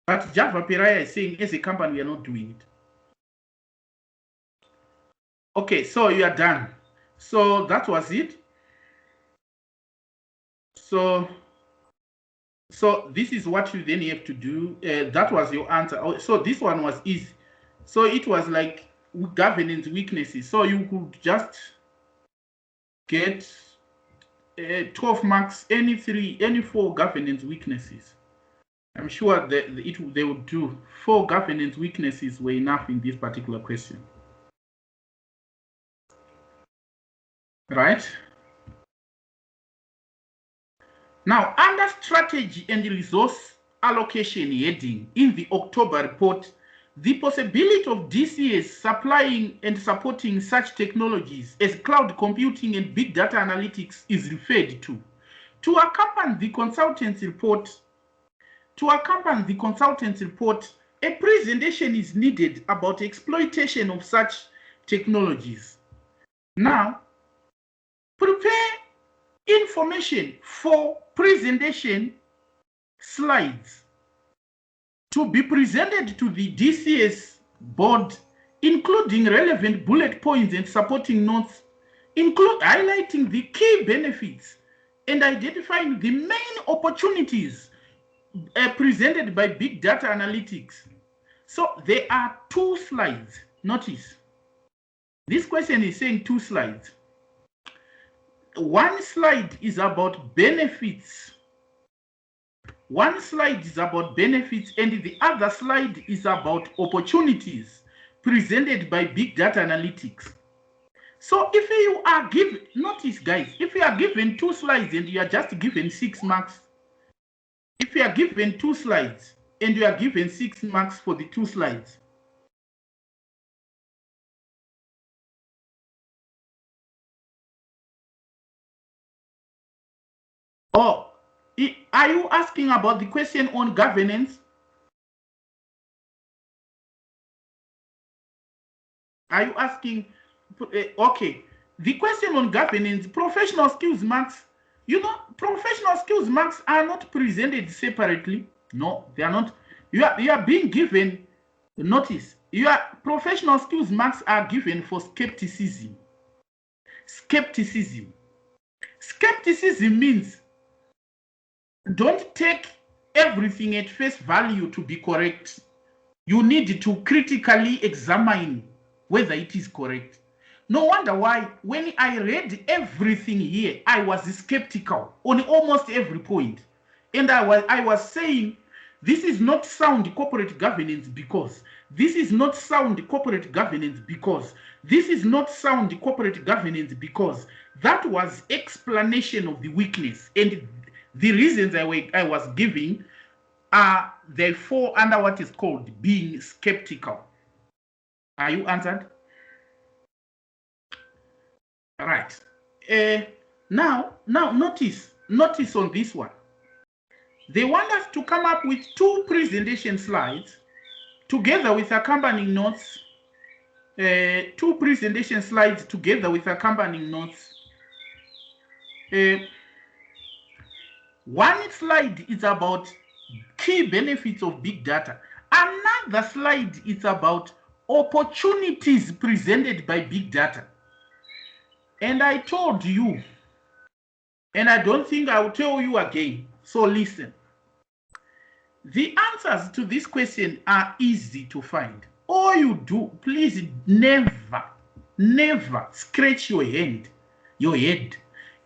But Java Piraya is saying, as a company, we are not doing it. Okay, so you are done. So that was it. So this is what you then have to do. That was your answer. So this one was easy. So it was like governance weaknesses. So you could just get 12 marks, any 4 governance weaknesses. I'm sure that they would do 4 governance weaknesses were enough in this particular question. Right? Now, under strategy and resource allocation heading in the October report, the possibility of DCS supplying and supporting such technologies as cloud computing and big data analytics is referred to. To accompany the consultant's report, a presentation is needed about exploitation of such technologies. Now, prepare information for presentation slides to be presented to the DCS board, including relevant bullet points and supporting notes, include highlighting the key benefits and identifying the main opportunities presented by big data analytics. So there are 2 slides. Notice, this question is saying 2 slides. One slide is about benefits. One slide is about benefits, and the other slide is about opportunities presented by big data analytics. So if you are given, notice guys, if you are given 2 slides and you are just given 6 marks, if you are given 2 slides and you are given 6 marks for the 2 slides, or are you asking about the question on governance? Are you asking, okay, the question on governance, professional skills marks, you know, professional skills marks are not presented separately. No, they are not. You are being given, notice, your professional skills marks are given for skepticism. Skepticism. Skepticism means don't take everything at face value to be correct. You need to critically examine whether it is correct. No wonder why when I read everything here, I was skeptical on almost every point. And I was saying, this is not sound corporate governance because, this is not sound corporate governance because, this is not sound corporate governance because. That was explanation of the weakness. And the reasons I was giving are therefore under what is called being skeptical. Are you answered? Right. Now notice on this one. They want us to come up with 2 presentation slides together with accompanying notes. 2 presentation slides together with accompanying notes. One slide is about key benefits of big data. Another slide is about opportunities presented by big data. And I told you, and I don't think I will tell you again, so listen. The answers to this question are easy to find. All you do, please never scratch your head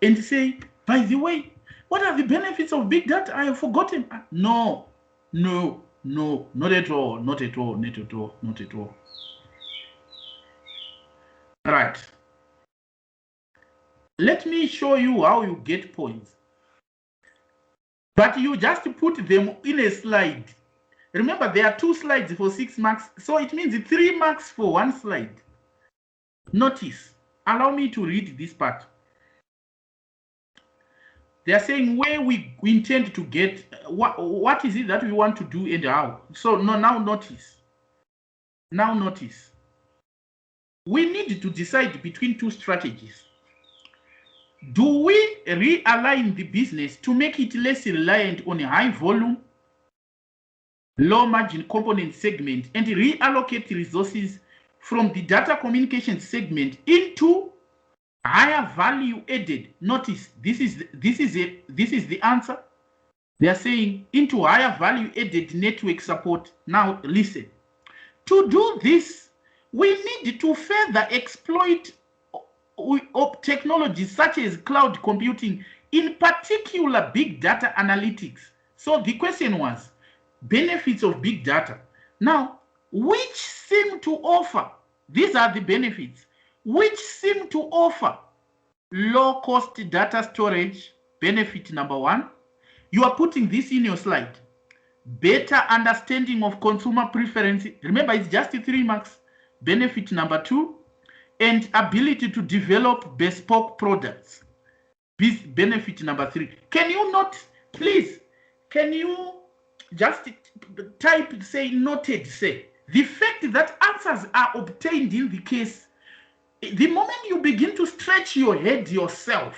and say, by the way, what are the benefits of big data? I have forgotten. No, not at all, not at all. All right. Let me show you how you get points. But you just put them in a slide. Remember, there are 2 slides for 6 marks, so it means 3 marks for 1 slide. Notice, allow me to read this part. They are saying where we intend to get, what is it that we want to do and how. So now notice. We need to decide between 2 strategies. Do we realign the business to make it less reliant on a high volume, low margin component segment and reallocate resources from the data communication segment into higher value added? Notice this is the answer. They are saying into higher value added network support. Now listen, to do this we need to further exploit technologies such as cloud computing, in particular big data analytics. So the question was benefits of big data. Now, which seem to offer, these are the benefits, which seem to offer low cost data storage, benefit number 1. You are putting this in your slide. Better understanding of consumer preference. Remember, it's just 3 marks. Benefit number 2. And ability to develop bespoke products. Benefit number 3. Can you not, please, can you just type, say, noted, say, the fact that answers are obtained in the case, the moment you begin to stretch your head yourself,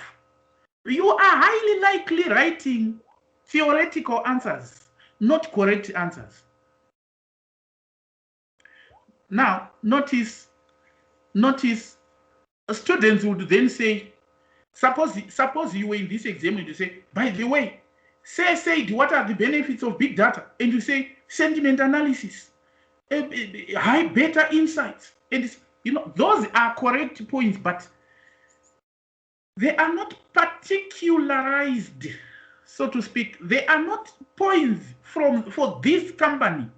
you are highly likely writing theoretical answers, not correct answers. Now, notice students would then say, suppose you were in this exam and you say, by the way, said what are the benefits of big data? And you say sentiment analysis, high beta insights. And those are correct points, but they are not particularized, so to speak. They are not points for this company.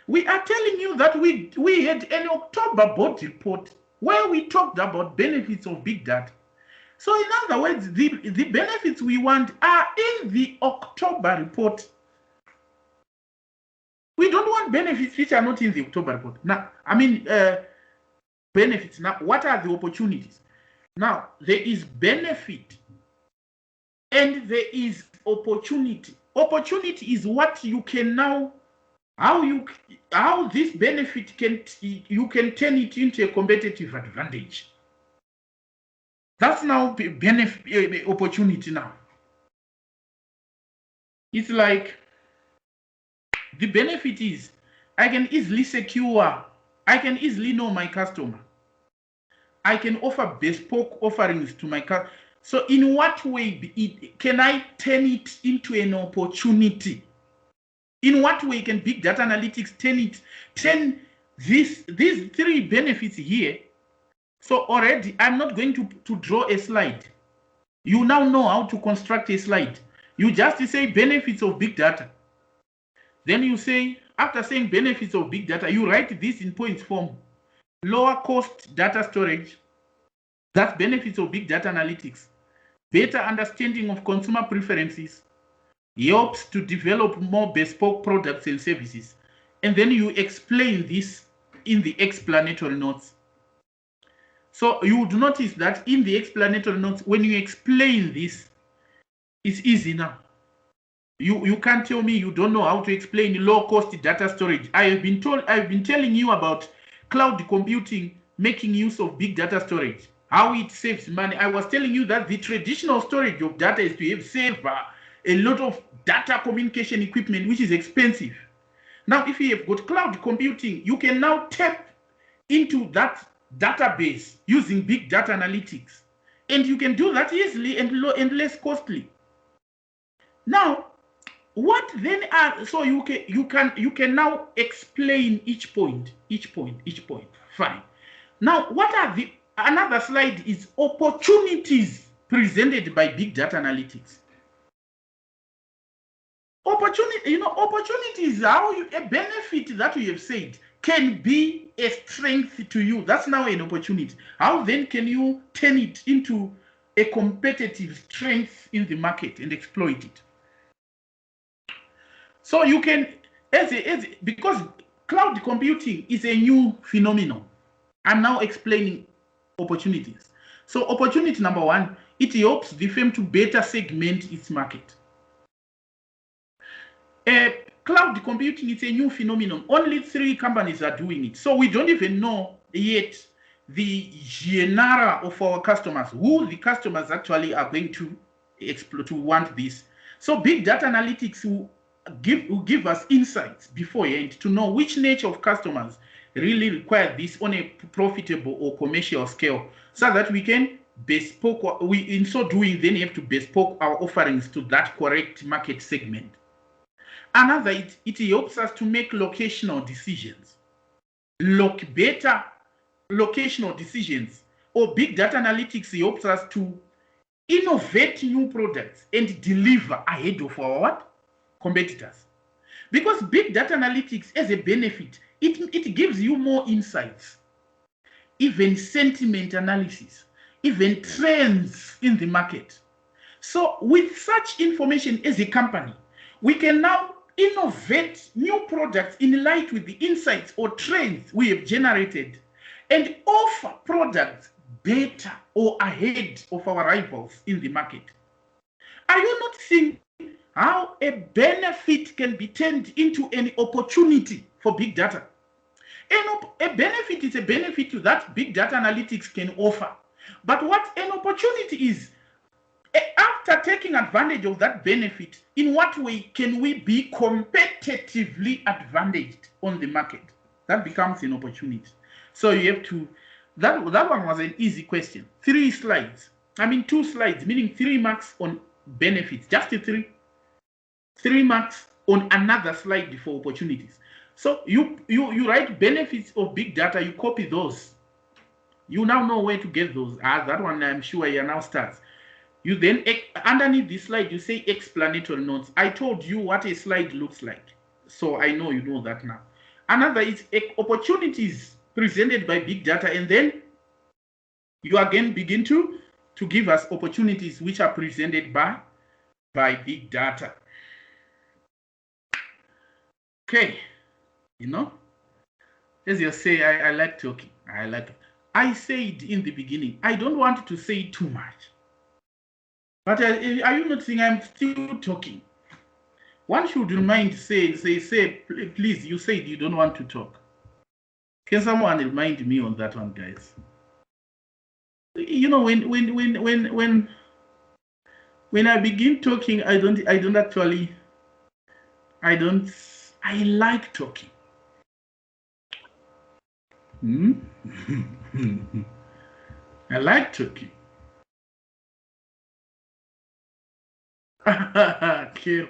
We are telling you that we had an October board report where we talked about benefits of big data. So in other words, the benefits we want are in the October report. We don't want benefits which are not in the October report. Now, benefits. Now, what are the opportunities? Now, there is benefit and there is opportunity. Opportunity is what you can now, how this benefit you can turn it into a competitive advantage. That's now benefit opportunity now. It's like the benefit is I can easily secure, I can easily know my customer. I can offer bespoke offerings to my customer. So in what way can I turn it into an opportunity? In what way can big data analytics turn these three benefits here? So already I'm not going to draw a slide. You now know how to construct a slide. You just say benefits of big data. Then you say, after saying benefits of big data, you write this in points form. Lower cost data storage, that's benefits of big data analytics. Better understanding of consumer preferences, helps to develop more bespoke products and services. And then you explain this in the explanatory notes. So you would notice that in the explanatory notes, when you explain this, it's easy now. You can't tell me you don't know how to explain low-cost data storage. I've been telling you about cloud computing, making use of big data storage, how it saves money. I was telling you that the traditional storage of data is to save a lot of data communication equipment, which is expensive. Now, if you have got cloud computing, you can now tap into that database using big data analytics, and you can do that easily and less costly. Now, what then are, so you can now explain each point. Fine. Now, what are another slide is opportunities presented by big data analytics. Opportunity is how a benefit that you have said can be a strength to you. That's now an opportunity. How then can you turn it into a competitive strength in the market and exploit it? So you can, because cloud computing is a new phenomenon. I'm now explaining opportunities. So opportunity number one, it helps the firm to better segment its market. Cloud computing is a new phenomenon. Only 3 companies are doing it. So we don't even know yet the genre of our customers, who the customers actually are going to exploit, to want this. So big data analytics will give us insights beforehand to know which nature of customers really require this on a profitable or commercial scale, so that we can bespoke, in so doing then have to bespoke our offerings to that correct market segment. Another, it helps us to make locational decisions. Better locational decisions, or big data analytics helps us to innovate new products and deliver ahead of our competitors. Because big data analytics as a benefit, it gives you more insights, even sentiment analysis, even trends in the market. So with such information as a company, we can now innovate new products in light with the insights or trends we have generated, and offer products better or ahead of our rivals in the market. Are you not seeing how a benefit can be turned into an opportunity for big data? A benefit is a benefit that big data analytics can offer. But what an opportunity is, after taking advantage of that benefit, in what way can we be competitively advantaged on the market? That becomes an opportunity. So you have to, that one was an easy question. 3 slides. I mean 2 slides, meaning 3 marks on benefits. Just 3 marks on another slide for opportunities. So you write benefits of big data, you copy those. You now know where to get those. That one I'm sure you now starts. You then, underneath this slide, you say explanatory notes. I told you what a slide looks like. So I know you know that now. Another is opportunities presented by big data, and then you again begin to give us opportunities which are presented by big data. Okay, you know, as you say, I like talking. I said in the beginning, I don't want to say too much. But are you not saying I'm still talking? One should remind, say, please, you said you don't want to talk. Can someone remind me on that one, guys? You know, when I begin talking, I like talking. I like talking. Kale,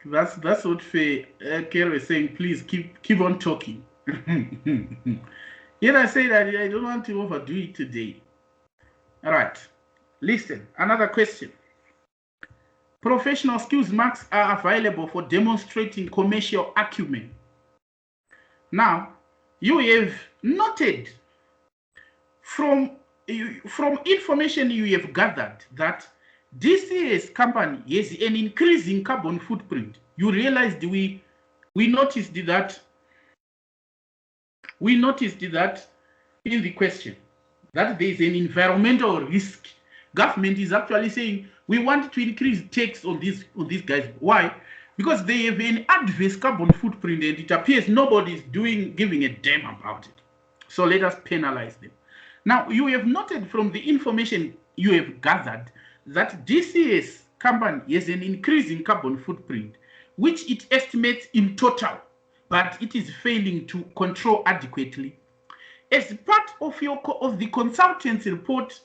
that's what Kale is saying. Please keep on talking. Yet I say that I don't want to overdo it today. All right, listen. Another question. Professional skills marks are available for demonstrating commercial acumen. Now, you have noted from information you have gathered that DCS company has an increasing carbon footprint. You realized we noticed that in the question that there is an environmental risk. Government is actually saying we want to increase tax on these guys. Why? Because they have an adverse carbon footprint, and it appears nobody is giving a damn about it. So let us penalize them. Now, you have noted from the information you have gathered that DCS company has an increasing carbon footprint, which it estimates in total, but it is failing to control adequately. As part of the consultant's report,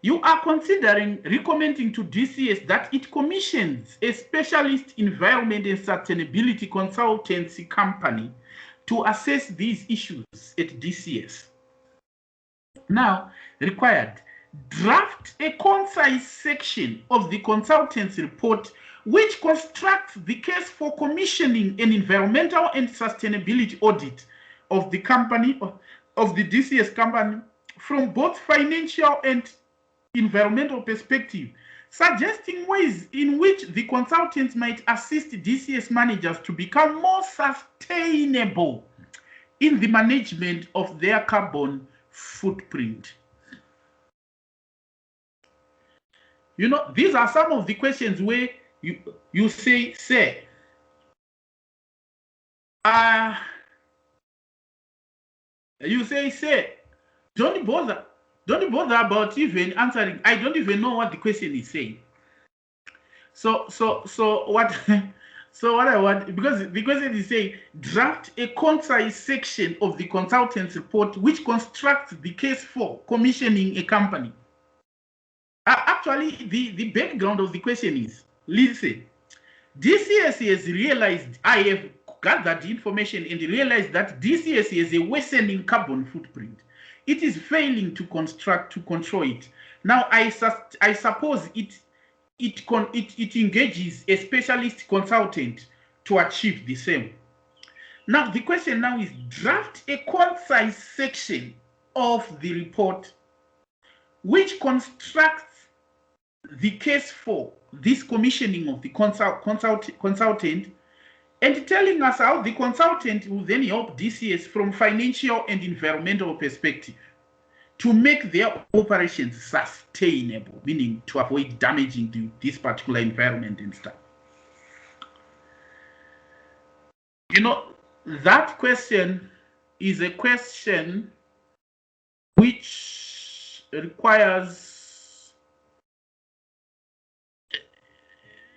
you are considering recommending to DCS that it commissions a specialist environment and sustainability consultancy company to assess these issues at DCS. Now, required, draft a concise section of the consultant's report which constructs the case for commissioning an environmental and sustainability audit of the company, of the DCS company, from both financial and environmental perspective, suggesting ways in which the consultants might assist DCS managers to become more sustainable in the management of their carbon footprint. You know, these are some of the questions where you say, don't bother about even answering. I don't even know what the question is saying. So what so what I want, because the question is saying draft a concise section of the consultant's report which constructs the case for commissioning a company. Actually, the background of the question is, listen, DCS has realized, I have gathered the information and realized that DCS has a worsening carbon footprint. It is failing to control it. Now, I suppose it engages a specialist consultant to achieve the same. Now, the question now is, draft a concise section of the report which constructs the case for this commissioning of the consultant, and telling us how the consultant will then help DCS from financial and environmental perspective to make their operations sustainable, meaning to avoid damaging this particular environment and stuff. You know, that question is a question which requires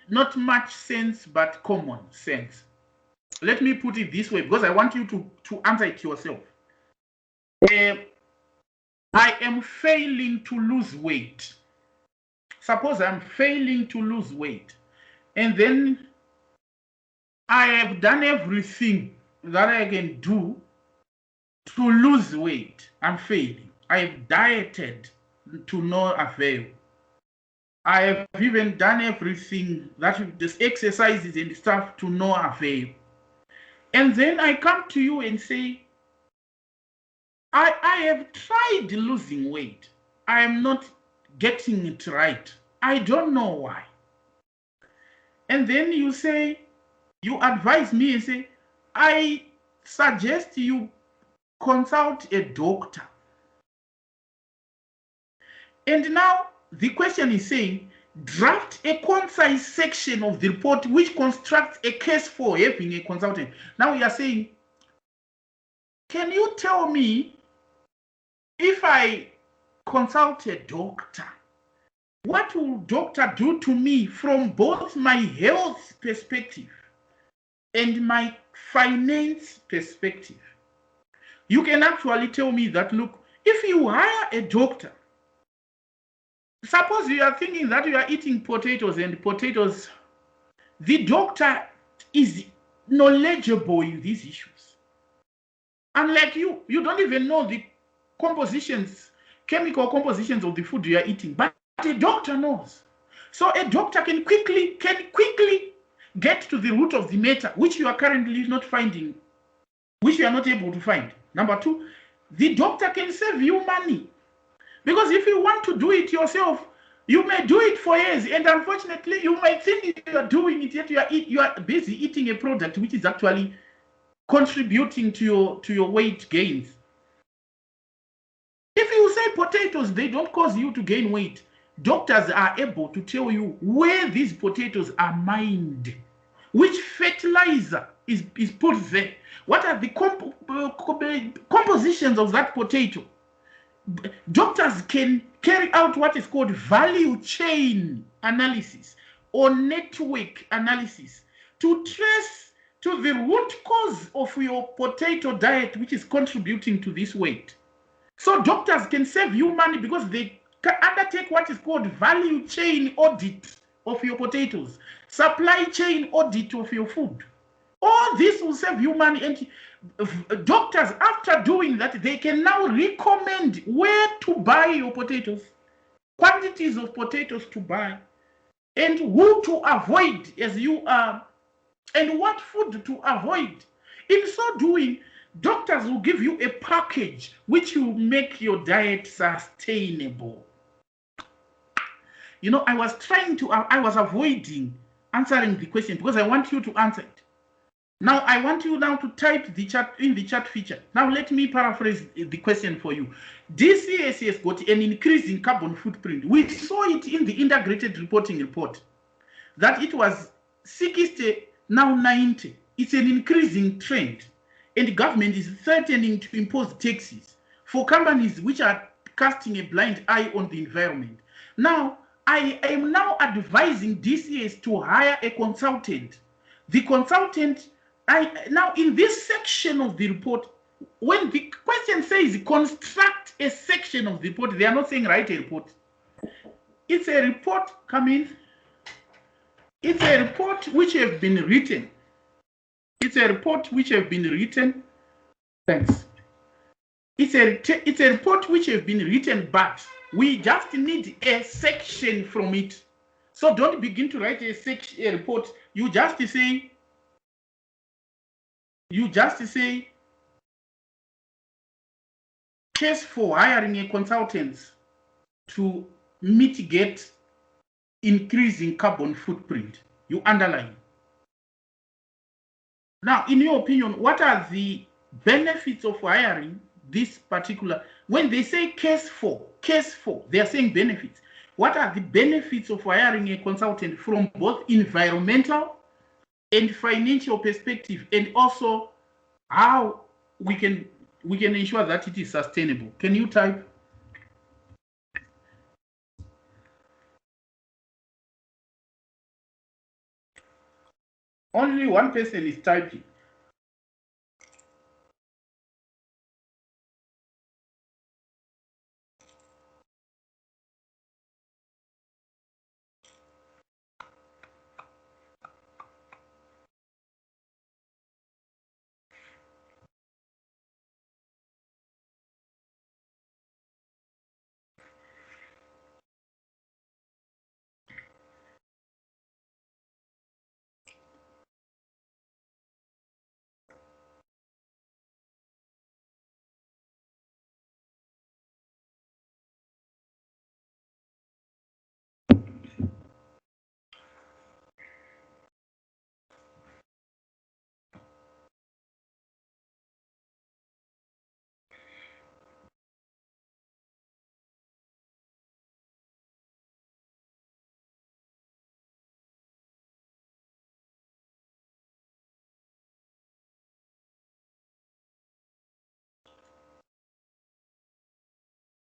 not much sense, but common sense. Let me put it this way, because I want you to answer it yourself. I am failing to lose weight. Suppose I'm failing to lose weight, and then I have done everything that I can do to lose weight. I'm failing. I have dieted to no avail. I have even done everything that this exercises and stuff to no avail. And then I come to you and say, I have tried losing weight. I am not getting it right. I don't know why. And then you say, you advise me and say, I suggest you consult a doctor. And now the question is saying, draft a concise section of the report which constructs a case for having a consultant. Now we are saying, can you tell me, if I consult a doctor, what will doctor do to me from both my health perspective and my finance perspective? You can actually tell me that, look, if you hire a doctor, suppose you are thinking that you are eating potatoes and potatoes, the doctor is knowledgeable in these issues. Unlike you don't even know the compositions, chemical compositions of the food you are eating, but a doctor knows. So a doctor can quickly get to the root of the matter, which you are currently not finding, which you are not able to find. Number two, the doctor can save you money. Because if you want to do it yourself, you may do it for years, and unfortunately, you might think you are doing it, yet you are busy eating a product which is actually contributing to your weight gains. If you say potatoes, they don't cause you to gain weight, doctors are able to tell you where these potatoes are mined, which fertilizer is put there, what are the compositions of that potato. Doctors can carry out what is called value chain analysis or network analysis to trace to the root cause of your potato diet, which is contributing to this weight. So doctors can save you money because they can undertake what is called value chain audit of your potatoes, supply chain audit of your food. All this will save you money, and doctors, after doing that, they can now recommend where to buy your potatoes, quantities of potatoes to buy, and who to avoid as you are, and what food to avoid. In so doing, doctors will give you a package which will make your diet sustainable. You know, I was avoiding answering the question because I want you to answer it. Now, I want you now to type the chat in the chat feature. Now, let me paraphrase the question for you. DCS has got an increase in carbon footprint. We saw it in the integrated reporting report that it was 60, now 90. It's an increasing trend. And the government is threatening to impose taxes for companies which are casting a blind eye on the environment. Now, I am now advising DCS to hire a consultant. The consultant, now in this section of the report, when the question says construct a section of the report, they are not saying write a report. It's a report coming. It's a report which have been written. It's a report which have been written. Thanks. It's a report which have been written, but we just need a section from it. So don't begin to write a report. You just say case for hiring a consultant to mitigate increasing carbon footprint. You underline. Now, in your opinion, what are the benefits of hiring this particular? When they say case for, they are saying benefits. What are the benefits of hiring a consultant from both environmental and financial perspective, and also how we can ensure that it is sustainable? Can you type? Only one person is typing.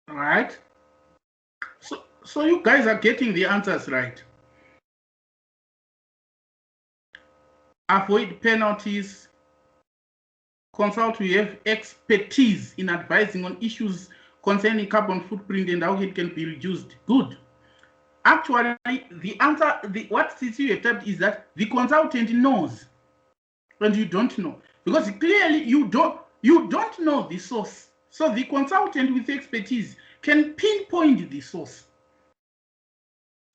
Right? So you guys are getting the answers right. Avoid penalties. Consult who have expertise in advising on issues concerning carbon footprint and how it can be reduced. Good. Actually, the answer, what you have typed is that the consultant knows and you don't know. Because clearly you don't know the source. So the consultant with expertise can pinpoint the source.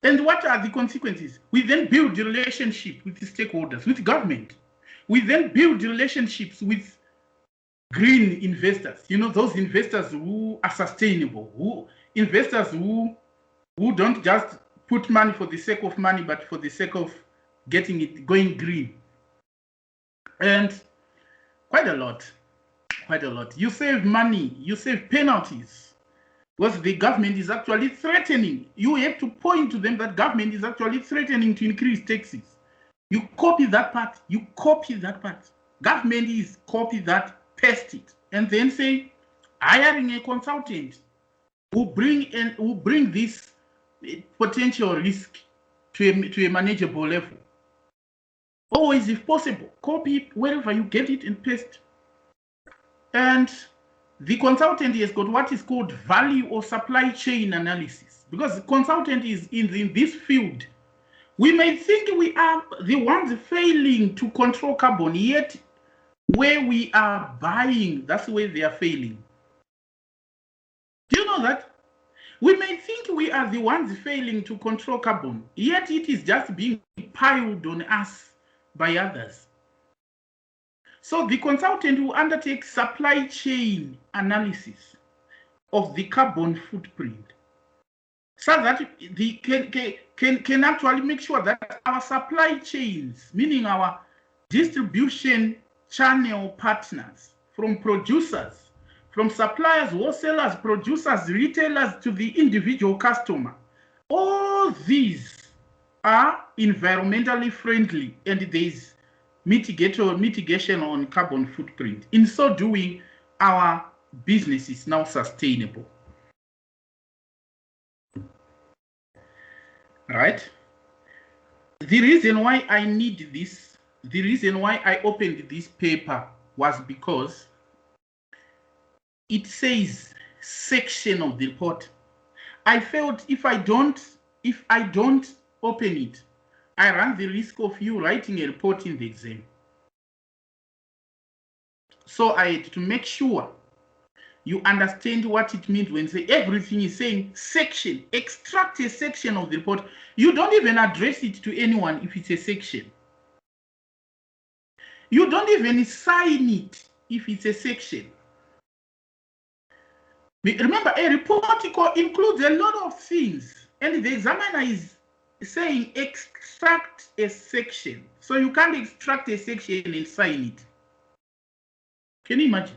And what are the consequences? We then build a relationship with the stakeholders, with government. We then build relationships with green investors. You know, those investors who are sustainable, investors who don't just put money for the sake of money, but for the sake of getting it going green. And quite a lot. You save money, you save penalties. Because the government is actually threatening. You have to point to them that government is actually threatening to increase taxes. You copy that part. Government is copy that, paste it, and then say, hiring a consultant who bring this potential risk to a manageable level. Always, if possible, copy it wherever you get it and paste. And the consultant has got what is called value or supply chain analysis, because the consultant is in this field. We may think we are the ones failing to control carbon, yet where we are buying, that's where they are failing. Do you know that? We may think we are the ones failing to control carbon, yet it is just being piled on us by others. So the consultant will undertake supply chain analysis of the carbon footprint, so that they can actually make sure that our supply chains, meaning our distribution channel partners, from producers, from suppliers, wholesalers, producers, retailers, to the individual customer, all these are environmentally friendly, and there is mitigation on carbon footprint. In so doing, our business is now sustainable. Right? The reason why I need this, the reason why I opened this paper was because it says section of the report. I felt if I don't open it, I run the risk of you writing a report in the exam. So I had to make sure you understand what it means when say everything is saying section. Extract a section of the report. You don't even address it to anyone if it's a section. You don't even sign it if it's a section. Remember, a report includes a lot of things, and the examiner is saying extract a section. So you can't extract a section and sign it. Can you imagine?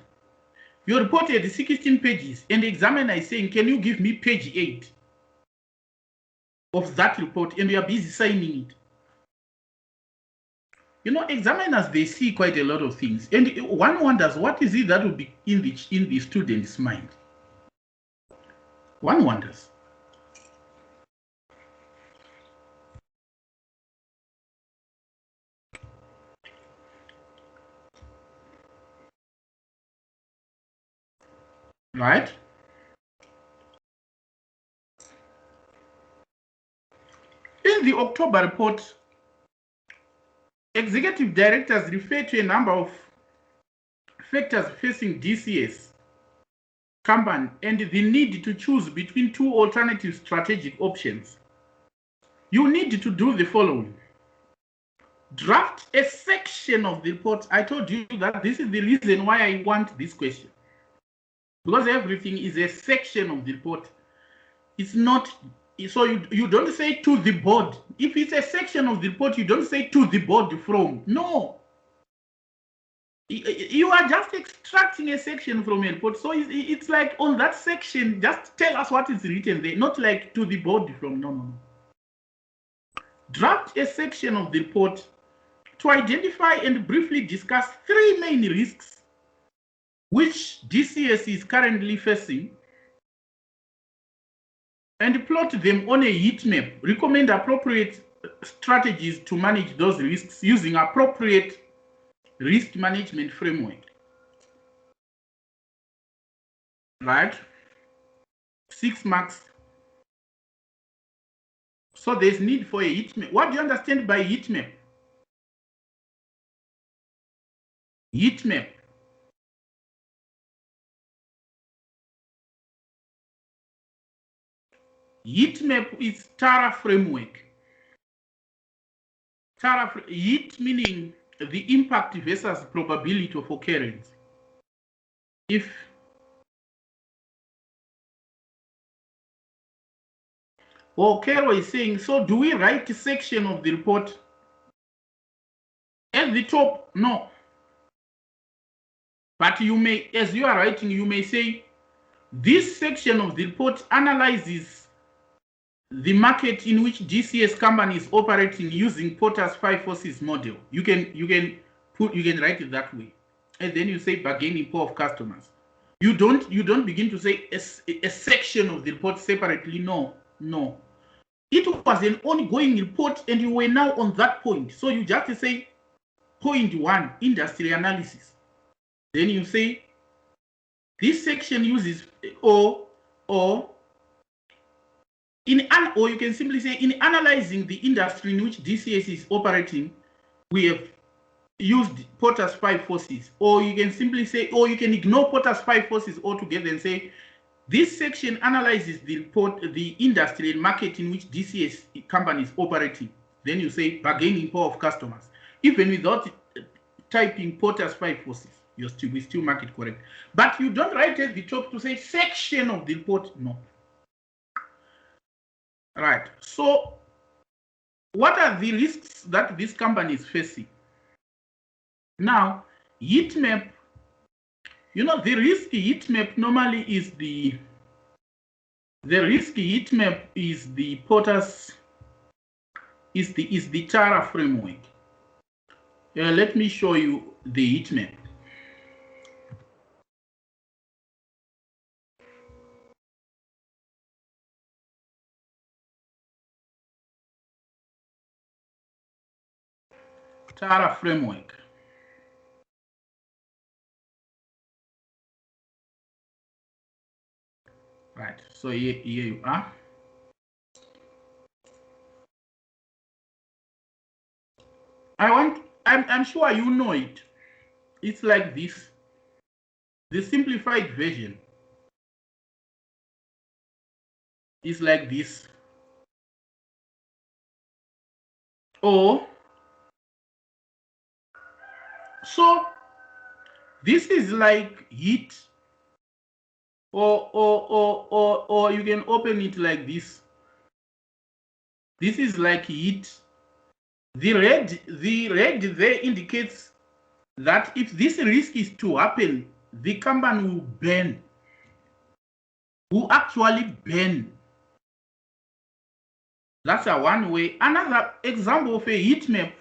You reported 16 pages, and the examiner is saying, can you give me page 8 of that report, and you are busy signing it? You know, examiners, they see quite a lot of things, and one wonders what is it that will be in the student's mind. One wonders. right? In the October report, executive directors refer to a number of factors facing DCS company and the need to choose between two alternative strategic options. You need to do the following. Draft a section of the report. I told you that this is the reason why I want this question. Because everything is a section of the report. It's not, so you don't say to the board. If it's a section of the report, you don't say to the board from. No. You are just extracting a section from a report. So it's like on that section, just tell us what is written there, not like to the board from. No. Draft a section of the report to identify and briefly discuss three main risks which DCS is currently facing and plot them on a heat map. Recommend appropriate strategies to manage those risks using appropriate risk management framework. Right? 6 marks. So there's need for a heat map. What do you understand by heat map? Heat map. Heat map is TARA framework. Heat meaning the impact versus probability of occurrence. Carol is saying, so do we write a section of the report? At the top, no. But you may, as you are writing, you may say, this section of the report analyzes the market in which DCS company is operating using Porter's 5 forces model. You can write it that way. And then you say bargaining power of customers. You don't begin to say a section of the report separately. No. It was an ongoing report and you were now on that point. So you just say point 1, industry analysis. Then you say this section uses or you can simply say in analyzing the industry in which DCS is operating, we have used Porter's 5 forces. Or you can simply say, or you can ignore Porter's 5 forces altogether and say, this section analyzes the industry and market in which DCS company is operating. Then you say bargaining power of customers. Even without typing Porter's 5 forces, we still mark it correct. But you don't write at the top to say section of the report. No. Right. So what are the risks that this company is facing? Now, heat map, the risk heat map normally is the risk heat map is the Porter's is the TARA framework. Let me show you the heat map. TARA framework. Right, so here you are. I'm sure you know it. It's like this. The simplified version is like this. So this is like heat, or you can open it like this. This is like heat. The red there indicates that if this risk is to happen, the company will burn. Will actually burn. That's one way. Another example of a heat map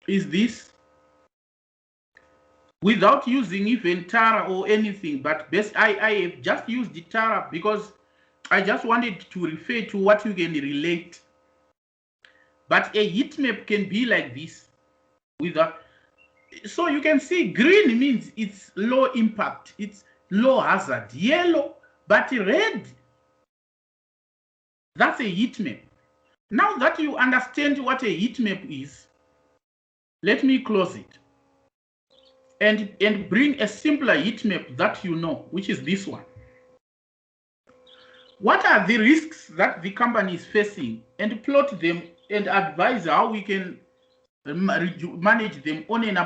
is this. Without using even TARA or anything, but I have just used the TARA because I just wanted to refer to what you can relate. But a heat map can be like this. So you can see green means it's low impact. low hazard, yellow, but red. That's a heat map. Now that you understand what a heat map is, let me close it and bring a simpler heat map that you know, which is this one. What are the risks that the company is facing, and plot them and advise how we can manage them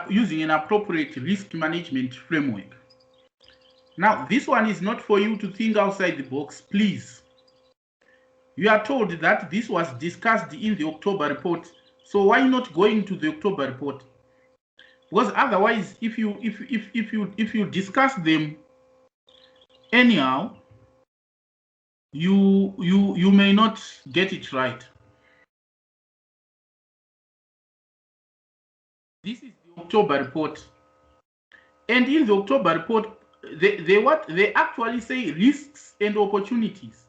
using an appropriate risk management framework. Now, this one is not for you to think outside the box, please. You are told that this was discussed in the October report, so why not going to the October report? Because otherwise, if you discuss them anyhow, you may not get it right. This is the October report, and in the October report, they actually say risks and opportunities.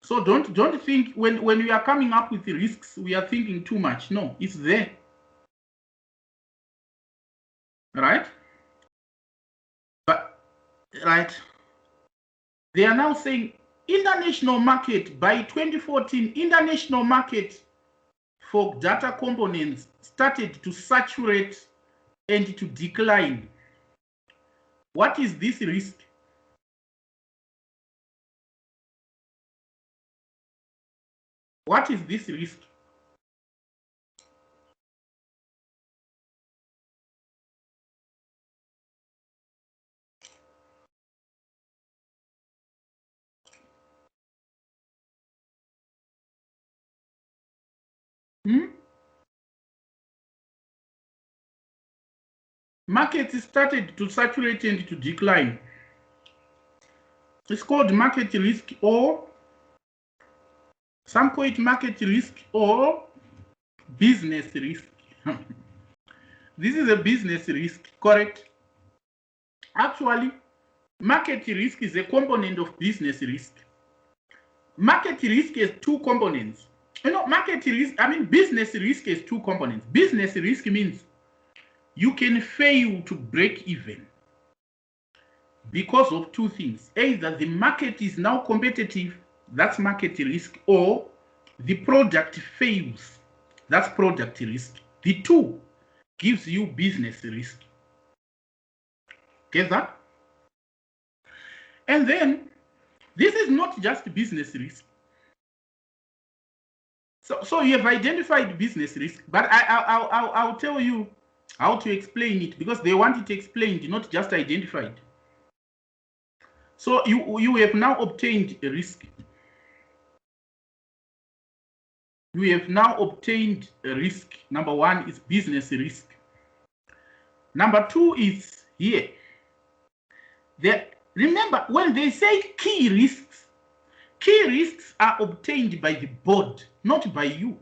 So don't think when we are coming up with the risks, we are thinking too much. No, it's there. Right? But right. They are now saying international market by 2014, international market for data components started to saturate and to decline. What is this risk? What is this risk? Markets started to saturate and to decline. It's called market risk, or some call it market risk or business risk. This is a business risk, correct? Actually, market risk is a component of business risk. Market risk has two components. You know, business risk has two components. Business risk means you can fail to break even because of two things. Either the market is now competitive, that's market risk, or the product fails, that's product risk. The two gives you business risk. Get that? And then this is not just business risk. So you have identified business risk, but I'll tell you how to explain it, because they want it explained, not just identified. So you have now obtained a risk. You have now obtained a risk. Number one is business risk. Number two is here. Remember, when they say key risks are obtained by the board, not by you.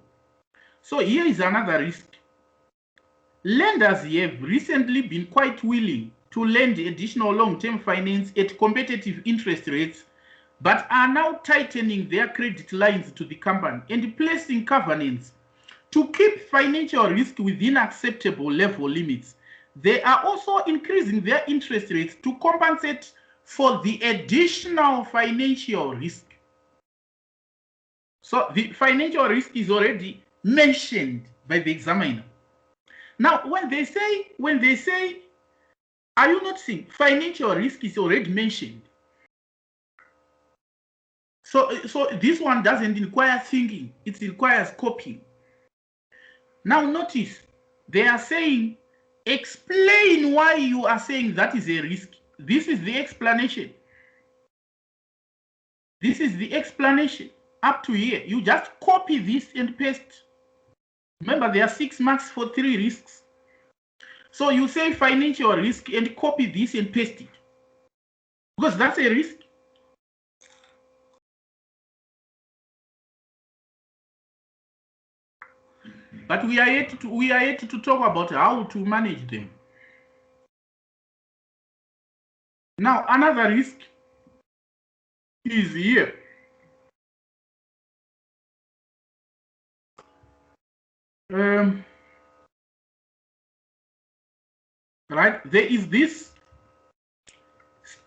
So here is another risk. Lenders have recently been quite willing to lend additional long-term finance at competitive interest rates, but are now tightening their credit lines to the company and placing covenants to keep financial risk within acceptable level limits. They are also increasing their interest rates to compensate for the additional financial risk. So the financial risk is already mentioned by the examiner. Now, when they say, are you not seeing financial risk is already mentioned? So this one doesn't require thinking, it requires copying. Now notice, they are saying, explain why you are saying that is a risk. This is the explanation. This is the explanation. Up to here, you just copy this and paste. Remember, there are 6 marks for 3 risks. So you say financial risk and copy this and paste it, because that's a risk. But we are yet to talk about how to manage them. Now, another risk is here. Right, there is this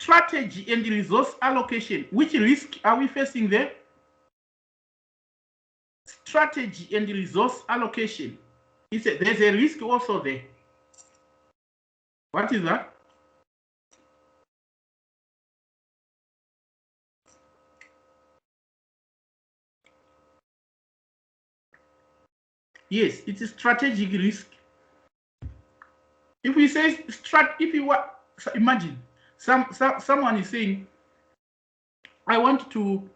strategy and resource allocation. Which risk are we facing there? Strategy and resource allocation. There's a risk also there. What is that? Yes, it's a strategic risk. If we say imagine someone is saying, I want to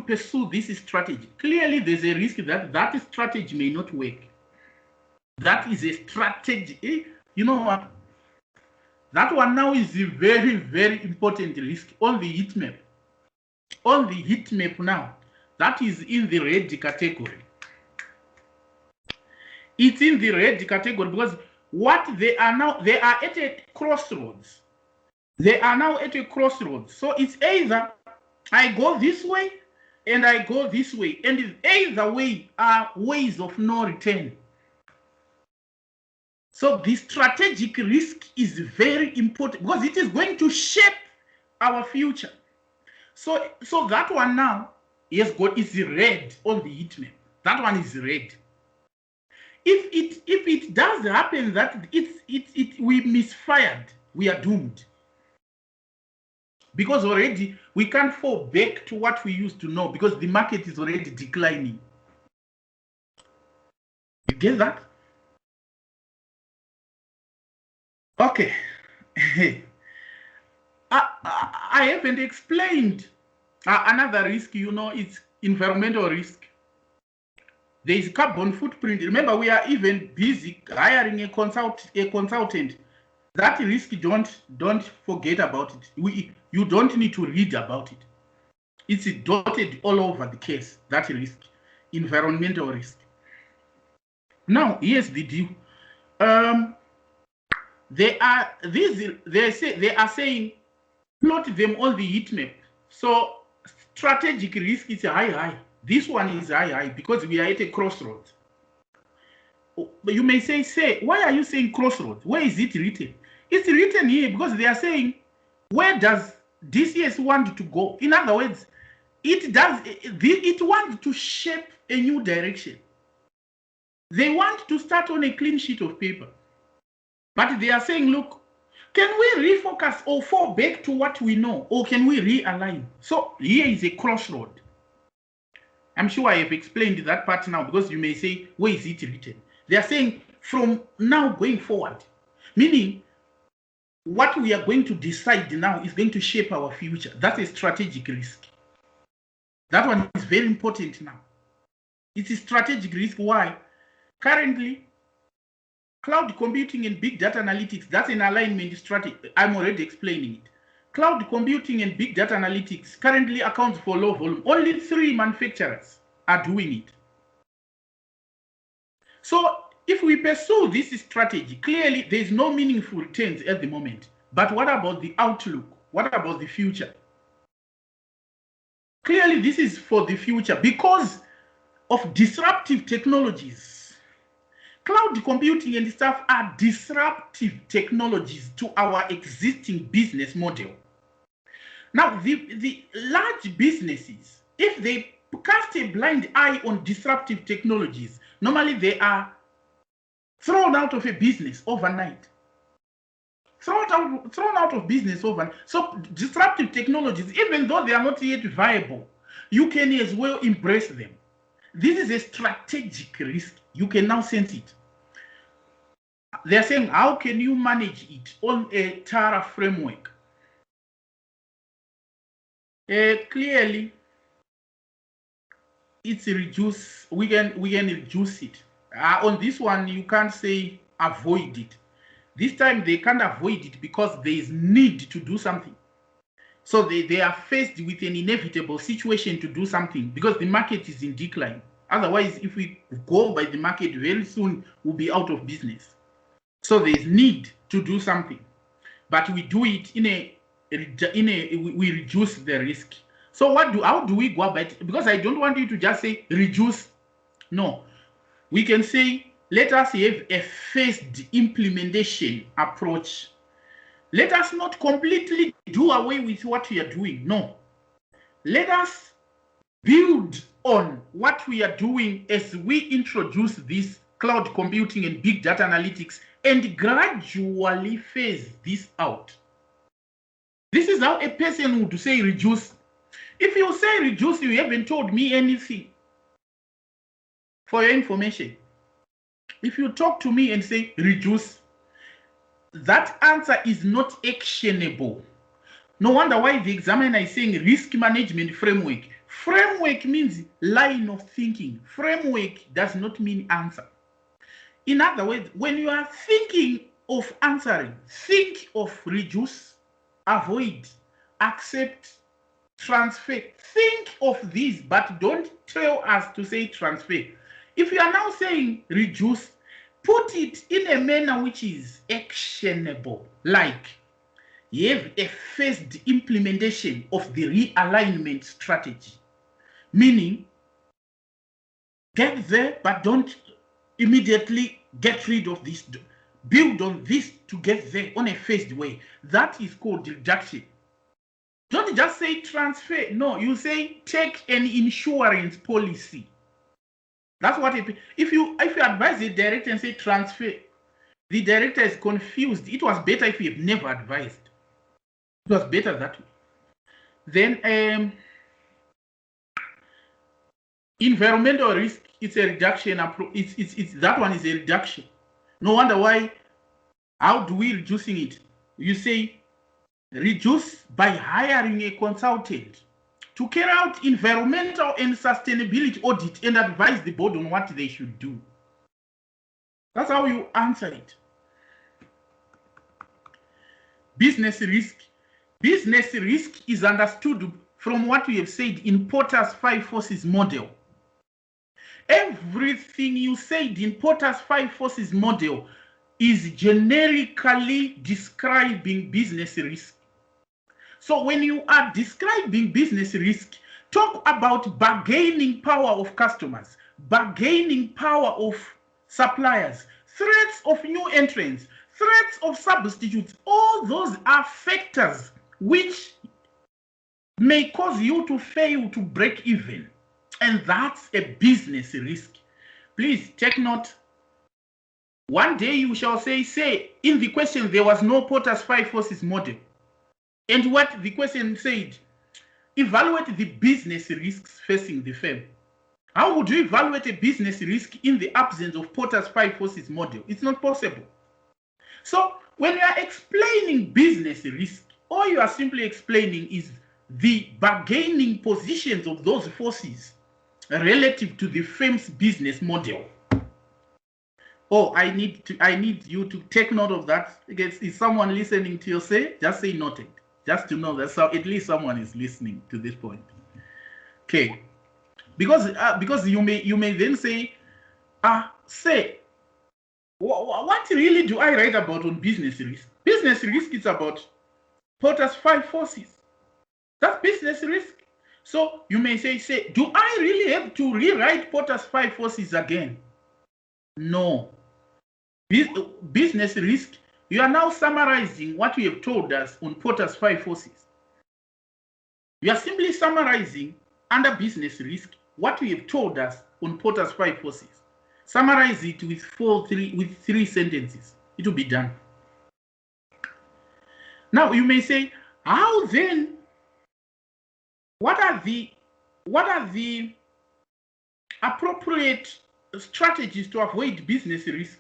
pursue this strategy. Clearly, there's a risk that that strategy may not work. That is a strategy. You know what? That one now is a very, very important risk on the heat map. On the heat map now, that is in the red category. It's in the red category because what they are now, they are at a crossroads. They are now at a crossroads. So it's either I go this way and I go this way. And either way are ways of no return. So the strategic risk is very important because it is going to shape our future. So that one now is red on the heat map. That one is red. If it does happen that we misfired, we are doomed. Because already we can't fall back to what we used to know because the market is already declining. You get that? Okay. I haven't explained another risk, you know, it's environmental risk. There is carbon footprint. Remember, we are even busy hiring a consultant. That risk, don't forget about it. You don't need to read about it. It's dotted all over the case, that risk, environmental risk. Now, here's the deal. They are saying plot them on the heat map. So strategic risk is high. This one is high because we are at a crossroads. But you may say, why are you saying crossroads? Where is it written? It's written here because they are saying, where does DCS want to go? In other words, it wants to shape a new direction. They want to start on a clean sheet of paper. But they are saying, look, can we refocus or fall back to what we know? Or can we realign? So here is a crossroad. I'm sure I have explained that part now because you may say, where is it written? They are saying from now going forward, meaning what we are going to decide now is going to shape our future. That's a strategic risk. That one is very important now. It's a strategic risk. Why? Currently, cloud computing and big data analytics, that's an alignment strategy. I'm already explaining it. Cloud computing and big data analytics currently accounts for low volume. Only 3 manufacturers are doing it. So if we pursue this strategy, clearly there is no meaningful returns at the moment. But what about the outlook? What about the future? Clearly this is for the future because of disruptive technologies. Cloud computing and stuff are disruptive technologies to our existing business model. Now, the large businesses, if they cast a blind eye on disruptive technologies, normally they are thrown out of a business overnight. Thrown out of business overnight. So disruptive technologies, even though they are not yet viable, you can as well embrace them. This is a strategic risk. You can now sense it. They're saying, how can you manage it on a Tara framework? Clearly, it's reduced. We can reduce it. On this one, you can't say avoid it. This time they can't avoid it because there is need to do something. So they are faced with an inevitable situation to do something because the market is in decline. Otherwise, if we go by the market, very soon we'll be out of business. So there is need to do something, but we do it we reduce the risk. So how do we go about it? Because I don't want you to just say reduce. No, we can say let us have a phased implementation approach. Let us not completely do away with what we are doing. No. Let us build on what we are doing as we introduce this cloud computing and big data analytics and gradually phase this out. This is how a person would say reduce. If you say reduce, you haven't told me anything. For your information, if you talk to me and say reduce, that answer is not actionable. No wonder why the examiner is saying risk management framework. Framework means line of thinking. Framework does not mean answer. In other words, when you are thinking of answering, think of reduce, avoid, accept, transfer. Think of these, but don't tell us to say transfer. If you are now saying reduce, put it in a manner which is actionable, like you have a phased implementation of the realignment strategy, meaning get there, but don't immediately get rid of this. Build on this to get there on a phased way. That is called reduction. Don't just say transfer. No, you say take an insurance policy. That's what it. If you advise the director and say transfer, the director is confused. It was better if you have never advised. It was better that way. Then environmental risk, it's a reduction approach. It's that one is a reduction. No wonder why. How do we reducing it? You say reduce by hiring a consultant to carry out environmental and sustainability audit and advise the board on what they should do. That's how you answer it. Business risk. Business risk is understood from what we have said in Porter's 5 forces model. Everything you said in Porter's 5 forces model is generically describing business risk. So when you are describing business risk, talk about bargaining power of customers, bargaining power of suppliers, threats of new entrants, threats of substitutes. All those are factors which may cause you to fail to break even. And that's a business risk. Please take note. One day you shall say in the question there was no Porter's 5 forces model. And what the question said, evaluate the business risks facing the firm. How would you evaluate a business risk in the absence of Porter's 5 forces model? It's not possible. So when you are explaining business risk, all you are simply explaining is the bargaining positions of those forces relative to the firm's business model. Oh, I need you to take note of that. Is someone listening to you say? Just say noted. Just to know that at least someone is listening to this point. Okay, because you may then say, what really do I write about on business risk? Business risk is about Porter's 5 forces. That's business risk. So you may say, do I really have to rewrite Porter's 5 forces again? No. Business risk. You are now summarizing what we have told us on Porter's 5 forces. You are simply summarizing under business risk what we have told us on Porter's 5 forces. Summarize it with 3 sentences. It will be done. Now you may say, how then? What are the appropriate strategies to avoid business risk?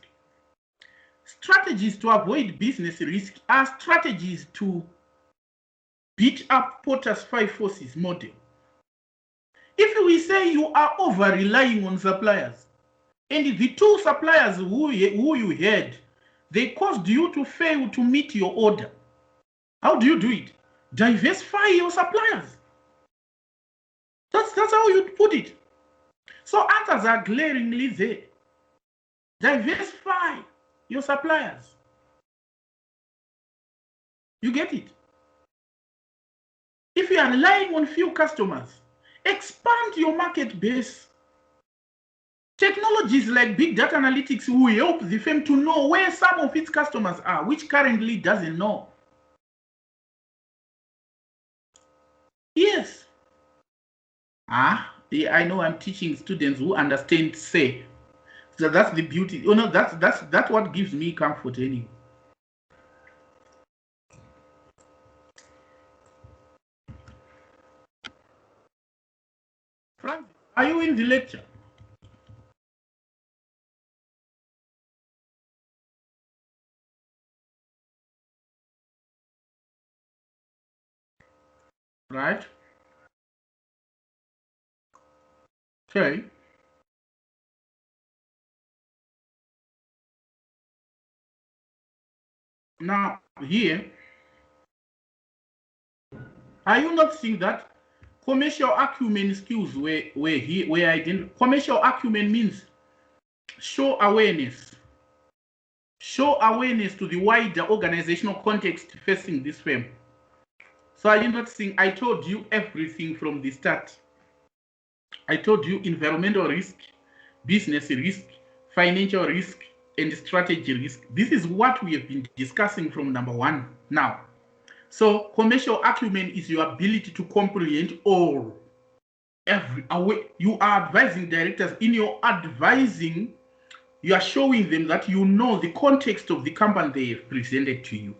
Strategies to avoid business risk are strategies to beat up Porter's 5 forces model. If we say you are over-relying on suppliers, and the 2 suppliers who you had, they caused you to fail to meet your order, how do you do it? Diversify your suppliers. That's how you put it. So answers are glaringly there. Diversify your suppliers. You get it? If you are relying on few customers, expand your market base. Technologies like big data analytics will help the firm to know where some of its customers are, which currently doesn't know. Yes. Yeah, I know I'm teaching students who understand say. So that's the beauty. You know, that's what gives me comfort anyway. Francis, are you in the lecture? Right? Okay. Now here, are you not seeing that commercial acumen skills where identified? Commercial acumen means show awareness. Show awareness to the wider organizational context facing this firm. So are you not seeing? I told you everything from the start. I told you environmental risk, business risk, financial risk, and strategy risk. This is what we have been discussing from number one now. So commercial acumen is your ability to comprehend all. You are advising directors. In your advising, you are showing them that you know the context of the company they have presented to you.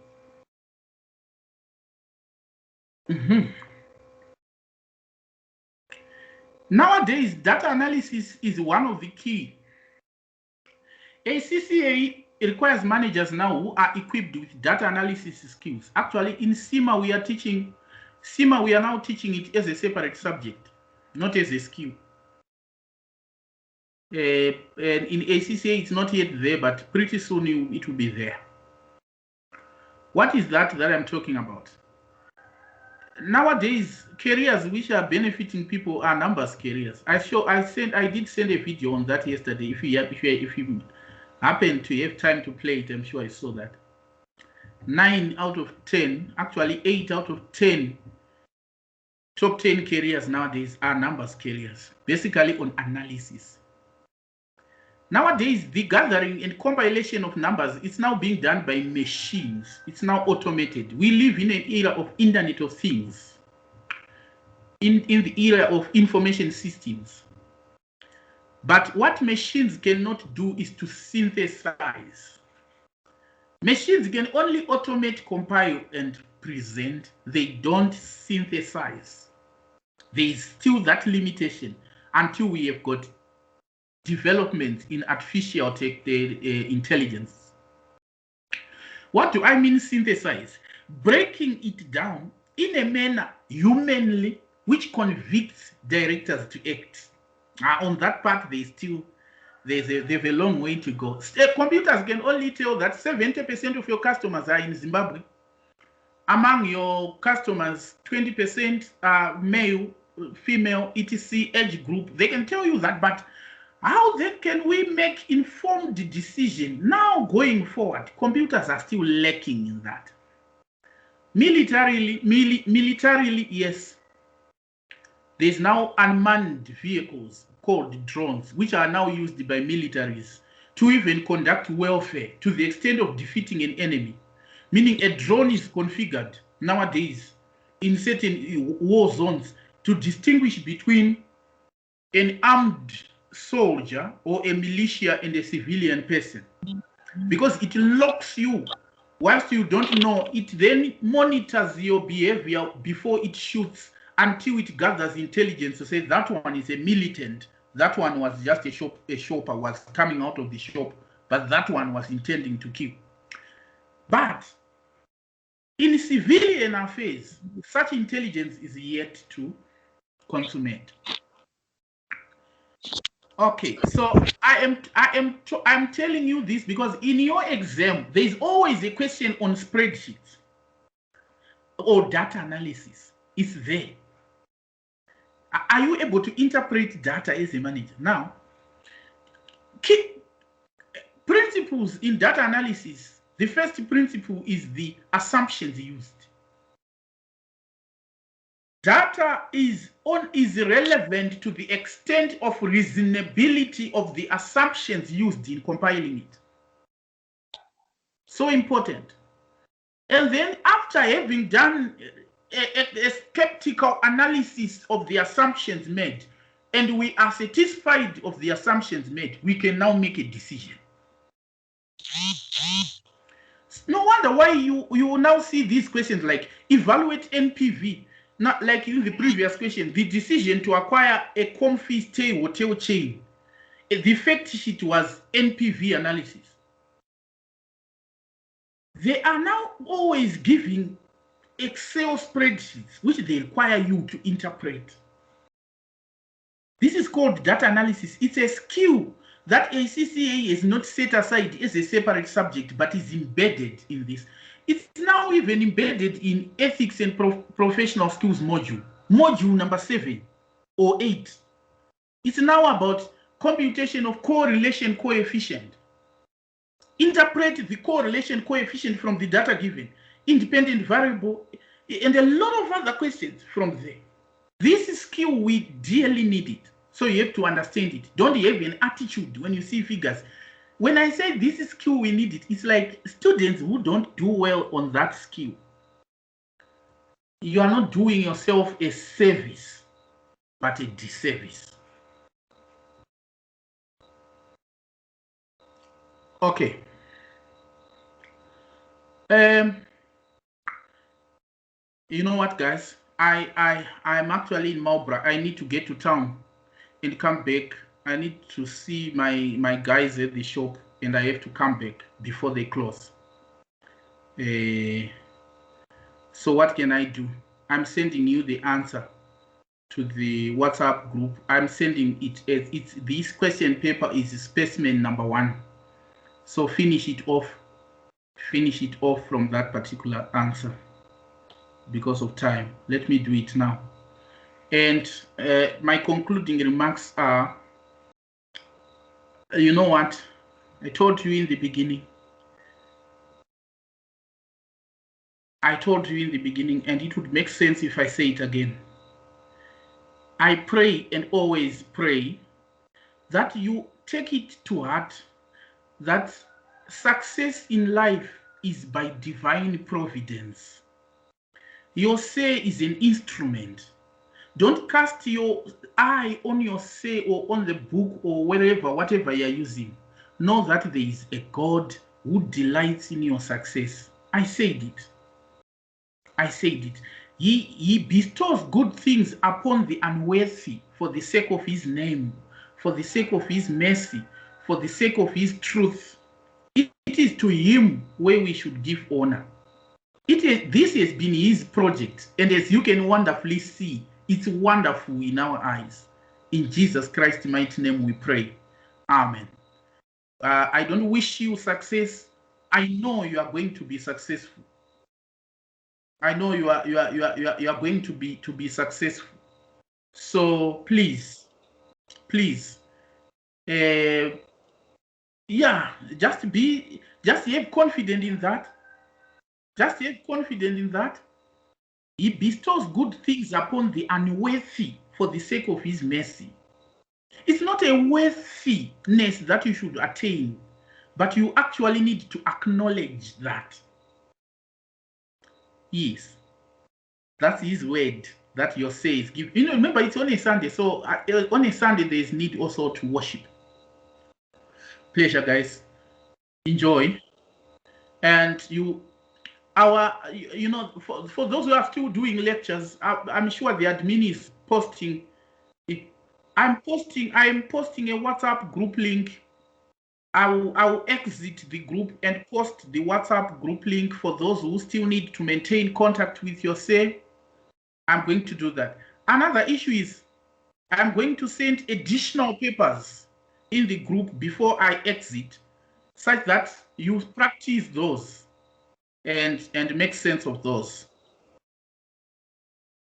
Nowadays, data analysis is one of the key. ACCA requires managers now who are equipped with data analysis skills. Actually, in CIMA, we are now teaching it as a separate subject, not as a skill. And in ACCA, it's not yet there, but pretty soon it will be there. What is that I'm talking about? Nowadays, careers which are benefiting people are numbers careers. I did send a video on that yesterday. If you happen to have time to play it, I'm sure I saw that. 9 out of 10, actually 8 out of 10 top 10 careers nowadays are numbers careers, basically on analysis. Nowadays, the gathering and compilation of numbers is now being done by machines. It's now automated. We live in an era of Internet of Things, in the era of information systems. But what machines cannot do is to synthesize. Machines can only automate, compile, and present. They don't synthesize. There is still that limitation until we have got development in artificial intelligence. What do I mean synthesize? Breaking it down in a manner humanly which convicts directors to act. On that part, they have a long way to go. Computers can only tell that 70% of your customers are in Zimbabwe. Among your customers, 20% are male, female, etc. age group. They can tell you that, but how then can we make informed decision now going forward? Computers are still lacking in that. Militarily, yes. There's now unmanned vehicles called drones, which are now used by militaries to even conduct warfare to the extent of defeating an enemy. Meaning a drone is configured nowadays in certain war zones to distinguish between an armed soldier or a militia and a civilian person, because it locks you whilst you don't know. It then monitors your behavior before it shoots until it gathers intelligence to say that one is a militant, that one was just a shopper, was coming out of the shop, but that one was intending to kill. But in civilian affairs, such intelligence is yet to consummate. Okay, so I'm telling you this because in your exam, there is always a question on spreadsheets or data analysis. It's there. Are you able to interpret data as a manager? Now, key principles in data analysis. The first principle is the assumptions used. Data is relevant to the extent of reasonability of the assumptions used in compiling it. So important. And then after having done a skeptical analysis of the assumptions made, and we are satisfied of the assumptions made, we can now make a decision. No wonder why you will now see these questions like evaluate NPV. Not like in the previous question, the decision to acquire a comfy stay hotel chain. The fact sheet was NPV analysis. They are now always giving Excel spreadsheets, which they require you to interpret. This is called data analysis. It's a skill that ACCA is not set aside as a separate subject, but is embedded in this. It's now even embedded in ethics and professional skills module number 7 or 8. It's now about computation of correlation coefficient. Interpret the correlation coefficient from the data given, independent variable, and a lot of other questions from there. This skill, we dearly need it. So you have to understand it. Don't have an attitude when you see figures. When I say this skill, we need it, it's like students who don't do well on that skill. You are not doing yourself a service, but a disservice. Okay. You know what, guys? I'm actually in Marlborough. I need to get to town and come back. I need to see my guys at the shop, and I have to come back before they close. So what can I do? I'm sending you the answer to the WhatsApp group. I'm sending it as this question paper is specimen number 1. So finish it off from that particular answer. Because of time, let me do it now. And my concluding remarks are, you know what? I told you in the beginning. And it would make sense if I say it again. I pray and always pray that you take it to heart that success in life is by divine providence. Your say is an instrument. Don't cast your eye on your say or on the book or whatever you're using. Know that there is a God who delights in your success. I said it. He bestows good things upon the unworthy for the sake of his name, for the sake of his mercy, for the sake of his truth. It is to him where we should give honor. This has been his project, and as you can wonderfully see, it's wonderful in our eyes. In Jesus Christ's mighty name we pray. Amen. I don't wish you success. I know you are going to be successful. I know you are going to be successful. So please, yeah, just have confidence in that. Just have confidence in that. He bestows good things upon the unworthy for the sake of his mercy. It's not a worthiness that you should attain, but you actually need to acknowledge that. Yes, that's his word that your say is given. Remember, it's only Sunday, so on a Sunday there is need also to worship. Pleasure, guys. Enjoy. And for those who are still doing lectures, I'm sure the admin is posting. I'm posting a WhatsApp group link. I will exit the group and post the WhatsApp group link for those who still need to maintain contact with your say. I'm going to do that. Another issue is I'm going to send additional papers in the group before I exit, such that you practice those and make sense of those.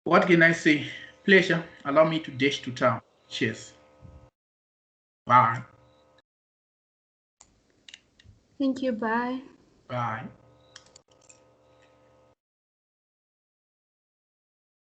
What can I say? Pleasure. Allow me to dash to town. Cheers. Bye. Thank you. Bye. Bye.